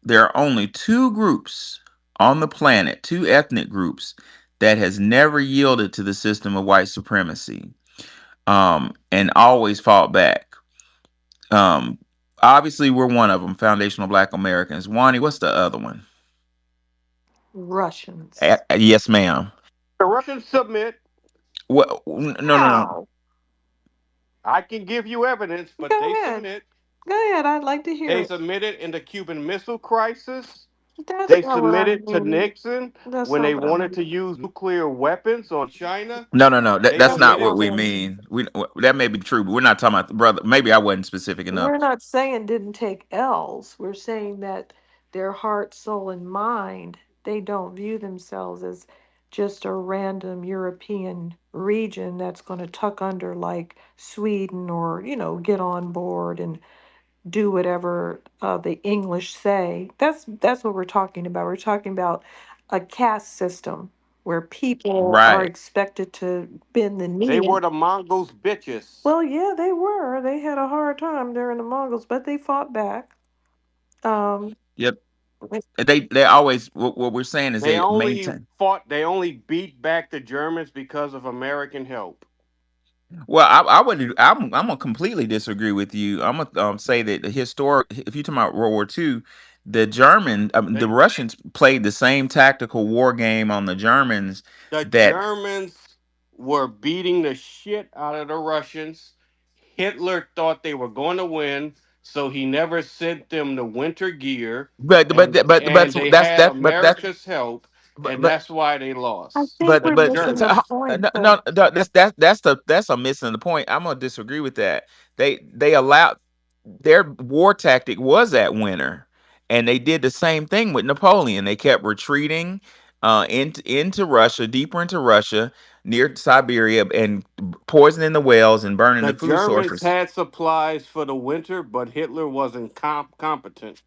[SPEAKER 1] There are only two groups on the planet, two ethnic groups that has never yielded to the system of white supremacy, and always fought back. Um, Obviously, we're one of them, foundational Black Americans. Wani, what's the other one?
[SPEAKER 2] Russians.
[SPEAKER 1] Yes, ma'am.
[SPEAKER 4] The Russians submit.
[SPEAKER 1] Well, no, no, no.
[SPEAKER 2] How?
[SPEAKER 4] I can give you evidence, but they
[SPEAKER 2] Go ahead.
[SPEAKER 4] submit.
[SPEAKER 2] Go ahead. I'd like to hear
[SPEAKER 4] They
[SPEAKER 2] it.
[SPEAKER 4] submitted in the Cuban Missile Crisis.
[SPEAKER 2] That's
[SPEAKER 4] They
[SPEAKER 2] not what I
[SPEAKER 4] submitted to
[SPEAKER 2] mean.
[SPEAKER 4] Nixon
[SPEAKER 2] That's
[SPEAKER 4] when
[SPEAKER 2] not
[SPEAKER 4] they
[SPEAKER 2] what I
[SPEAKER 4] wanted to
[SPEAKER 2] mean.
[SPEAKER 4] use nuclear weapons on China.
[SPEAKER 1] No, no, no.
[SPEAKER 4] They
[SPEAKER 1] That's
[SPEAKER 2] That's
[SPEAKER 1] not
[SPEAKER 2] not
[SPEAKER 1] what
[SPEAKER 4] submitted
[SPEAKER 2] what
[SPEAKER 1] we
[SPEAKER 2] I
[SPEAKER 4] to.
[SPEAKER 2] mean.
[SPEAKER 1] mean. That may be true, but we're not talking about brother. Maybe I wasn't specific enough.
[SPEAKER 2] We're not saying didn't take L's. We're saying that their heart, soul, and mind, they don't view themselves as just a random European region that's going to tuck under like Sweden or, get on board and do whatever the English say. That's what we're talking about. We're talking about a caste system where people are
[SPEAKER 1] Right.
[SPEAKER 2] expected to bend the
[SPEAKER 4] They
[SPEAKER 2] knee.
[SPEAKER 4] were the Mongols bitches.
[SPEAKER 2] Well, yeah, they were. They had a hard time during the Mongols, but they fought back. Um,
[SPEAKER 1] Yep. They always what we're saying is
[SPEAKER 4] They
[SPEAKER 1] they
[SPEAKER 4] only
[SPEAKER 1] maintain.
[SPEAKER 4] fought. They only beat back the Germans because of American help.
[SPEAKER 1] Well, I would. I'm gonna completely disagree with you. I'm gonna say that the historic. If you talk about World War II, the
[SPEAKER 4] They,
[SPEAKER 1] Russians played the same tactical war game on the Germans.
[SPEAKER 4] the
[SPEAKER 1] That
[SPEAKER 4] Germans were beating the shit out of the Russians. Hitler thought they were going to win, so he never sent them the winter gear, and they
[SPEAKER 1] that's
[SPEAKER 4] had
[SPEAKER 1] that. But that's
[SPEAKER 4] America's help, and
[SPEAKER 1] but
[SPEAKER 4] that's why they
[SPEAKER 2] I
[SPEAKER 4] lost.
[SPEAKER 2] think
[SPEAKER 4] The
[SPEAKER 2] we're missing the
[SPEAKER 4] Germans.
[SPEAKER 2] point,
[SPEAKER 1] no,
[SPEAKER 2] though.
[SPEAKER 1] no, no, that's a missing the point. I'm gonna disagree with that. They allowed their war tactic was that winter, and they did the same thing with Napoleon. They kept retreating into Russia, deeper into Russia, near Siberia, and poisoning the wells and burning
[SPEAKER 4] The
[SPEAKER 1] the food
[SPEAKER 4] Germans
[SPEAKER 1] sources.
[SPEAKER 4] had supplies for the winter, but Hitler wasn't competent.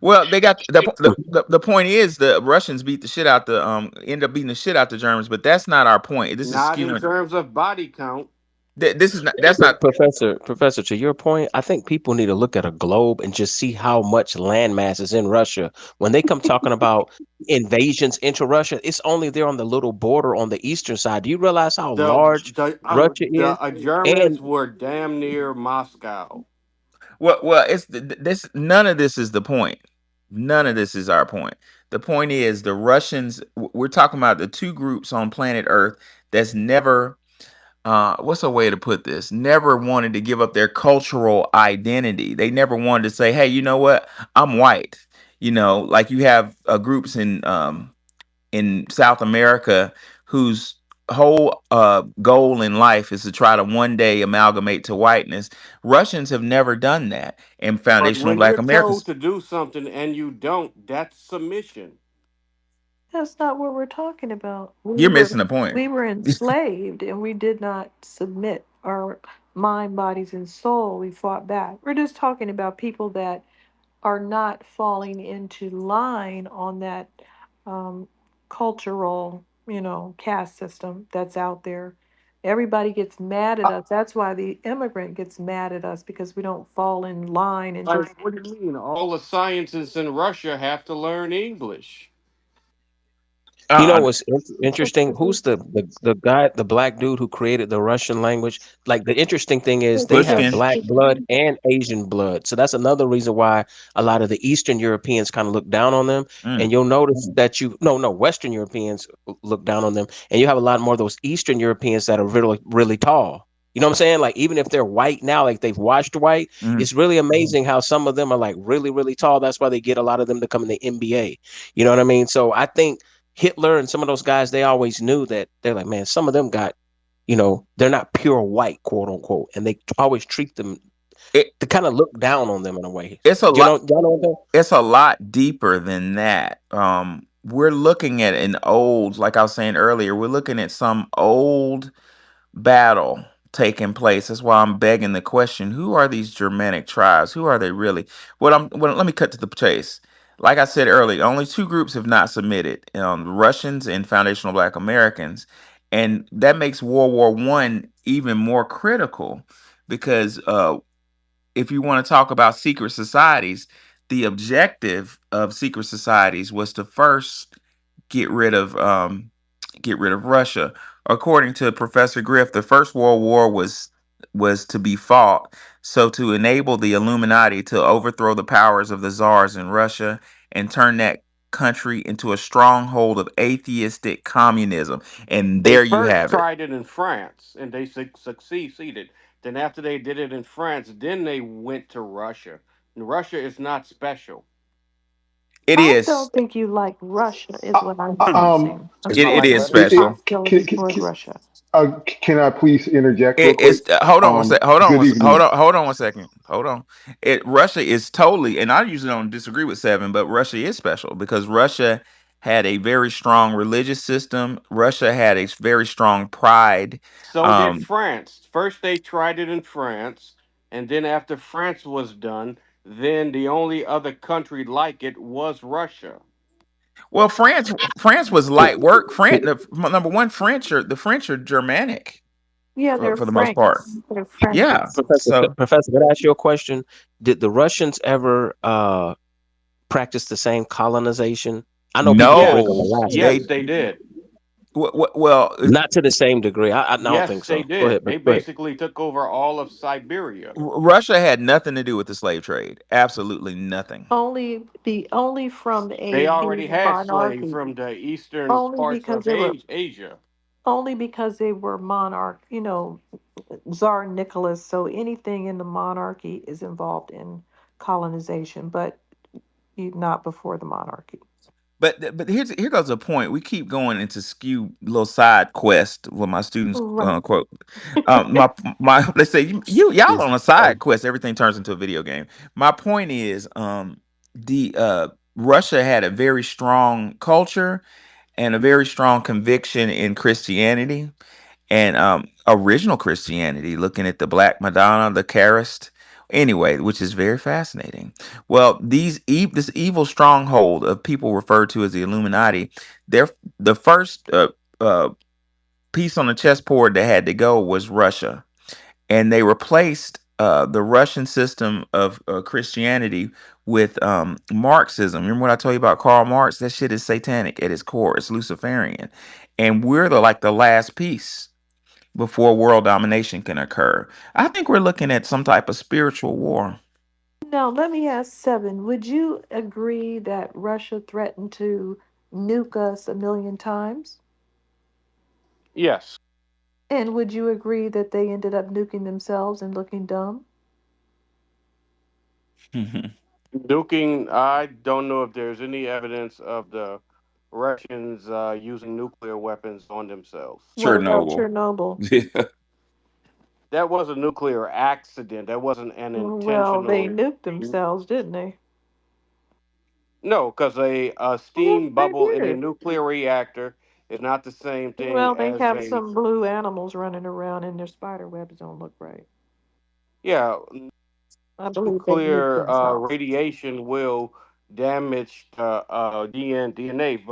[SPEAKER 1] Well, they got the point is the Russians beat the shit out the end up beating the shit out the Germans, but that's not our point. This is
[SPEAKER 4] Not in
[SPEAKER 1] skewing.
[SPEAKER 4] terms of body count.
[SPEAKER 1] This is not. That's not.
[SPEAKER 8] Professor, to your point, I think people need to look at a globe and just see how much landmass is in Russia. When they come talking about invasions into Russia, it's only there on the little border on the eastern side. Do you realize how
[SPEAKER 4] The
[SPEAKER 8] large
[SPEAKER 4] the
[SPEAKER 8] Russia is?
[SPEAKER 4] Germans
[SPEAKER 8] And
[SPEAKER 4] were damn near Moscow.
[SPEAKER 1] Well, it's this. None of this is the point. None of this is our point. The point is the Russians. We're talking about the two groups on planet Earth that's never. What's a way to put this? Never wanted to give up their cultural identity. They never wanted to say, "Hey, you know what? I'm white." Like you have groups in South America whose whole goal in life is to try to one day amalgamate to whiteness. Russians have never done that, and
[SPEAKER 4] But
[SPEAKER 1] foundational
[SPEAKER 4] when
[SPEAKER 1] Black
[SPEAKER 4] you're told
[SPEAKER 1] Americans.
[SPEAKER 4] to do something and you don't, that's submission.
[SPEAKER 2] That's not what we're talking about. We
[SPEAKER 1] You're
[SPEAKER 2] were
[SPEAKER 1] missing the point.
[SPEAKER 2] we were enslaved, and we did not submit our mind, bodies, and soul. We fought back. We're just talking about people that are not falling into line on that um, cultural, caste system that's out there. Everybody gets mad at
[SPEAKER 5] I,
[SPEAKER 2] us. That's why the immigrant gets mad at us because we don't fall in line and
[SPEAKER 4] Like,
[SPEAKER 2] just.
[SPEAKER 4] what do you mean? All the scientists in Russia have to learn English.
[SPEAKER 8] you know
[SPEAKER 1] Uh,
[SPEAKER 8] what's interesting? Who's the guy, the black dude who created the Russian language? Like the interesting thing is they have
[SPEAKER 1] Pushkin.
[SPEAKER 8] black blood and Asian blood. So that's another reason why a lot of the Eastern Europeans kind of look down on them. And
[SPEAKER 1] Mm,
[SPEAKER 8] you'll notice that no, Western Europeans look down on them. And you have a lot more of those Eastern Europeans that are really, really tall. You know what I'm saying? Like even if they're white now, like they've washed white,
[SPEAKER 1] mm.
[SPEAKER 8] it's really amazing how some of them are like really, really tall. That's why they get a lot of them to come in the NBA. You know what I mean? So I think Hitler and some of those guys, they always knew that they're like, man, some of them got, they're not pure white, quote unquote, and they always treat them
[SPEAKER 1] It,
[SPEAKER 8] to kind of look down on them in a way.
[SPEAKER 1] it's a
[SPEAKER 8] You
[SPEAKER 1] lot.
[SPEAKER 8] know, y'all know what I'm
[SPEAKER 1] It's a lot deeper than that. We're looking at an old, like I was saying earlier, we're looking at some old battle taking place. That's why I'm begging the question: Who are these Germanic tribes? Who are they really? Let me cut to the chase. Like I said earlier, only two groups have not submitted: the Russians and Foundational Black Americans, and that makes World War I even more critical because if you want to talk about secret societies, the objective of secret societies was to first get rid of Russia. According to Professor Griff, the First World War was to be fought so to enable the Illuminati to overthrow the powers of the czars in Russia and turn that country into a stronghold of atheistic communism. And
[SPEAKER 4] They
[SPEAKER 1] there you
[SPEAKER 4] first
[SPEAKER 1] have it.
[SPEAKER 4] tried it in France and they succeeded. Then after they did it in France, then they went to Russia. And Russia is not special.
[SPEAKER 1] It
[SPEAKER 2] I
[SPEAKER 1] is.
[SPEAKER 2] don't think you like Russia, is
[SPEAKER 5] Uh,
[SPEAKER 2] what I'm
[SPEAKER 5] um,
[SPEAKER 2] sensing. I'm
[SPEAKER 10] It's
[SPEAKER 1] It
[SPEAKER 2] sorry,
[SPEAKER 1] is
[SPEAKER 10] problematic.
[SPEAKER 2] but your
[SPEAKER 1] special.
[SPEAKER 2] hostility toward Russia.
[SPEAKER 5] can I please interject real
[SPEAKER 1] It,
[SPEAKER 5] quick?
[SPEAKER 1] it's hold on one sec. Hold on.
[SPEAKER 5] Good
[SPEAKER 1] Hold
[SPEAKER 5] evening.
[SPEAKER 1] on. Hold on one second. Hold on. Russia is totally, and I usually don't disagree with Seven, but Russia is special because Russia had a very strong religious system. Russia had a very strong pride.
[SPEAKER 4] So did
[SPEAKER 1] Um,
[SPEAKER 4] France. First, they tried it in France, and then after France was done, then the only other country like it was Russia.
[SPEAKER 1] well, France was light work. Number one, French are Germanic
[SPEAKER 2] Yeah, they're
[SPEAKER 1] for the most part.
[SPEAKER 2] Franks. They're
[SPEAKER 1] Yeah.
[SPEAKER 2] Frankists.
[SPEAKER 1] So
[SPEAKER 8] Professor, can I ask you a question? Did the Russians ever practice the same colonization? I know people can bring up
[SPEAKER 1] no,
[SPEAKER 4] Yes,
[SPEAKER 8] Alaska,
[SPEAKER 4] yes,
[SPEAKER 1] they
[SPEAKER 4] they did.
[SPEAKER 1] well.
[SPEAKER 8] not to the same degree. I don't
[SPEAKER 4] Yes,
[SPEAKER 8] think
[SPEAKER 4] they
[SPEAKER 8] so. Go
[SPEAKER 4] did.
[SPEAKER 8] ahead,
[SPEAKER 4] They
[SPEAKER 8] but go ahead.
[SPEAKER 4] basically took over all of Siberia.
[SPEAKER 1] Russia had nothing to do with the slave trade. Absolutely nothing.
[SPEAKER 2] Only from a
[SPEAKER 4] They
[SPEAKER 2] being
[SPEAKER 4] already
[SPEAKER 2] a
[SPEAKER 4] had slaves
[SPEAKER 2] monarchy.
[SPEAKER 4] from the eastern
[SPEAKER 2] Only
[SPEAKER 4] parts
[SPEAKER 2] because
[SPEAKER 4] of
[SPEAKER 2] they were
[SPEAKER 4] Asia.
[SPEAKER 2] only because they were monarch, Tsar Nicholas. So anything in the monarchy is involved in colonization, but not before the monarchy.
[SPEAKER 1] But here goes the point. We keep going into skew little side quest. What my students
[SPEAKER 2] Right.
[SPEAKER 1] quote. My let's say y'all
[SPEAKER 10] He's
[SPEAKER 1] on a side quest. Everything turns into a video game. My point is, the Russia had a very strong culture and a very strong conviction in Christianity and original Christianity, looking at the Black Madonna, the Charist, anyway, which is very fascinating. Well, this evil stronghold of people referred to as the Illuminati, they're the first uh, piece on the chessboard that had to go was Russia, and they replaced the Russian system of Christianity with Marxism. Remember what I told you about Karl Marx? That shit is satanic at its core. It's Luciferian, and we're the last piece before world domination can occur. I think we're looking at some type of spiritual war.
[SPEAKER 2] Now, let me ask Seven, would you agree that Russia threatened to nuke us a million times?
[SPEAKER 4] Yes.
[SPEAKER 2] And would you agree that they ended up nuking themselves and looking dumb?
[SPEAKER 4] Nuking, I don't know if there's any evidence of the Russians using nuclear weapons on themselves.
[SPEAKER 2] What about
[SPEAKER 1] Chernobyl.
[SPEAKER 2] Chernobyl?
[SPEAKER 1] Yeah.
[SPEAKER 4] That was a nuclear accident. That wasn't an
[SPEAKER 2] Well, they
[SPEAKER 4] intentional.
[SPEAKER 2] nuked themselves, didn't they?
[SPEAKER 4] No, because a
[SPEAKER 2] Yes,
[SPEAKER 4] steam
[SPEAKER 2] they
[SPEAKER 4] bubble in a
[SPEAKER 2] did.
[SPEAKER 4] nuclear reactor is not the same thing
[SPEAKER 2] Well, they
[SPEAKER 4] as
[SPEAKER 2] have
[SPEAKER 4] a.
[SPEAKER 2] some blue animals running around and their spider webs don't look right.
[SPEAKER 4] Yeah,
[SPEAKER 2] I believe they nuked
[SPEAKER 4] nuclear
[SPEAKER 2] themselves.
[SPEAKER 4] radiation will damage DNA,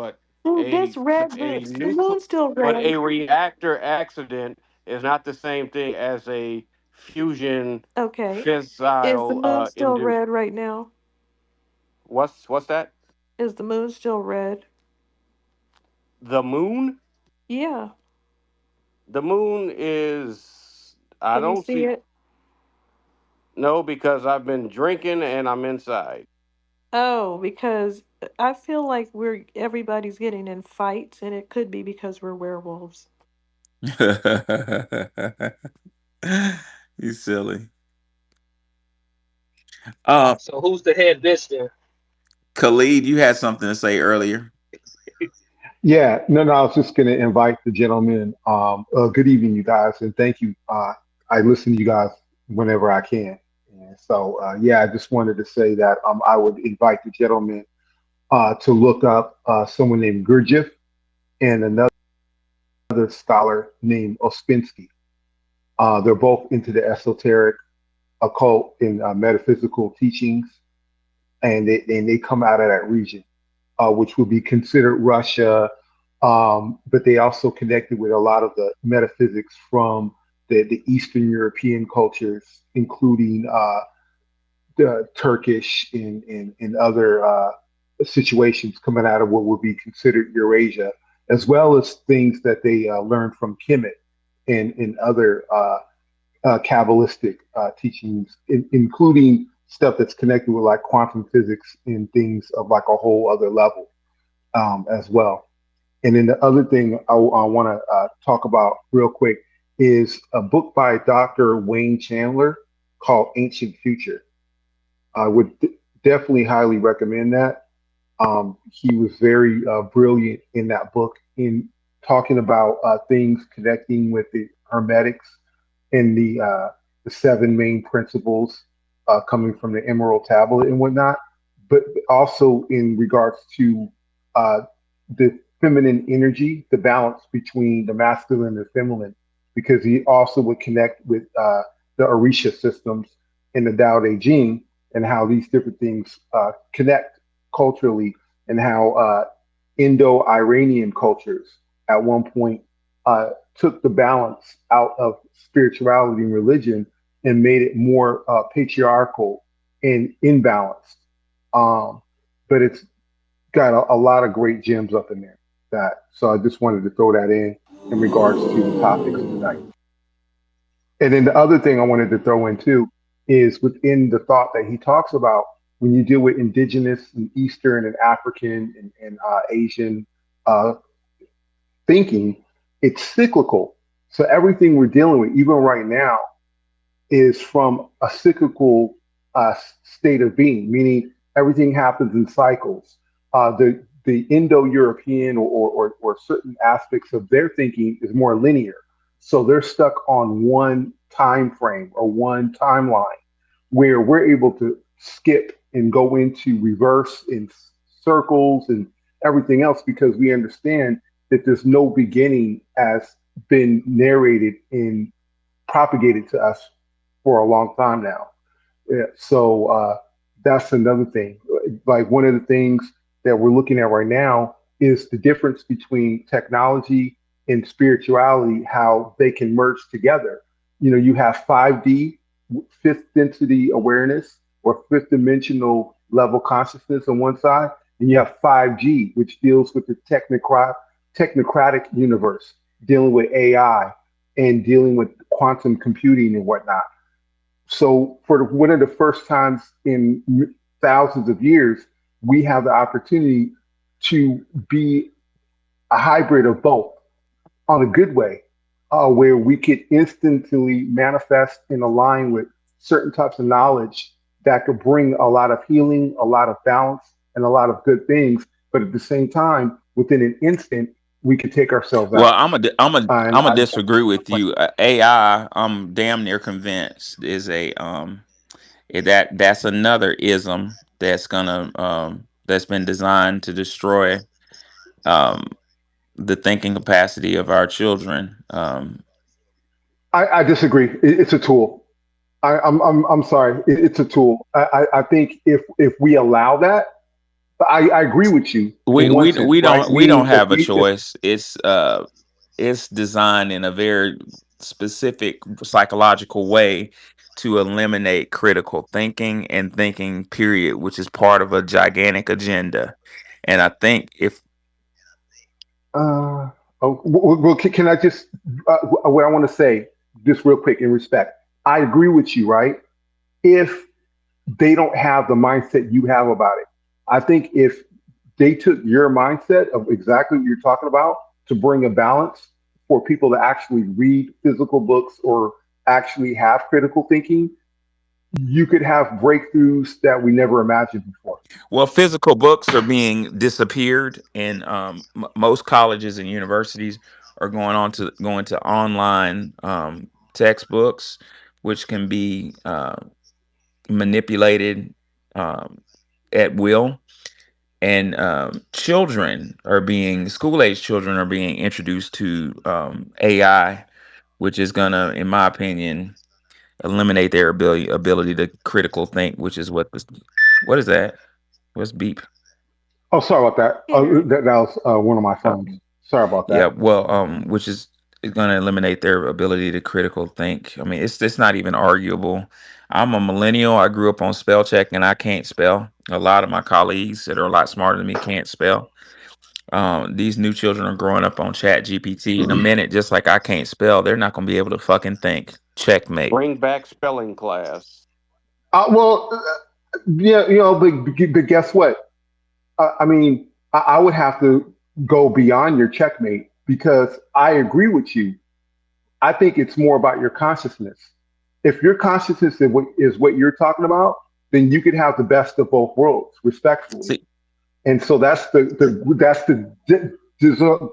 [SPEAKER 2] Dude, this
[SPEAKER 4] a
[SPEAKER 2] red
[SPEAKER 4] but a
[SPEAKER 2] moon, the
[SPEAKER 4] nuclear
[SPEAKER 2] moon's still
[SPEAKER 4] but
[SPEAKER 2] red.
[SPEAKER 4] a reactor accident is not the same thing as a fusion
[SPEAKER 2] Okay. Is the
[SPEAKER 4] fissile
[SPEAKER 2] moon still
[SPEAKER 4] induced.
[SPEAKER 2] red right now?
[SPEAKER 4] What's that?
[SPEAKER 2] Is the moon still red?
[SPEAKER 4] The moon?
[SPEAKER 2] Yeah.
[SPEAKER 4] The moon is. I
[SPEAKER 2] Can you
[SPEAKER 4] don't
[SPEAKER 2] see
[SPEAKER 4] see.
[SPEAKER 2] it?
[SPEAKER 4] No, because I've been drinking and I'm inside.
[SPEAKER 2] Oh, because I feel like everybody's getting in fights, and it could be because we're werewolves.
[SPEAKER 1] You silly.
[SPEAKER 6] All
[SPEAKER 1] Uh,
[SPEAKER 6] right, so who's the head bitch then?
[SPEAKER 1] Khalid, you had something to say earlier.
[SPEAKER 5] Yeah, no, I was just going to invite the gentleman. Good evening, you guys, and thank you. I listen to you guys whenever I can. And so, yeah, I just wanted to say that I would invite the gentleman to look up someone named Gurdjieff and another scholar named Ospensky. They're both into the esoteric, occult, and metaphysical teachings, and they come out of that region, which would be considered Russia, but they also connected with a lot of the metaphysics from the Eastern European cultures, including the Turkish and other situations coming out of what would be considered Eurasia, as well as things that they learned from Kemet and other Kabbalistic teachings, including stuff that's connected with like quantum physics and things of like a whole other level as well. And then the other thing I want to talk about real quick is a book by Dr. Wayne Chandler called Ancient Future. I would definitely highly recommend that.
[SPEAKER 12] He was very brilliant in that book in talking about things connecting with the Hermetics and the seven main principles coming from the Emerald Tablet and whatnot, but also in regards to uh, the feminine energy, the balance between the masculine and feminine, because he also would connect with the Orisha systems in the Tao Te Ching and how these different things connect culturally, and how Indo-Iranian cultures at one point took the balance out of spirituality and religion and made it more patriarchal and imbalanced. Um, but it's got a lot of great gems up in there. That so I just wanted to throw that in regards to the topics tonight. And then the other thing I wanted to throw in too is within the thought that he talks about when you deal with indigenous and Eastern and African and Asian uh, thinking, it's cyclical. So everything we're dealing with, even right now, is from a cyclical state of being, meaning everything happens in cycles. The Indo-European or certain aspects of their thinking is more linear, so they're stuck on one time frame or one timeline, where we're able to skip and go into reverse in circles and everything else because we understand that there's no beginning as been narrated and propagated to us for a long time now. Yeah, so that's another thing. Like one of the things that we're looking at right now is the difference between technology and spirituality, how they can merge together. You know, you have 5D, fifth density awareness or fifth dimensional level consciousness on one side, and you have 5G, which deals with the technocratic universe, dealing with AI and dealing with quantum computing and whatnot. So, one of the first times in thousands of years, we have the opportunity to be a hybrid of both on a good way, where we could instantly manifest and align with certain types of knowledge that could bring a lot of healing, a lot of balance, and a lot of good things. But at the same time, within an instant, we could take ourselves
[SPEAKER 1] Well,
[SPEAKER 12] out. And
[SPEAKER 1] I'm a disagree with you. AI, I'm damn near convinced is that's another ism that's been designed to destroy um the thinking capacity of our children.
[SPEAKER 12] I disagree. It's a tool. I'm sorry. It's a tool. I think if we allow that, I agree with you in one sense, right?
[SPEAKER 1] We don't
[SPEAKER 12] Meaning
[SPEAKER 1] have a choice. It's designed in a very specific psychological way to eliminate critical thinking and thinking period, which is part of a gigantic agenda. And I think if
[SPEAKER 12] uh, can I just what I want to say just real quick in respect? I agree with you, right? If they don't have the mindset you have about it, I think if they took your mindset of exactly what you're talking about to bring a balance for people to actually read physical books or actually have critical thinking, you could have breakthroughs that we never imagined before.
[SPEAKER 1] well, physical books are being disappeared, and most colleges and universities are going to online textbooks, which can be manipulated um, at will. And school age children are being introduced to AI, which is gonna, in my opinion, eliminate their ability to critical think, which is what is that? What's beep?
[SPEAKER 12] Oh, sorry about that.
[SPEAKER 2] Henry.
[SPEAKER 12] That was one of my
[SPEAKER 1] Uh,
[SPEAKER 12] phones. Sorry about
[SPEAKER 1] yeah,
[SPEAKER 12] that.
[SPEAKER 1] well, which is going to eliminate their ability to critical think. I mean, it's not even arguable. I'm a millennial. I grew up on spell check, and I can't spell. A lot of my colleagues that are a lot smarter than me can't spell. These new children are growing up on Chat GPT. In a minute, just like I can't spell, they're not going to be able to fucking think. Checkmate.
[SPEAKER 4] Bring back spelling class.
[SPEAKER 12] Well, yeah, but guess what? I mean, I would have to go beyond your checkmate because I agree with you. I think it's more about your consciousness. If your consciousness is what you're talking about, then you could have the best of both worlds, respectfully.
[SPEAKER 1] See,
[SPEAKER 12] and so that's the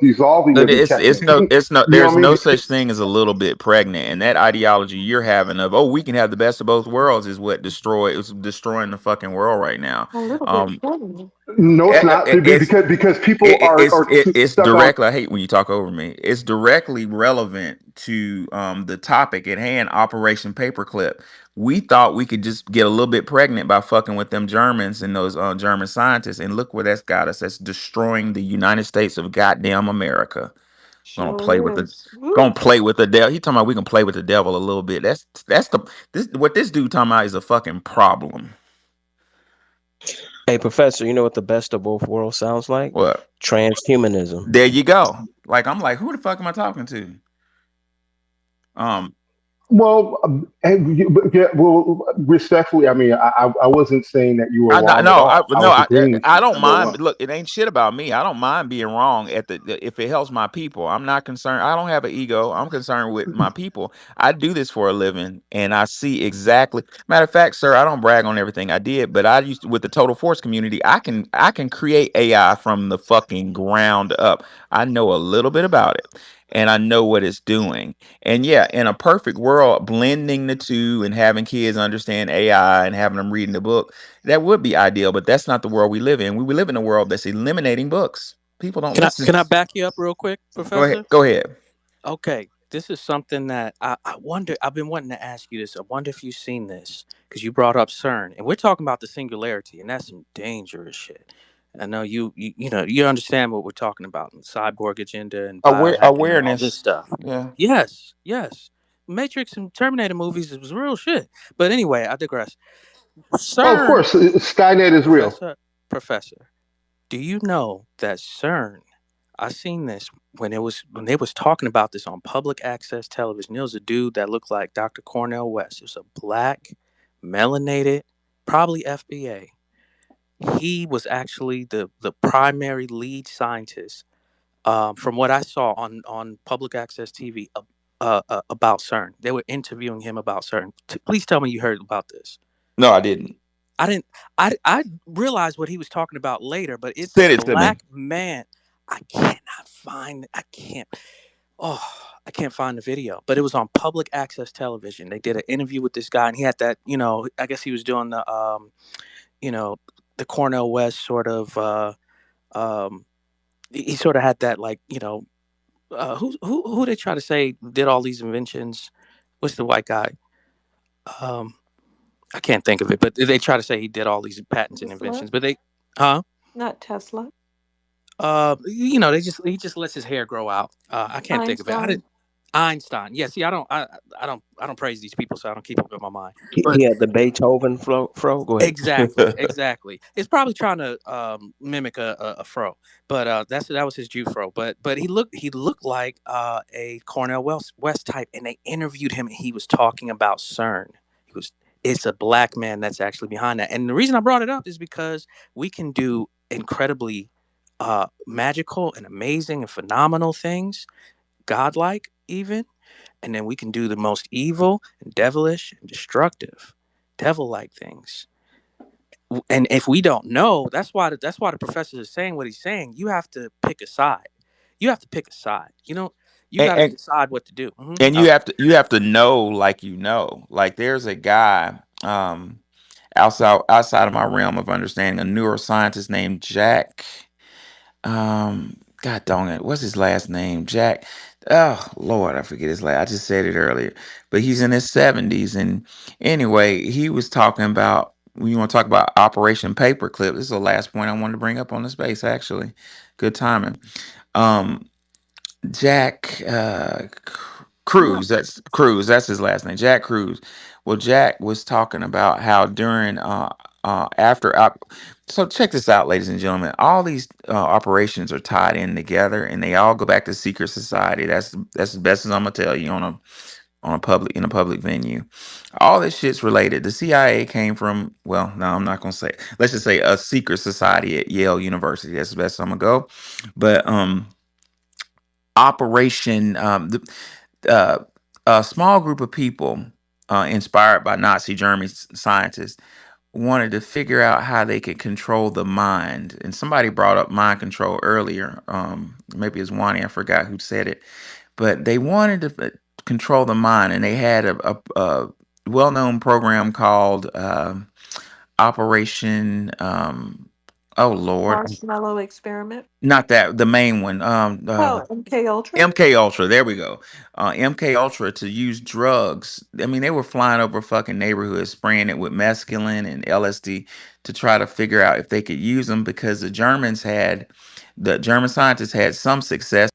[SPEAKER 12] dissolving
[SPEAKER 1] But
[SPEAKER 12] of the
[SPEAKER 1] it's
[SPEAKER 12] technic.
[SPEAKER 1] no it's no
[SPEAKER 12] You know
[SPEAKER 1] there's
[SPEAKER 12] what I
[SPEAKER 1] no
[SPEAKER 12] mean?
[SPEAKER 1] such thing as a little bit pregnant, and that ideology you're having of, oh, we can have the best of both worlds, is what is destroying the fucking world right now.
[SPEAKER 2] A little bit
[SPEAKER 1] Um,
[SPEAKER 2] funny.
[SPEAKER 12] No, it's not
[SPEAKER 1] it's
[SPEAKER 12] because people are
[SPEAKER 1] it's
[SPEAKER 12] stuck on.
[SPEAKER 1] directly. I hate when you talk over me. It's directly relevant to the topic at hand, Operation Paperclip. We thought we could just get a little bit pregnant by fucking with them Germans and those German scientists, and look where that's got us. That's destroying the United States of goddamn America. Gonna play with
[SPEAKER 2] Sure
[SPEAKER 1] the
[SPEAKER 2] is. Woo.
[SPEAKER 1] gonna play with the devil. He talking about we can play with the devil a little bit. That's the this what this dude talking about is a fucking problem.
[SPEAKER 8] Hey, Professor, you know what the best of both worlds sounds like?
[SPEAKER 1] What?
[SPEAKER 8] Transhumanism.
[SPEAKER 1] There you go. Like I'm like, who the fuck am I talking to? Um,
[SPEAKER 12] Well, yeah, well, respectfully, I mean, I wasn't saying that you were
[SPEAKER 1] I no,
[SPEAKER 12] wrong at
[SPEAKER 1] no, I
[SPEAKER 12] all. I
[SPEAKER 1] no,
[SPEAKER 12] was agreeing with
[SPEAKER 1] I
[SPEAKER 12] you.
[SPEAKER 1] don't
[SPEAKER 12] Number one.
[SPEAKER 1] mind. Look, it ain't shit about me. I don't mind being wrong at if it helps my people. I'm not concerned. I don't have an ego. I'm concerned with my people. I do this for a living, and I see exactly. Matter of fact, sir, I don't brag on everything I did, but I used to, with the total force community. I can create AI from the fucking ground up. I know a little bit about it, and I know what it's doing. And yeah, in a perfect world, blending the two and having kids understand AI and having them reading the book, that would be ideal, but that's not the world we live in. We live in a world that's eliminating books. People don't listen.
[SPEAKER 7] Can I back you up real quick,
[SPEAKER 1] Go ahead.
[SPEAKER 7] Professor?
[SPEAKER 1] Go ahead.
[SPEAKER 7] Okay, this is something that I wonder. I've been wanting to ask you this. I wonder if you've seen this because you brought up CERN, and we're talking about the singularity, and that's some dangerous shit. I know you know you understand what we're talking about, the cyborg agenda and biohacking and all this
[SPEAKER 1] Awareness.
[SPEAKER 7] stuff.
[SPEAKER 1] Yeah.
[SPEAKER 7] Yes, yes. Matrix and Terminator movies was real shit. But anyway, I digress.
[SPEAKER 12] Oh, of
[SPEAKER 7] CERN,
[SPEAKER 12] course, Skynet is real.
[SPEAKER 7] Professor, do you know that CERN? I seen this when they was talking about this on public access television. There was a dude that looked like Dr. Cornel West. It was a black, melanated, probably FBA. He was actually the primary lead scientist. From what I saw on public access TV about CERN, they were interviewing him about CERN. Please tell me you heard about this.
[SPEAKER 1] No, I didn't.
[SPEAKER 7] I didn't. I realized what he was talking about later, but it's a
[SPEAKER 1] Send it to me.
[SPEAKER 7] black man. I cannot find. I can't. Oh, I can't find the video. But it was on public access television. They did an interview with this guy, and he had that. You know, I guess he was doing the. You know, the Cornell West sort of. Um, he sort of had that, like, you know, who they try to say did all these inventions. What's the white guy? Um, I can't think of it, but they try to say he did all these patents and
[SPEAKER 2] Tesla.
[SPEAKER 7] inventions. But they, huh?
[SPEAKER 2] Not Tesla.
[SPEAKER 7] You know, he just lets his hair grow out. I can't think of it. I
[SPEAKER 2] Einstein.
[SPEAKER 7] didn't. Einstein. Yeah. See, I don't praise these people, so I don't keep them in my mind.
[SPEAKER 8] He
[SPEAKER 7] But
[SPEAKER 8] had the Beethoven fro. Go ahead.
[SPEAKER 7] exactly, exactly. It's probably trying to mimic a fro, but that was his Jew fro. But he looked like a Cornell West type, and they interviewed him, and he was talking about CERN. He was. It's a black man that's actually behind that, and the reason I brought it up is because we can do incredibly magical and amazing and phenomenal things, godlike even, and then we can do the most evil and devilish and destructive, devil-like things. And if we don't know, that's why the professor is saying what he's saying. You have to pick a side. You have to pick a side. You know, you
[SPEAKER 1] and,
[SPEAKER 7] got to
[SPEAKER 1] and
[SPEAKER 7] decide what to do.
[SPEAKER 1] and you have to know, like, like there's a guy outside of my realm of understanding, a neuroscientist named Jack. God dang it, what's his last name? Jack. Oh Lord, I forget his last. I just said it earlier, but he's in his 70s, and anyway, he was talking about. When you want to talk about Operation Paperclip, this is the last point I wanted to bring up on the space. Actually, good timing. Um, Jack
[SPEAKER 2] No.
[SPEAKER 1] Cruz. That's Cruz. That's his last name. Jack Cruz. Well, Jack was talking about how during after so check this out, ladies and gentlemen. All these operations are tied in together, and they all go back to secret society. That's the best as I'm gonna tell you on a public in a public venue. All this shit's related. The CIA came from, well, no, I'm not gonna say. Let's just say a secret society at Yale University. That's the best I'm gonna go. But Operation uh, a small group of people inspired by Nazi German scientists wanted to figure out how they could control the mind. And somebody brought up mind control earlier. Maybe it's Wani, I forgot who said it. But they wanted to control the mind, and they had a well-known program called Operation. Oh Lord,
[SPEAKER 2] Marshmallow experiment.
[SPEAKER 1] not that, the main one.
[SPEAKER 2] Oh, MK Ultra.
[SPEAKER 1] MK Ultra. There we go. MK Ultra, to use drugs. I mean, they were flying over fucking neighborhoods, spraying it with mescaline and LSD to try to figure out if they could use them, because the German scientists had some success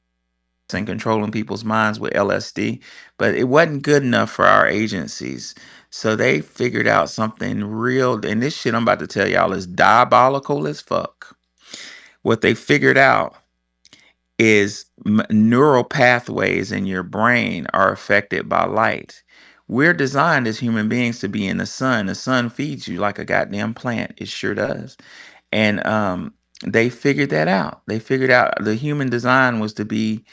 [SPEAKER 1] in controlling people's minds with LSD, but it wasn't good enough for our agencies. So they figured out something real, and this shit I'm about to tell y'all is diabolical as fuck. What they figured out is neural pathways in your brain are affected by light. We're designed as human beings to be in the sun. The sun feeds you like a goddamn plant. It sure does. And they figured that out. They figured out the human design was to be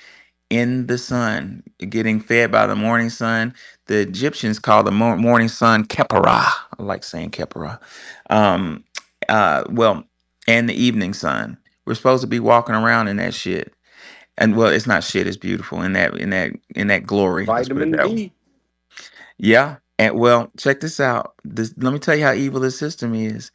[SPEAKER 1] in the sun, getting fed by the morning sun. The Egyptians called the morning sun Khepera. I like saying Khepera. Um, well, and the evening sun. We're supposed to be walking around in that shit. And well, it's not shit. It's beautiful in that glory. Let's put it
[SPEAKER 4] Vitamin
[SPEAKER 1] that way.
[SPEAKER 4] D.
[SPEAKER 1] Yeah. And well, check this out. Let me tell you how evil this system is.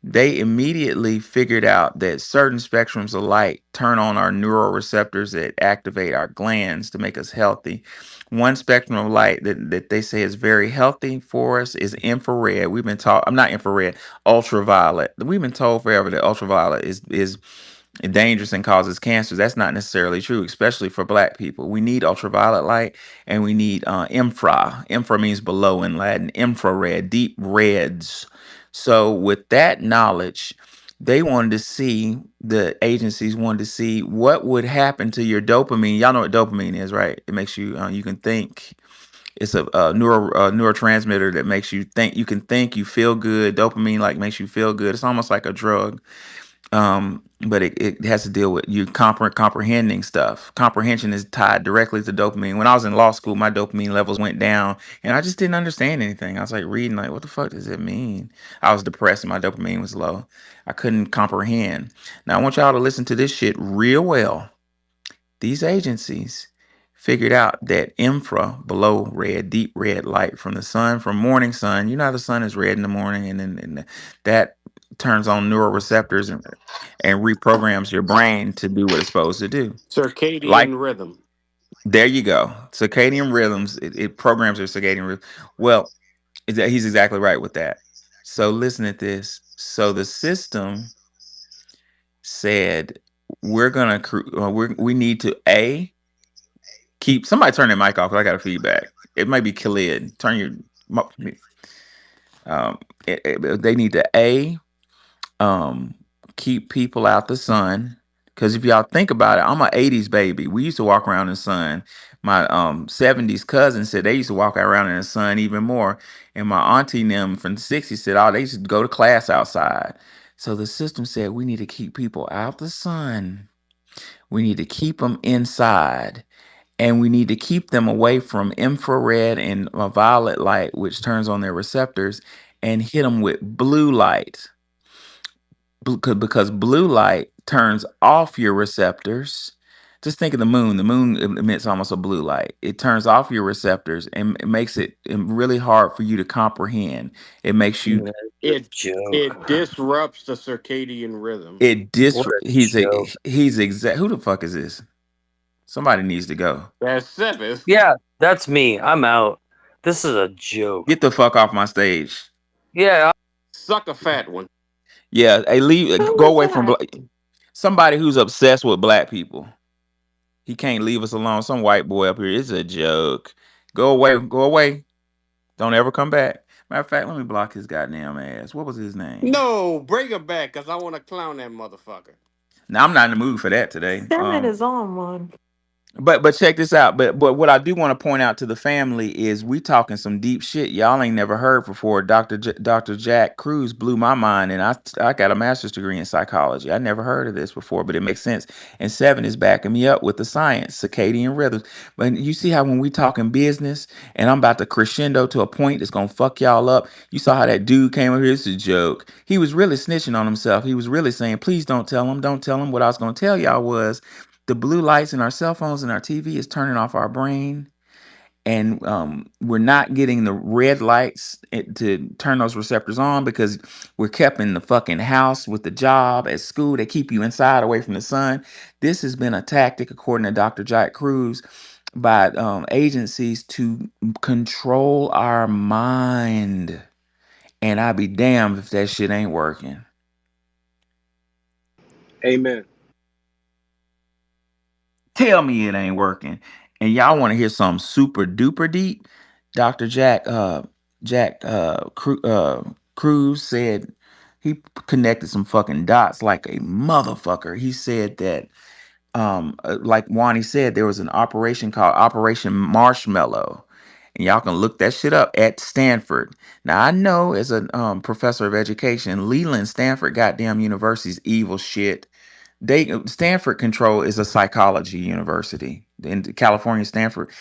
[SPEAKER 1] They immediately figured out that certain spectrums of light turn on our neural receptors that activate our glands to make us healthy. One spectrum of light that they say is very healthy for us is infrared. We've been taught, I'm not infrared, ultraviolet. We've been told forever that ultraviolet is dangerous and causes cancer. That's not necessarily true, especially for black people. We need ultraviolet light, and we need infra. Infra means below in Latin. Infrared, deep reds. So with that knowledge, the agencies wanted to see what would happen to your dopamine. Y'all know what dopamine is, right? It makes you, you can think. It's a neurotransmitter that makes you think. You can think, you feel good. Dopamine like makes you feel good. It's almost like a drug. But it has to deal with you comprehending stuff. Comprehension is tied directly to dopamine. When I was in law school, my dopamine levels went down, and I just didn't understand anything. I was like reading, like, what the fuck does it mean? I was depressed, and my dopamine was low. I couldn't comprehend. Now I want y'all to listen to this shit real well. These agencies figured out that infra, below red, deep red light from the sun, from morning sun. You know how the sun is red in the morning, and then that turns on neural receptors and reprograms your brain to do what it's supposed to do. Like,
[SPEAKER 4] Circadian rhythm.
[SPEAKER 1] there you go. Circadian rhythms, it programs your circadian rhythm. Well, he's exactly right with that. So listen at this. So the system said, we need to keep, somebody turn their mic off 'cause I got a feedback. It might be Khalid. Turn your um they need to um keep people out the sun, because if y'all think about it, I'm a 80s baby. We used to walk around in the sun. My 70s cousin said they used to walk around in the sun even more, and my auntie and them from the 60s said, oh, they used to go to class outside. So the system said we need to keep people out the sun, we need to keep them inside, and we need to keep them away from infrared and violet light, which turns on their receptors, and hit them with blue light. Because blue light turns off your receptors. Just think of the moon. The moon emits almost a blue light. It turns off your receptors and it makes it really hard for you to comprehend. It makes you
[SPEAKER 8] That's a
[SPEAKER 4] It
[SPEAKER 8] joke.
[SPEAKER 4] it disrupts the circadian rhythm.
[SPEAKER 1] it dis
[SPEAKER 8] What a
[SPEAKER 1] he's a
[SPEAKER 8] joke.
[SPEAKER 1] he's exact. Who the fuck is this? Somebody needs to go.
[SPEAKER 4] That's seven.
[SPEAKER 14] Yeah, that's me. I'm out. This is a joke.
[SPEAKER 1] Get the fuck off my stage.
[SPEAKER 14] Yeah,
[SPEAKER 4] Suck a fat one.
[SPEAKER 1] Yeah, hey, leave.
[SPEAKER 2] Who
[SPEAKER 1] Go
[SPEAKER 2] was
[SPEAKER 1] away from
[SPEAKER 2] that?
[SPEAKER 1] somebody who's obsessed with black people. He can't leave us alone. Some white boy up here. It's a joke. Go away. Go away. Don't ever come back. Matter of fact, let me block his goddamn ass. What was his name?
[SPEAKER 4] No, bring him back, cause I want to clown that motherfucker.
[SPEAKER 1] Now I'm not in the mood for that today.
[SPEAKER 2] Shannon is on one.
[SPEAKER 1] But check this out. But what I do want to point out to the family is we talking some deep shit y'all ain't never heard before. Dr. Jack Cruz blew my mind, and I got a master's degree in psychology. I never heard of this before, but it makes sense. And Seven is backing me up with the science, circadian rhythms. But you see how when we talking business, and I'm about to crescendo to a point that's gonna fuck y'all up. You saw how that dude came over here. It's a joke. He was really snitching on himself. He was really saying, "Please don't tell him. Don't tell him." What I was gonna tell y'all was the blue lights in our cell phones and our TV is turning off our brain, and we're not getting the red lights to turn those receptors on because we're kept in the fucking house with the job at school. They keep you inside away from the sun. This has been a tactic, according to Dr. Jack Cruz, by agencies to control our mind. And I'd be damned if that shit ain't working.
[SPEAKER 13] Amen.
[SPEAKER 1] Tell me it ain't working. And y'all want to hear something super duper deep? Dr. Cruz said he connected some fucking dots like a motherfucker. He said that like Wani said, there was an operation called Operation Marshmallow. And y'all can look that shit up at Stanford. Now I know as a professor of education, Leland Stanford goddamn university's evil shit. They Stanford control is a psychology university in California, Stanford,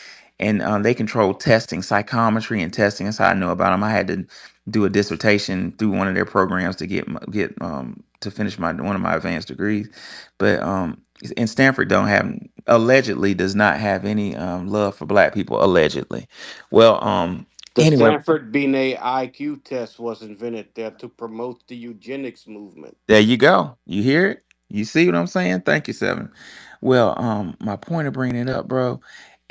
[SPEAKER 1] and they control testing, psychometry, and testing. That's how I know about them. I had to do a dissertation through one of their programs to get to finish my one of my advanced degrees, but and Stanford don't have allegedly does not have any love for black people allegedly. Well,
[SPEAKER 4] The
[SPEAKER 1] anyway,
[SPEAKER 4] Stanford Binet IQ test was invented there to promote the eugenics movement.
[SPEAKER 1] there you go. You hear it? You see what I'm saying? Thank you, Seven. Well, my point of bringing it up, bro,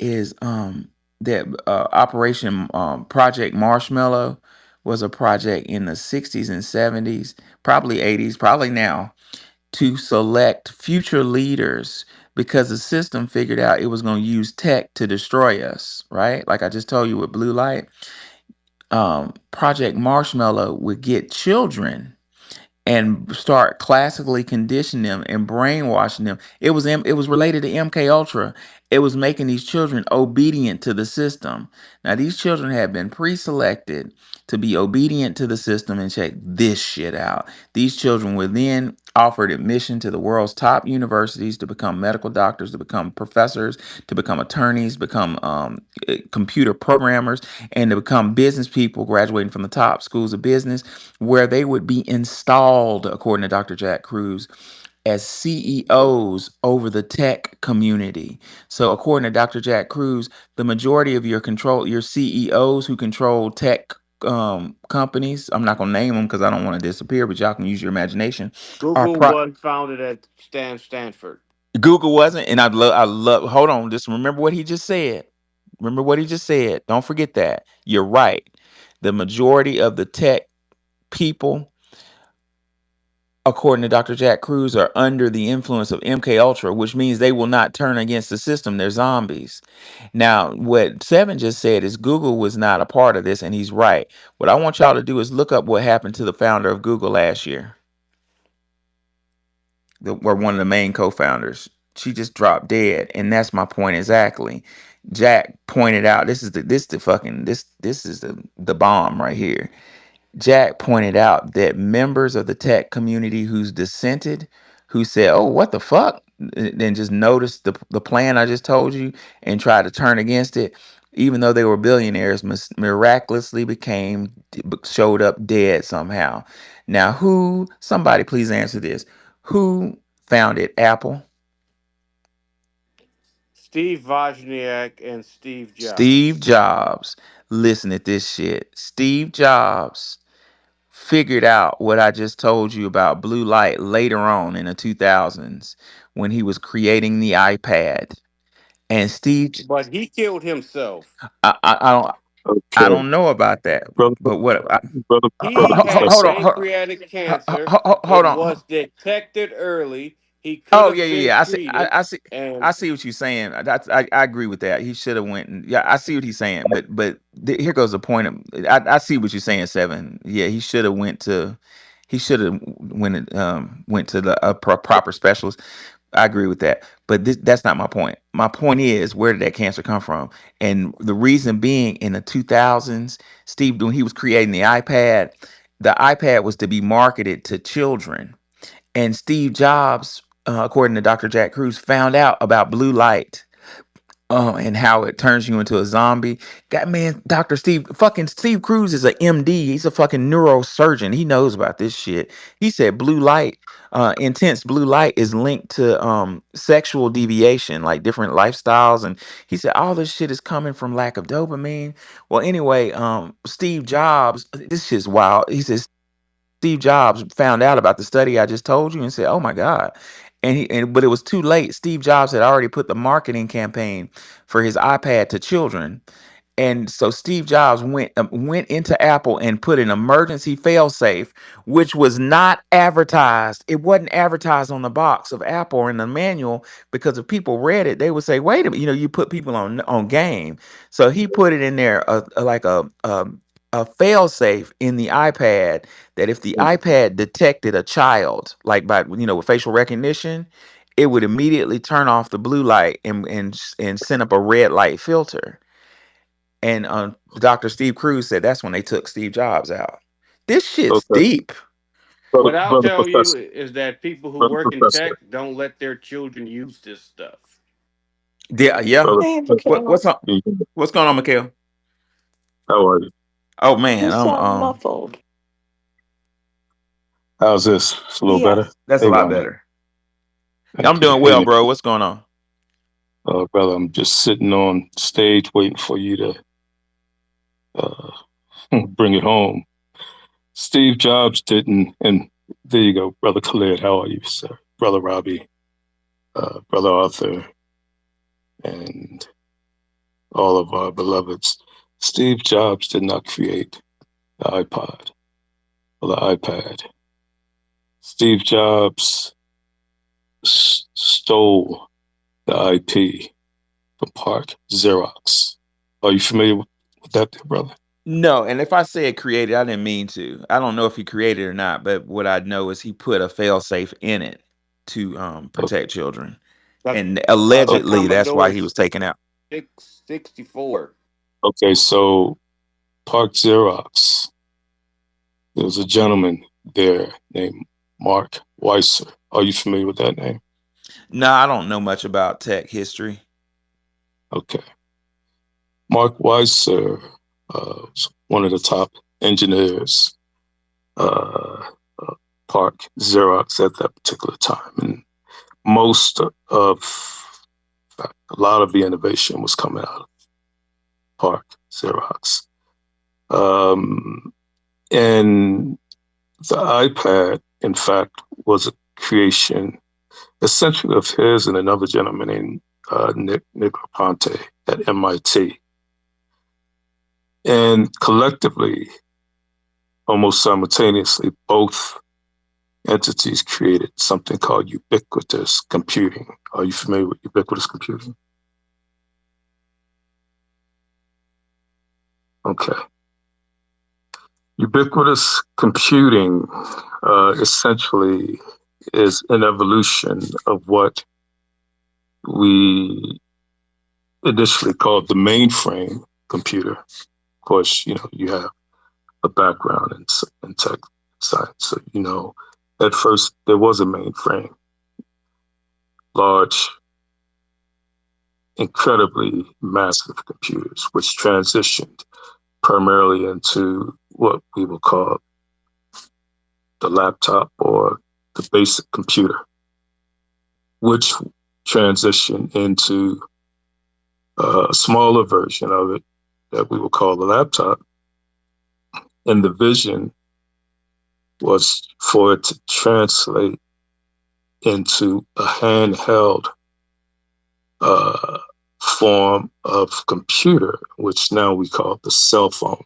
[SPEAKER 1] is that Operation Project Marshmallow was a project in the 60s and 70s, probably 80s, probably now, to select future leaders because the system figured out it was going to use tech to destroy us, right? Like I just told you with blue light, Project Marshmallow would get children and start classically conditioning them and brainwashing them. It was related to MK Ultra. It was making these children obedient to the system. Now these children had been pre-selected to be obedient to the system, and check this shit out. These children were then offered admission to the world's top universities to become medical doctors, to become professors, to become attorneys, become computer programmers, and to become business people graduating from the top schools of business, where they would be installed, according to Dr. Jack Cruz, as CEOs over the tech community. So, according to Dr. Jack Cruz, the majority of your CEOs who control tech companies, I'm not gonna name them because I don't want to disappear, but y'all can use your imagination. Are
[SPEAKER 4] Google
[SPEAKER 1] pro-
[SPEAKER 4] was founded at Stanford.
[SPEAKER 1] Google wasn't, and I love. Hold on, just remember what he just said. Remember what he just said. Don't forget that. You're right. The majority of the tech people, according to Dr. Jack Cruz, are under the influence of MK Ultra, which means they will not turn against the system. They're zombies. Now, what Seven just said is Google was not a part of this, and he's right. What I want y'all to do is look up what happened to the founder of Google last year, or one of the main co-founders. She just dropped dead, and that's my point exactly. Jack pointed out this is the bomb right here. Jack pointed out that members of the tech community who's dissented, who said, "Oh, what the fuck," and just noticed the plan I just told you and tried to turn against it, even though they were billionaires, miraculously showed up dead somehow. Now, who? Somebody please answer this. Who founded Apple?
[SPEAKER 4] Steve Wozniak and Steve
[SPEAKER 1] Steve
[SPEAKER 4] Jobs.
[SPEAKER 1] Jobs. Listen at this shit. Steve Jobs figured out what I just told you about blue light later on in the 2000s when he was creating the iPad. And Steve,
[SPEAKER 4] But he killed himself.
[SPEAKER 1] I, I, I don't, I
[SPEAKER 8] Okay,
[SPEAKER 1] don't know about that,
[SPEAKER 8] brother,
[SPEAKER 1] but what?
[SPEAKER 8] brother
[SPEAKER 4] He had
[SPEAKER 1] Hold
[SPEAKER 8] professor.
[SPEAKER 1] on,
[SPEAKER 4] pancreatic cancer.
[SPEAKER 1] hold
[SPEAKER 4] It
[SPEAKER 1] on.
[SPEAKER 4] was detected early. He could
[SPEAKER 1] Oh yeah,
[SPEAKER 4] have
[SPEAKER 1] yeah,
[SPEAKER 4] been
[SPEAKER 1] yeah.
[SPEAKER 4] treated.
[SPEAKER 1] I see,
[SPEAKER 4] And
[SPEAKER 1] I see what you're saying. I agree with that. He should have went. And, yeah, I see what he's saying. But here goes the point. I see what you're saying, Seven. Yeah, he should have went to. He should have went to the proper specialist. I agree with that. But that's not my point. My point is, where did that cancer come from? And the reason being, in the 2000s, Steve, when he was creating the iPad was to be marketed to children. And Steve Jobs, according to Dr. Jack Cruz, found out about blue light, and how it turns you into a zombie. God, man, fucking Steve Cruz is a MD. He's a fucking neurosurgeon. He knows about this shit. He said blue light, intense blue light is linked to sexual deviation, like different lifestyles. And he said all this shit is coming from lack of dopamine. Well, anyway, Steve Jobs, this shit's wild. He says Steve Jobs found out about the study I just told you and said, "Oh my God." But it was too late. Steve Jobs had already put the marketing campaign for his iPad to children. And so Steve Jobs went into Apple and put an emergency failsafe, which was not advertised. It wasn't advertised on the box of Apple or in the manual, because if people read it, they would say, "Wait a minute, you put people on game." So he put it in there, like a failsafe in the iPad, that if the iPad detected a child, like by with facial recognition, it would immediately turn off the blue light and send up a red light filter. And Dr. Steve Cruz said that's when they took Steve Jobs out. This shit's
[SPEAKER 15] Okay,
[SPEAKER 1] deep.
[SPEAKER 15] brother,
[SPEAKER 4] What I'll
[SPEAKER 15] brother
[SPEAKER 4] tell you
[SPEAKER 15] professor,
[SPEAKER 4] is that people who
[SPEAKER 15] brother
[SPEAKER 4] work in
[SPEAKER 15] professor,
[SPEAKER 4] tech don't let their children use this stuff.
[SPEAKER 1] Yeah, yeah.
[SPEAKER 15] brother.
[SPEAKER 2] Hey,
[SPEAKER 1] What
[SPEAKER 2] Mikhail,
[SPEAKER 1] what's on, what's going on, Mikhail?
[SPEAKER 15] How are you?
[SPEAKER 1] Oh man,
[SPEAKER 2] you
[SPEAKER 1] I'm
[SPEAKER 2] sound muffled.
[SPEAKER 15] How's this? It's a little better.
[SPEAKER 2] Yes.
[SPEAKER 1] that's a
[SPEAKER 15] Hey,
[SPEAKER 1] lot
[SPEAKER 15] Wanda.
[SPEAKER 1] better. I'm
[SPEAKER 15] Thank you.
[SPEAKER 1] doing
[SPEAKER 15] Hey,
[SPEAKER 1] well,
[SPEAKER 15] Nick.
[SPEAKER 1] bro. What's going on?
[SPEAKER 15] Brother, I'm just sitting on stage waiting for you to uh, bring it home. Steve Jobs didn't, and there you go, brother Khalid. How are you, sir? Brother Robbie, brother Arthur, and all of our beloveds. Steve Jobs did not create the iPod or the iPad. Steve Jobs stole the IP from Park Xerox. Are you familiar with that, brother?
[SPEAKER 1] No, and if I said created, I didn't mean to. I don't know if he created it or not, but what I know is he put a failsafe in it to
[SPEAKER 15] Okay.
[SPEAKER 1] protect children.
[SPEAKER 4] That's
[SPEAKER 1] And
[SPEAKER 4] the
[SPEAKER 15] Okay.
[SPEAKER 1] allegedly that's why
[SPEAKER 4] Commodore
[SPEAKER 1] he was taken out.
[SPEAKER 4] 664.
[SPEAKER 15] Okay. So Park Xerox, there was a gentleman there named Mark Weiser. Are you familiar with that name?
[SPEAKER 1] No, I don't know much about tech history.
[SPEAKER 15] Okay. Mark Weiser was one of the top engineers, uh, uh, Park Xerox at that particular time. And most of, a lot of the innovation was coming out of Park Xerox. Um, and the iPad, in fact, was a creation essentially of his and another gentleman named Nick Raponte at MIT. And collectively, almost simultaneously, both entities created something called ubiquitous computing. Are you familiar with ubiquitous computing? Okay. Ubiquitous computing essentially is an evolution of what we initially called the mainframe computer. Of course, you have a background in tech science, so at first there was a mainframe, large, incredibly massive computers, which transitioned primarily into what we will call the laptop or the basic computer, which transitioned into a smaller version of it that we will call the laptop. And the vision was for it to translate into a handheld uh, form of computer, which now we call the cell phone,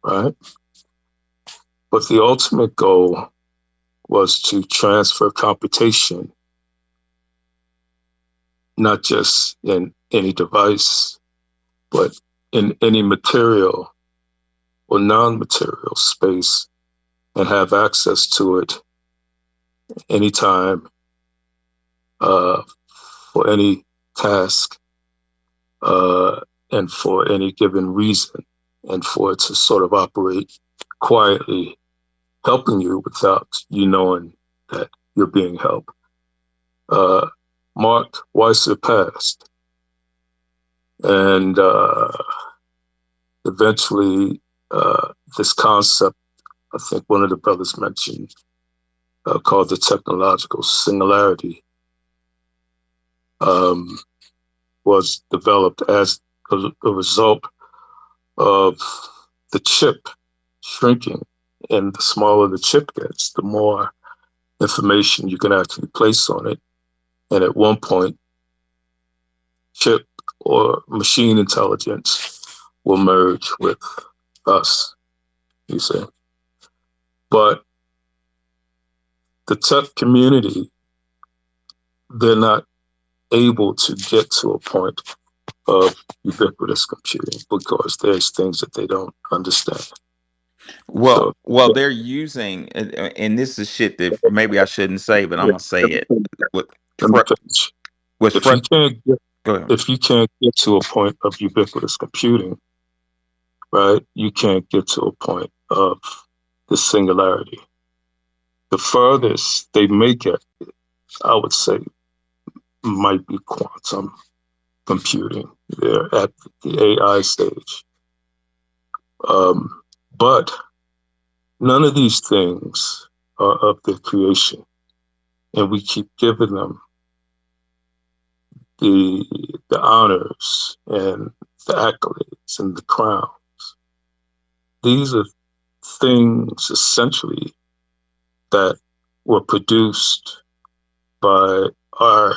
[SPEAKER 15] right? But the ultimate goal was to transfer computation, not just in any device, but in any material or non-material space, and have access to it anytime, uh, for any task and for any given reason, and for it to sort of operate quietly, helping you without you knowing that you're being helped. Mark Weiser passed, and eventually this concept, I think one of the brothers mentioned, called the technological singularity, was developed as a result of the chip shrinking. And the smaller the chip gets, the more information you can actually place on it. And at one point, chip or machine intelligence will merge with us, you see. But the tech community, they're not able to get to a point of ubiquitous computing because there's things that they don't understand.
[SPEAKER 1] Well,
[SPEAKER 15] So
[SPEAKER 1] well, they're using, and this is shit that maybe I shouldn't say, but I'm
[SPEAKER 15] yeah,
[SPEAKER 1] gonna say it. With
[SPEAKER 15] let me
[SPEAKER 1] fr-
[SPEAKER 15] finish.
[SPEAKER 1] with
[SPEAKER 15] If you
[SPEAKER 1] front,
[SPEAKER 15] can't get
[SPEAKER 1] go ahead.
[SPEAKER 15] if you can't get to a point of ubiquitous computing, right, you can't get to a point of the singularity. The furthest they make it, I would say, might be quantum computing. They're at the AI stage. But none of these things are of their creation. And we keep giving them the honors and the accolades and the crown. These are things essentially that were produced by our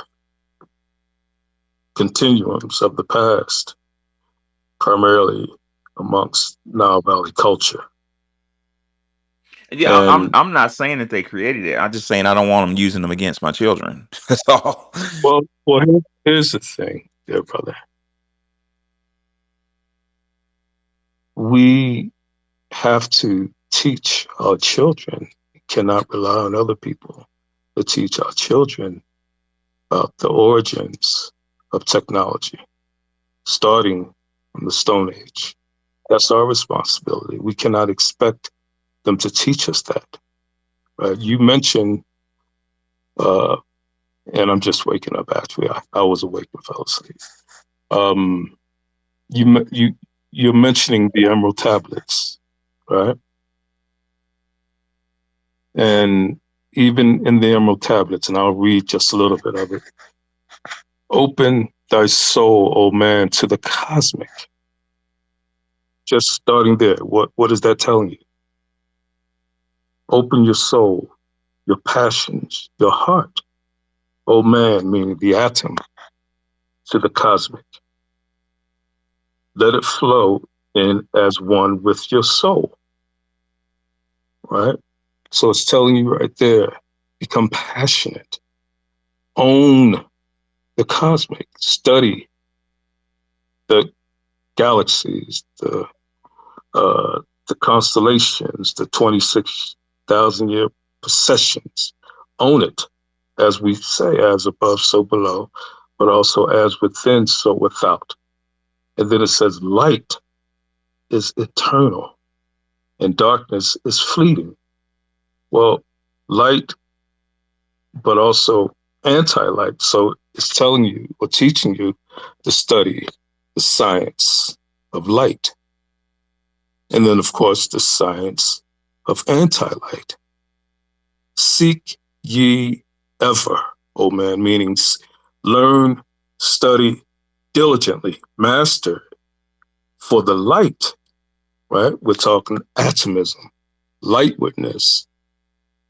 [SPEAKER 15] continuums of the past, primarily amongst Nile Valley culture.
[SPEAKER 1] Yeah, I'm
[SPEAKER 15] And
[SPEAKER 1] I'm not saying that they created it. I'm just saying I don't want them using them against my children. That's all.
[SPEAKER 15] here's the thing, dear brother. We have to teach our children, cannot rely on other people to teach our children about the origins of technology, starting from the Stone Age. That's our responsibility. We cannot expect them to teach us that. Right? You mentioned, and I'm just waking up. Actually, I was awake and fell asleep. Um, you're mentioning the Emerald Tablets, right? And even in the Emerald Tablets, and I'll read just a little bit of it. Open thy soul, O man, to the cosmic. Just starting there, what is that telling you? Open your soul, your passions, your heart, O man, meaning the atom, to the cosmic. Let it flow in as one with your soul, right? So it's telling you right there, become passionate, own the cosmic, study the galaxies, the constellations, the 26,000 year processions. Own it, as we say, as above, so below, but also as within, so without. And then it says, light is eternal and darkness is fleeting. Well, light, but also anti-light. So it's telling you or teaching you to study the science of light. And then, of course, the science of anti-light. Seek ye ever, O man, meaning learn, study diligently, master for the light, right? We're talking atomism, light witness,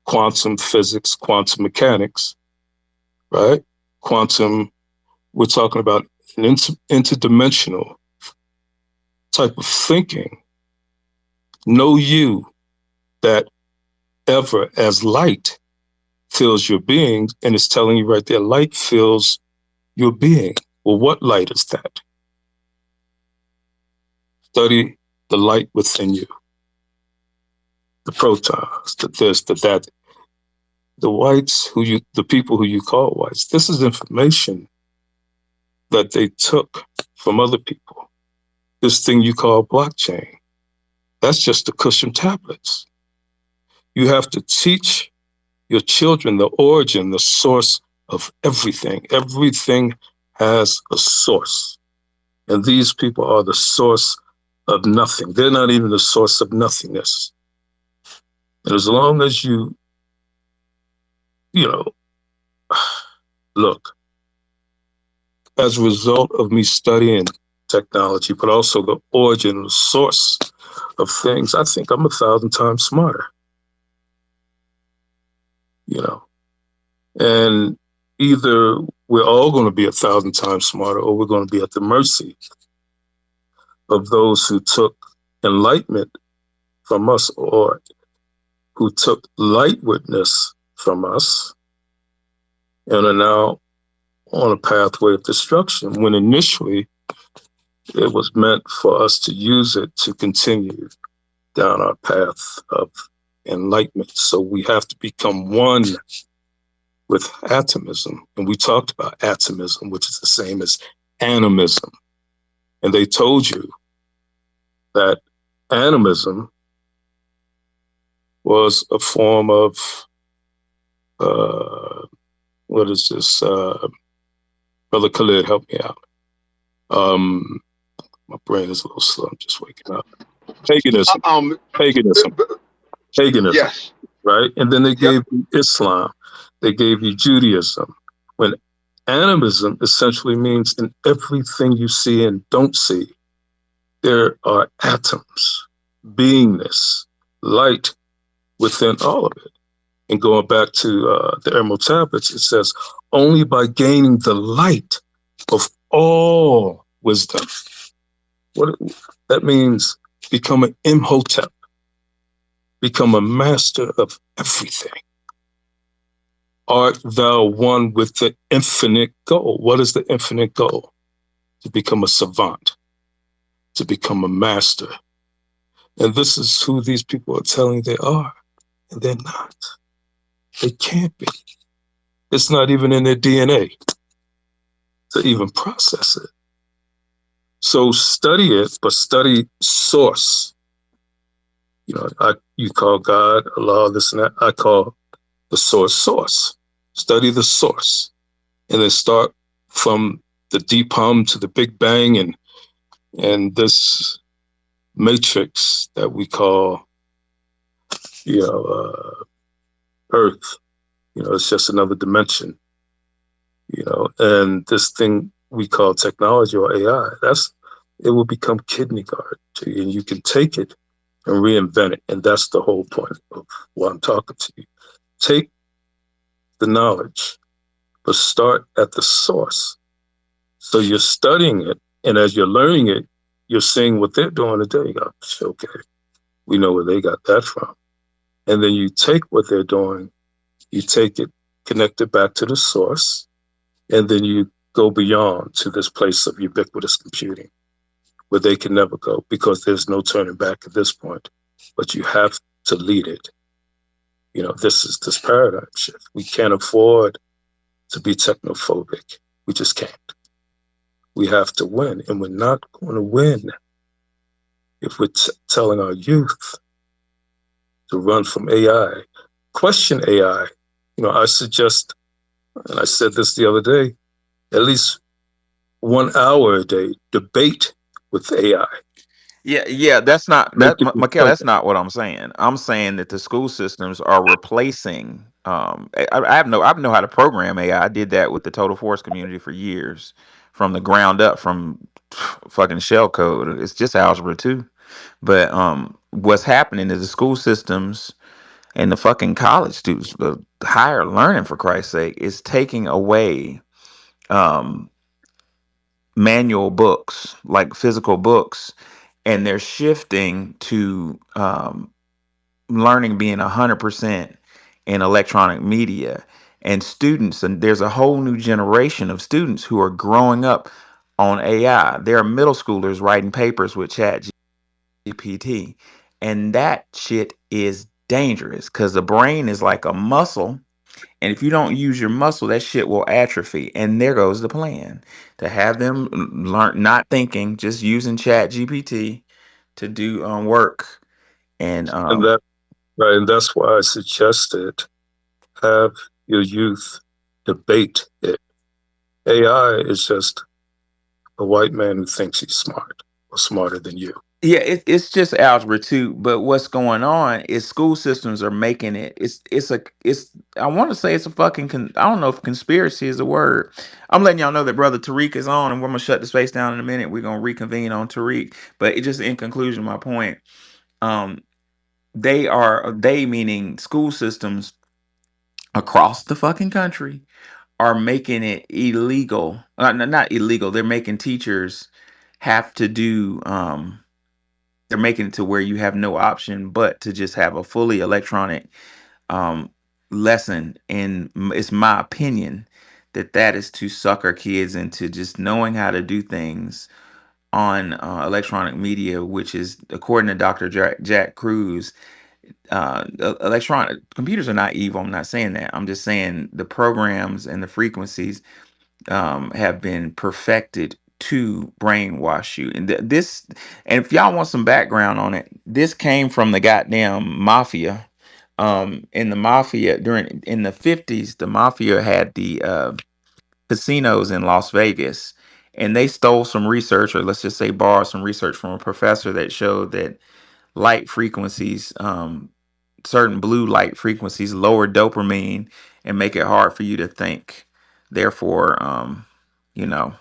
[SPEAKER 15] quantum physics, quantum mechanics, right? Quantum, we're talking about an interdimensional type of thinking. Know you that ever as light fills your being, and it's telling you right there, light fills your being. Well, what light is that? Study the light within you, the protons, the this, the that. The whites the people who you call whites, this is information that they took from other people. This thing you call blockchain, that's just the cushion tablets. You have to teach your children the origin, the source of everything. Everything has a source. And these people are the source of nothing. They're not even the source of nothingness. And as long as you know, look, as a result of me studying technology, but also the origin, the source of things, I think I'm 1,000 times smarter, you know. And either we're all going to be 1,000 times smarter, or we're going to be at the mercy of those who took enlightenment from us, or who took lightwardness from us and are now on a pathway of destruction, when initially it was meant for us to use it to continue down our path of enlightenment. So we have to become one with atomism. And we talked about atomism, which is the same as animism. And they told you that animism was a form of, what is this? Brother Khalid, help me out. My brain is a little slow. I'm just waking up. Paganism. Paganism. Paganism.
[SPEAKER 12] Yes.
[SPEAKER 15] Right? And then they
[SPEAKER 12] Yep.
[SPEAKER 15] gave you Islam. They gave you Judaism. When animism essentially means in everything you see and don't see, there are atoms, beingness, light within all of it. And going back to the Emerald Tablets, it says, only by gaining the light of all wisdom. That means become an Imhotep, become a master of everything. Art thou one with the infinite goal? What is the infinite goal? To become a savant, to become a master. And this is who these people are telling they are. And they're not. They can't be. It's not even in their DNA to even process it. So study it, but study source. You know, you call God, Allah, this and that. I call the source. Study the source. And then start from the deep hum to the Big Bang and this matrix that we call, Earth. It's just another dimension, and this thing we call technology or AI, it will become kidney guard to you, and you can take it and reinvent it. And that's the whole point of why I'm talking to you. Take the knowledge, but start at the source. So you're studying it, and as you're learning it, you're seeing what they're doing today. You go, okay, we know where they got that from. And then you take what they're doing, you take it, connect it back to the source, and then you go beyond to this place of ubiquitous computing where they can never go because there's no turning back at this point. But you have to lead it. This is this paradigm shift. We can't afford to be technophobic. We just can't. We have to win, and we're not going to win if we're telling our youth to run from AI, question AI. I suggest, and I said this the other day, at least 1 hour a day, debate with AI.
[SPEAKER 1] Yeah, that's not
[SPEAKER 15] Make
[SPEAKER 1] that,
[SPEAKER 15] it
[SPEAKER 1] Mikhail. That's
[SPEAKER 15] discussion.
[SPEAKER 1] not what I'm saying. I'm saying that the school systems are replacing. I know how to program AI. I did that with the Total Force community for years, from the ground up, from fucking shell code. It's just algebra too. But what's happening is the school systems and the fucking college students, the higher learning, for Christ's sake, is taking away um, manual books, like physical books, and they're shifting to learning being 100% in electronic media. And students, and there's a whole new generation of students who are growing up on AI. There are middle schoolers writing papers with Chat GPT, and that shit is dangerous because the brain is like a muscle. And if you don't use your muscle, that shit will atrophy. And there goes the plan, to have them learn not thinking, just using Chat GPT to do work. And
[SPEAKER 15] And that right, and that's why I suggested have your youth debate it. AI is just a white man who thinks he's smart or smarter than you.
[SPEAKER 1] yeah, it's just algebra too. But what's going on is school systems are making it. It's I want to say it's a fucking. I don't know if conspiracy is a word. I'm letting y'all know that brother Tariq is on, and we're gonna shut the space down in a minute. We're gonna reconvene on Tariq. But it just in conclusion, my point. Um, they meaning school systems across the fucking country are making it illegal. Not illegal. They're making teachers have to do. They're making it to where you have no option but to just have a fully electronic um, lesson. And it's my opinion that that is to sucker kids into just knowing how to do things on electronic media, which is, according to Dr. Jack Cruz, electronic computers are not evil. I'm not saying that. I'm just saying the programs and the frequencies have been perfected to brainwash you. And this, and if y'all want some background on it, this came from the goddamn mafia. In the mafia during in the 50s, the mafia had the casinos in Las Vegas, and they stole some research, or let's just say borrowed some research from a professor that showed that light frequencies, certain blue light frequencies, lower dopamine and make it hard for you to think. Therefore, you know,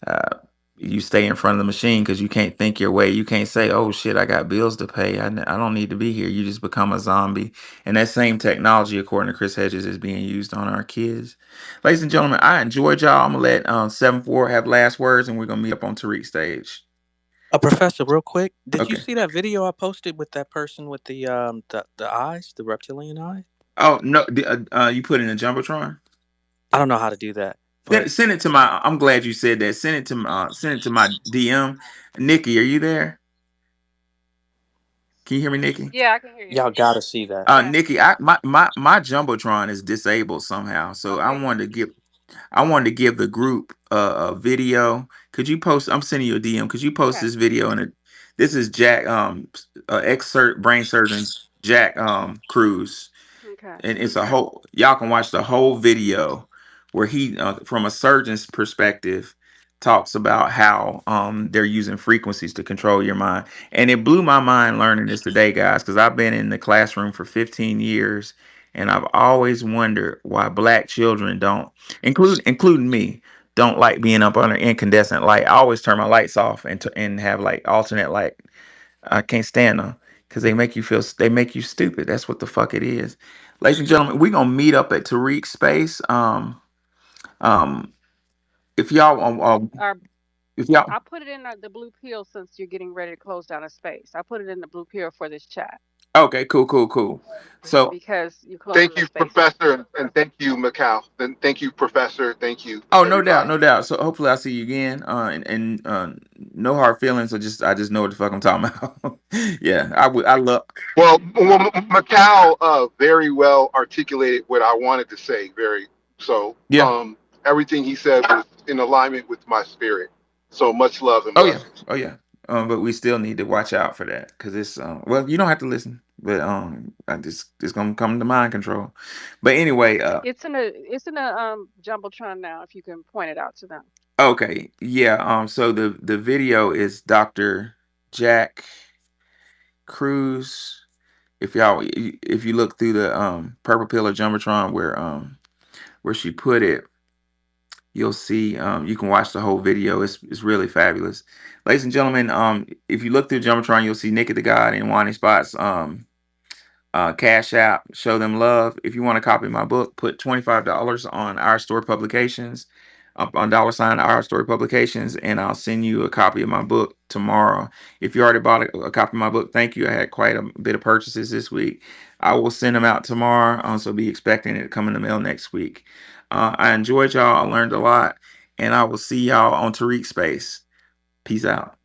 [SPEAKER 1] uh, you stay in front of the machine because you can't think your way. You can't say, "Oh shit, I got bills to pay. I don't need to be here." You just become a zombie. And that same technology, according to Chris Hedges, is being used on our kids. Ladies and gentlemen, I enjoyed y'all. I'm gonna let 7-4 have last words, and we're gonna meet up on Tariq's stage.
[SPEAKER 7] Professor, real quick, did you
[SPEAKER 1] Okay.
[SPEAKER 7] see that video I posted with that person with the eyes, the reptilian eye?
[SPEAKER 1] Oh no, you put in a jumbotron.
[SPEAKER 7] I don't know how to do that, but
[SPEAKER 1] Send it to my. I'm glad you said that. Send it to my DM. Nikki, are you there? Can you hear me, Nikki?
[SPEAKER 3] Yeah, I can hear you.
[SPEAKER 7] y'all gotta see that.
[SPEAKER 3] Yeah.
[SPEAKER 1] Nikki, my jumbotron is disabled somehow, so
[SPEAKER 3] Okay.
[SPEAKER 1] I wanted to give the group a video. Could you post? I'm sending you a DM. Could you post
[SPEAKER 3] Okay.
[SPEAKER 1] this video? And this is Jack, excerpt brain surgeon Jack Cruz,
[SPEAKER 3] Okay.
[SPEAKER 1] and it's a whole. Y'all can watch the whole video where he, from a surgeon's perspective, talks about how they're using frequencies to control your mind. And it blew my mind learning this today, guys, because I've been in the classroom for 15 years, and I've always wondered why black children don't, including me, don't like being up under incandescent light. I always turn my lights off and have like alternate light. I can't stand them because they make you stupid. That's what the fuck it is. Ladies and gentlemen, we're gonna meet up at Tariq's space. Um, if y'all,
[SPEAKER 3] Our
[SPEAKER 1] if y'all,
[SPEAKER 3] I put it in the blue pill since you're getting ready to close down a space. I put it in the blue pill for this chat
[SPEAKER 1] okay, cool. So,
[SPEAKER 3] because you're closing
[SPEAKER 12] Thank
[SPEAKER 3] the
[SPEAKER 12] you,
[SPEAKER 3] spaces.
[SPEAKER 12] Professor, and thank you, Macau. Then thank you, Professor. Thank you,
[SPEAKER 1] oh, no doubt,
[SPEAKER 12] everybody.
[SPEAKER 1] no doubt. So hopefully I'll see you again. And no hard feelings. I just know what the fuck I'm talking about. Yeah, I love.
[SPEAKER 12] Macau very well articulated what I wanted to say. Very so.
[SPEAKER 1] Yeah.
[SPEAKER 12] Everything he said was in alignment with my spirit. So much love and
[SPEAKER 1] Oh yeah.
[SPEAKER 12] blessings.
[SPEAKER 1] Oh yeah. But we still need to watch out for that because it's well, you don't have to listen, but I just it's gonna come to mind control. But anyway,
[SPEAKER 3] It's in a jumbotron now. If you can point it out to them.
[SPEAKER 1] okay, yeah. So the video is Dr. Jack Cruz. If you look through the purple pill or jumbotron where she put it, you'll see you can watch the whole video. It's really fabulous. Ladies and gentlemen, if you look through jumbotron, you'll see Nikki the God and Onthespotts Cash App, show them love. If you want to copy my book, put $25 on Our Story Publications, on $ Our Story Publications, and I'll send you a copy of my book tomorrow. If you already bought a copy of my book, thank you. I had quite a bit of purchases this week. I will send them out tomorrow, so be expecting it to come in the mail next week. I enjoyed y'all. I learned a lot, and I will see y'all on Tariq Space. Peace out.